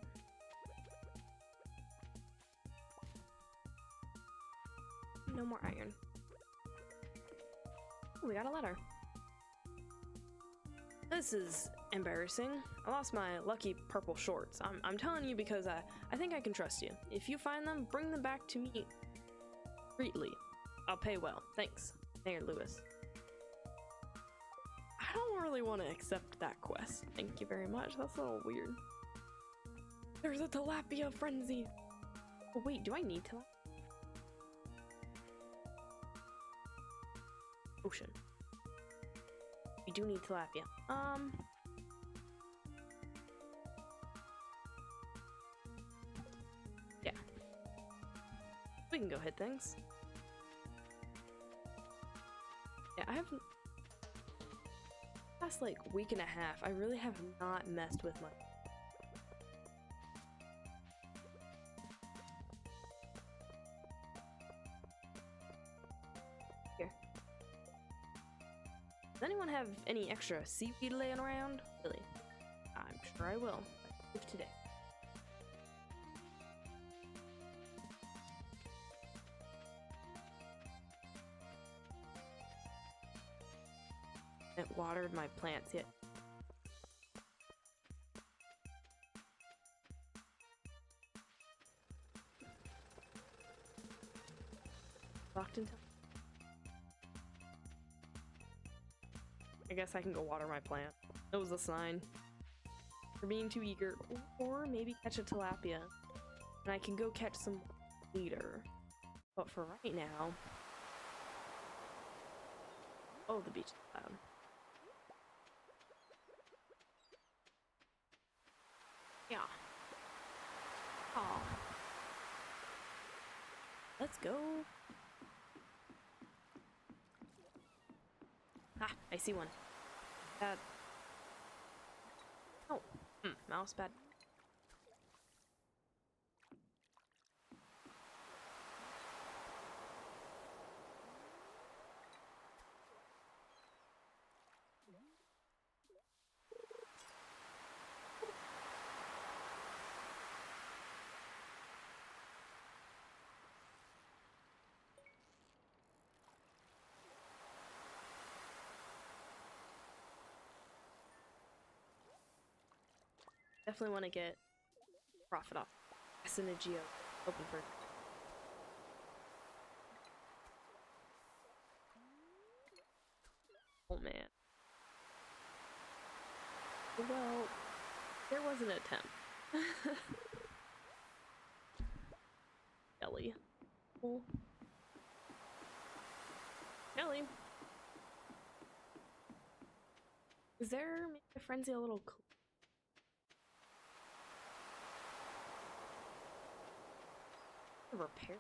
No more iron. Ooh, we got a letter. This is embarrassing. I lost my lucky purple shorts. I'm telling you because I think I can trust you. If you find them, bring them back to me discreetly. I'll pay well. Thanks, Mayor Lewis. I don't really want to accept that quest. Thank you very much. That's a little weird. There's a tilapia frenzy. Oh, wait, do I need tilapia? Ocean. We do need tilapia. Yeah. We can go hit things. Yeah, I haven't... Past like week and a half, I really have not messed with my... Here. Does anyone have any extra seaweed laying around? Really? I'm sure I will. If today. I haven't watered my plants yet. Locked in time. I guess I can go water my plant. That was a sign for being too eager. Or maybe catch a tilapia. And I can go catch some later. But for right now... Oh, the beach is loud. Yeah. Oh. Let's go. Ah, I see one. That. Oh, mouse pad. Definitely want to get profit off Synergeo open for. Oh man. Well, there was an attempt. Ellie. Cool. Ellie. Is there maybe a frenzy a little repair?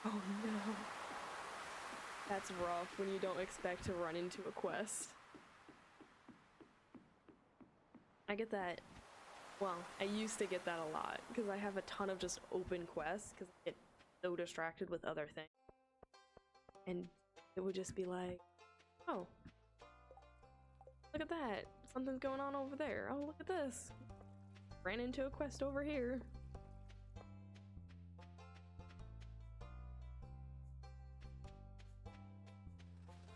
Oh no. That's rough when you don't expect to run into a quest. I get that. Well, I used to get that a lot because I have a ton of just open quests because I get so distracted with other things. And it would just be like, oh, look at that. Something's going on over there. Oh, look at this. Ran into a quest over here.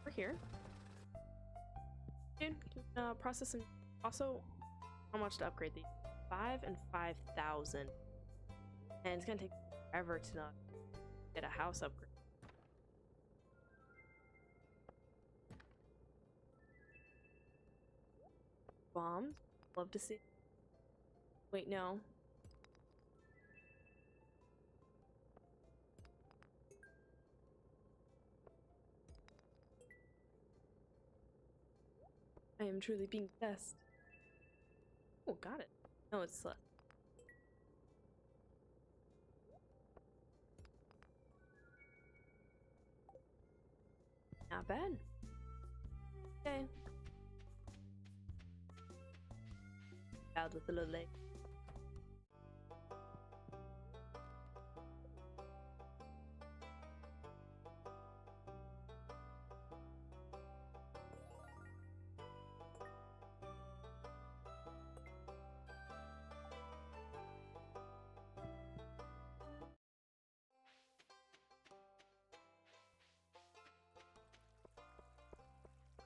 We're here. Dude, process some. Also, how much to upgrade these? 5 and 5,000. And it's gonna take forever to not get a house upgrade. Bombs. Love to see. Wait, no. I am truly being possessed. Oh, got it. No, it's left. Not bad. Okay. Bad with the little leg.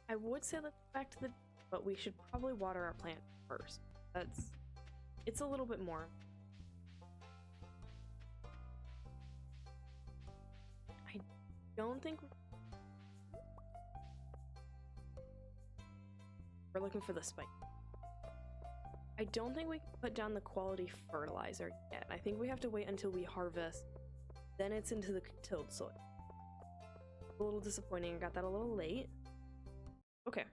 I would say let's go back to the, but we should probably water our plant first. It's a little bit more. I don't think we're looking for the spike. I don't think we can put down the quality fertilizer yet. I think we have to wait until we harvest, then it's into the tilled soil. A little disappointing, I got that a little late. Okay.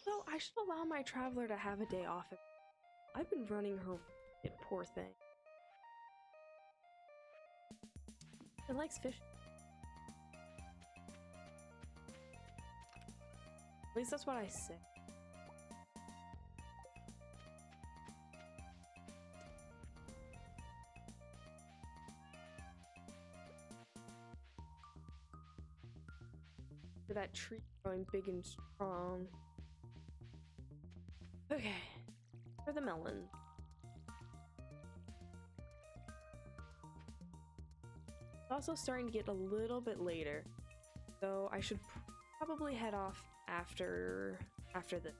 So I should allow my traveler to have a day off. I've been running her, poor thing. It likes fish. At least that's what I say. For that tree growing big and strong. Okay, for the melon. It's also starting to get a little bit later, so I should probably head off after this.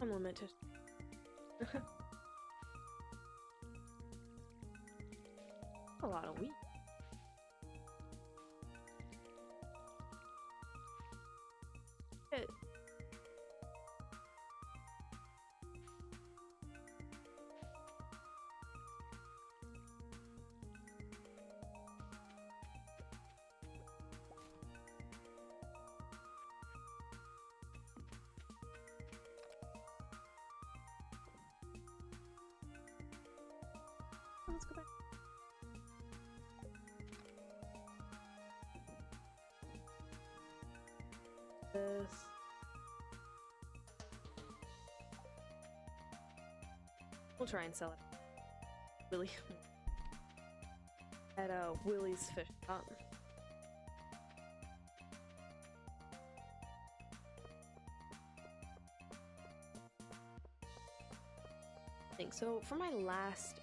I'm limited. A lot of wheat. It. Let's go back. This. We'll try and sell it. Willie. At Willie's fish shop. So for my last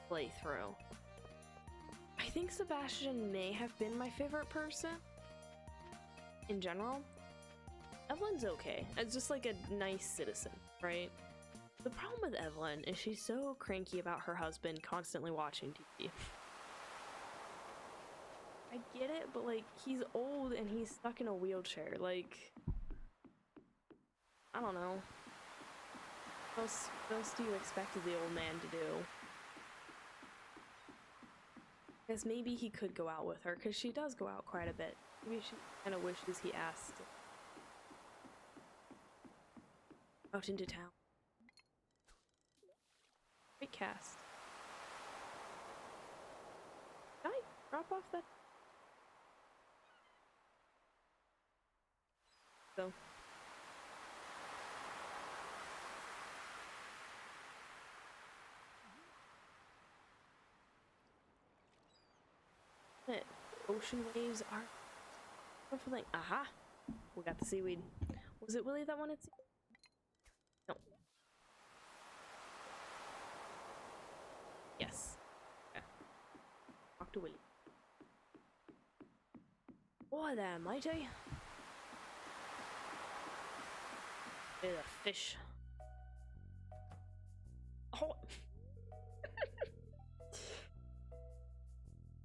playthrough, I think Sebastian may have been my favorite person in general. Evelyn's okay. It's just like a nice citizen, right? The problem with Evelyn is she's so cranky about her husband constantly watching TV. I get it, but like, he's old and he's stuck in a wheelchair. Like, I don't know. What else do you expect the old man to do? I guess maybe he could go out with her, because she does go out quite a bit. Maybe she kind of wishes he asked. Out into town. Great cast. Can I drop off that? So. Ocean waves are wonderful thing. Aha! We got the seaweed. Was it Willie that wanted to? No. Yes. Okay. Talk to Willie. Boy there, matey. There's a fish. Oh.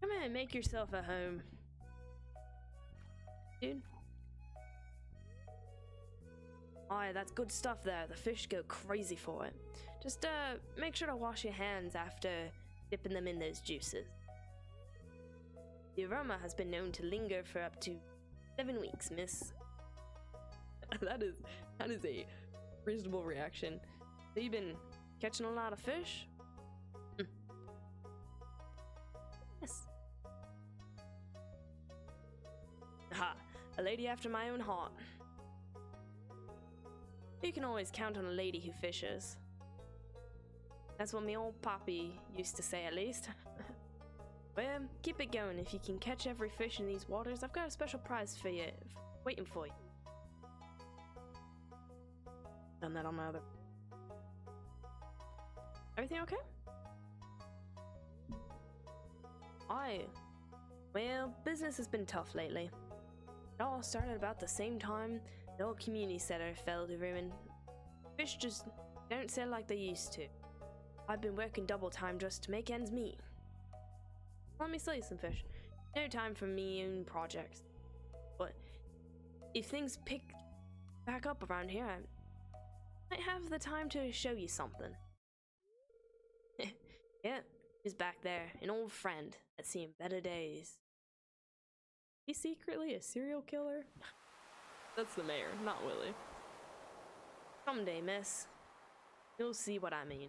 Come here and make yourself at home. Dude. Aye, that's good stuff there. The fish go crazy for it. Just make sure to wash your hands after dipping them in those juices. The aroma has been known to linger for up to 7 weeks, miss. that is a reasonable reaction. So you've been catching a lot of fish? Yes. Aha, a lady after my own heart. You can always count on a lady who fishes. That's what me old poppy used to say, at least. Well, keep it going. If you can catch every fish in these waters, I've got a special prize for you, waiting for you. Done that on my other. Everything okay? Aye. Well, business has been tough lately. It all started about the same time the old community center fell to ruin. Fish just don't sell like they used to. I've been working double time just to make ends meet. Let me sell you some fish. No time for me own projects. But if things pick back up around here, I might have the time to show you something. Yeah, he's back there, an old friend that's seen better days. He's secretly a serial killer? That's the mayor, not Willie. Someday, miss. You'll see what I mean.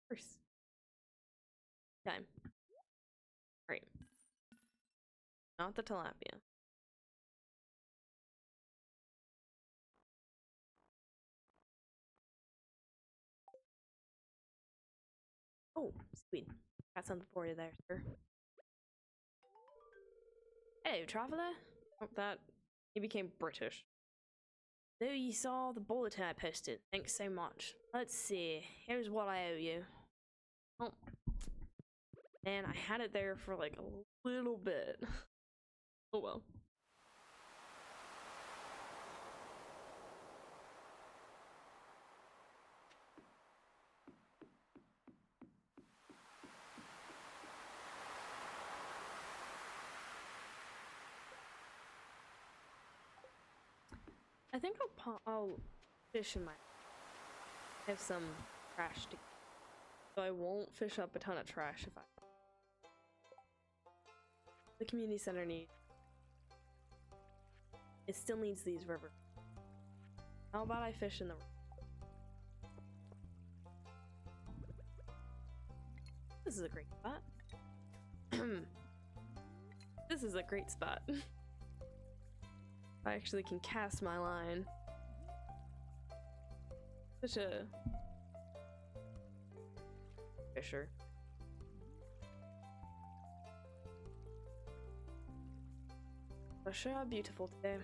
First. Time. Great. Not the tilapia. Oh, sweet. Got something for you there, sir. Hello, traveler. Oh, that he became British. So you saw the bulletin I posted. Thanks so much. Let's see. Here's what I owe you. Oh, man, I had it there for like a little bit. Oh well. I think I'll fish in my. I have some trash to. So I won't fish up a ton of trash if I. The community center needs. It still needs these rivers. How about I fish in the river? This is a great spot. This is a great spot. I actually can cast my line. Such a fisher. Sure, beautiful today.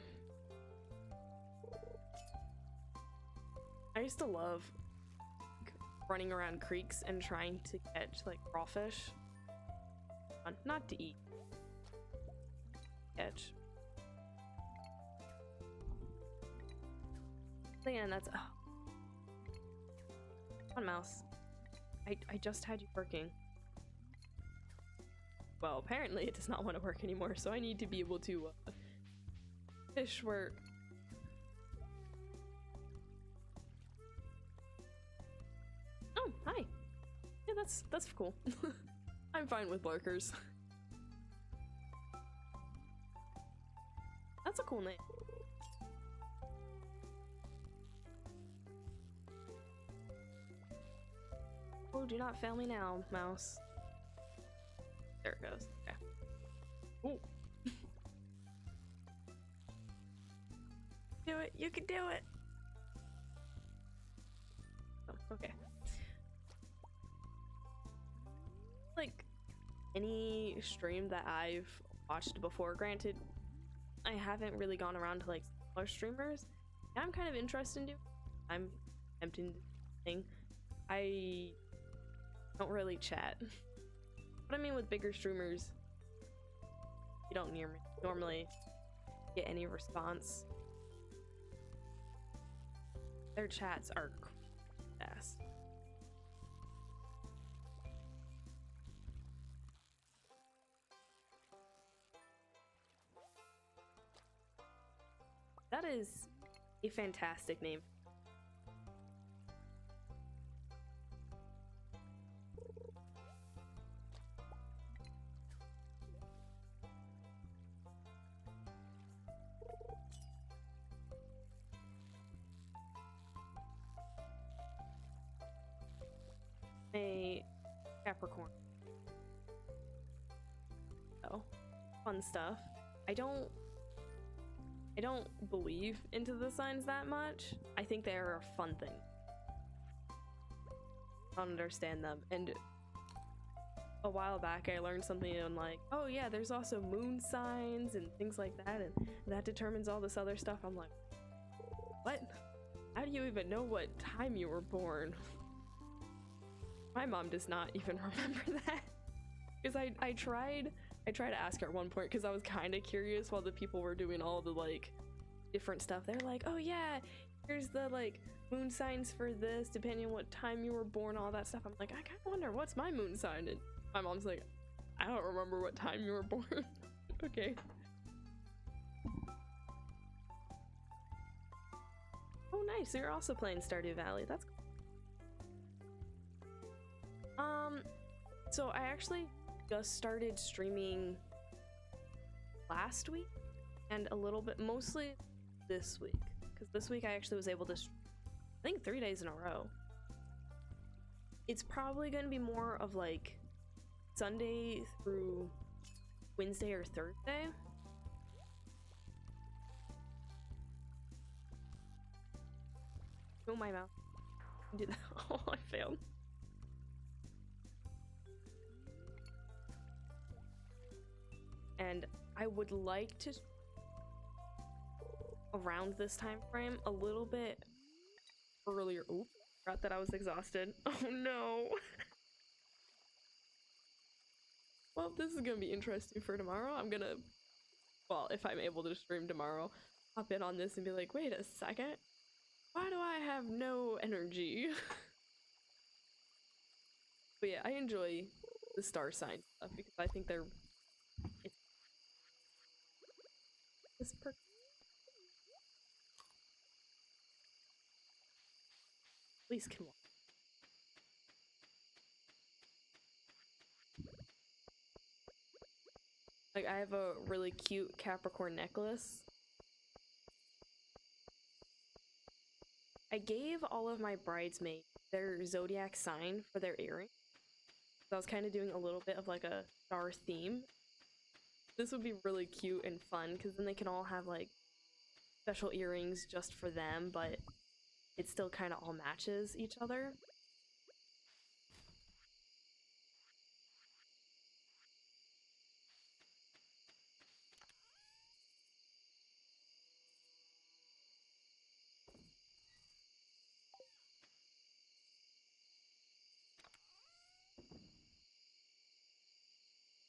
I used to love running around creeks and trying to catch like crawfish. Not to eat. Catch. Again, that's come on, mouse. I just had you working. Well, apparently it does not want to work anymore, so I need to be able to fish work. Oh, hi. Yeah, that's cool. I'm fine with lurkers. That's a cool name. Oh, do not fail me now, mouse. There it goes. Okay. Ooh. Do it. You can do it. Oh, okay. Like any stream that I've watched before, granted, I haven't really gone around to like smaller streamers. I'm kind of interested in doing. I'm attempting to thing. I don't really chat. But I mean, with bigger streamers, you don't normally get any response. Their chats are fast. That is a fantastic name. A Capricorn. Oh, fun stuff. I don't believe into the signs that much. I think they are a fun thing. I don't understand them. And a while back I learned something on like, oh yeah, there's also moon signs and things like that, and that determines all this other stuff. I'm like, what? How do you even know what time you were born? My mom does not even remember that. Because I tried to ask her at one point because I was kind of curious while the people were doing all the like different stuff. They're like, oh yeah, here's the like moon signs for this depending on what time you were born, all that stuff. I'm like, I kind of wonder what's my moon sign. And my mom's like, I don't remember what time you were born. Okay. Oh nice, so you're also playing Stardew Valley. That's cool. So I actually just started streaming last week and a little bit, mostly this week, because this week I actually was able to I think 3 days in a row. It's probably going to be more of like Sunday through Wednesday or Thursday. Oh, my mouth. Did that. Oh, I failed. And I would like to around this time frame a little bit earlier. Oop, forgot that I was exhausted. Oh no. Well, this is gonna be interesting for tomorrow. I'm gonna, well, if I'm able to stream tomorrow, hop in on this and be like, wait a second, why do I have no energy? But yeah, I enjoy the star sign stuff because I think they're this perk. Please can walk. Like, I have a really cute Capricorn necklace. I gave all of my bridesmaids their zodiac sign for their earring. I was kind of doing a little bit of like a star theme. This would be really cute and fun because then they can all have like special earrings just for them, but it still kind of all matches each other.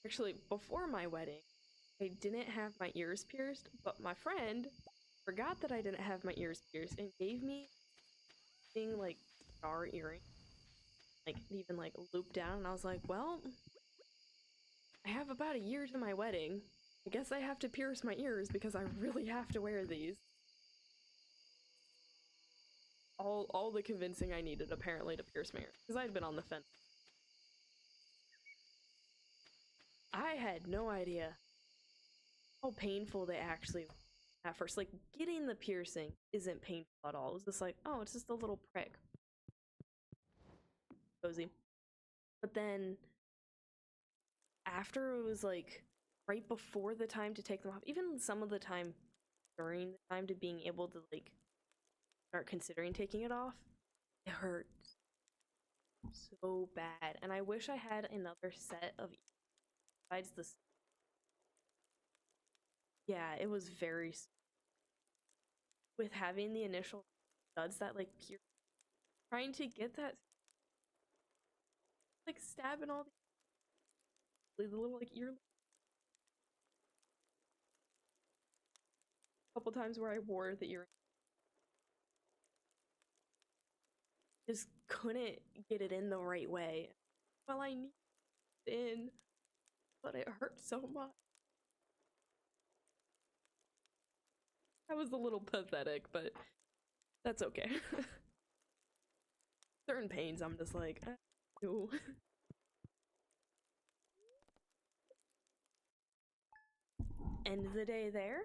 Actually, before my wedding, I didn't have my ears pierced, but my friend forgot that I didn't have my ears pierced and gave me thing like star earring, like even like looped down, and I was like, well, I have about a year to my wedding. I guess I have to pierce my ears because I really have to wear these. All the convincing I needed apparently to pierce my ears because I'd been on the fence. I had no idea how painful they actually were at first. Like getting the piercing isn't painful at all. It was just like, oh, it's just a little prick. Cozy. But then after it was like right before the time to take them off, even some of the time during the time to being able to like start considering taking it off, it hurt so bad. And I wish I had another set of besides this. Yeah, it was very with having the initial studs that like pierce, trying to get that like stabbing all the little like ear. A couple times where I wore the earring, just couldn't get it in the right way. Well, I need it in, but it hurt so much. That was a little pathetic, but that's okay. Certain pains, I'm just like, no. End the day there.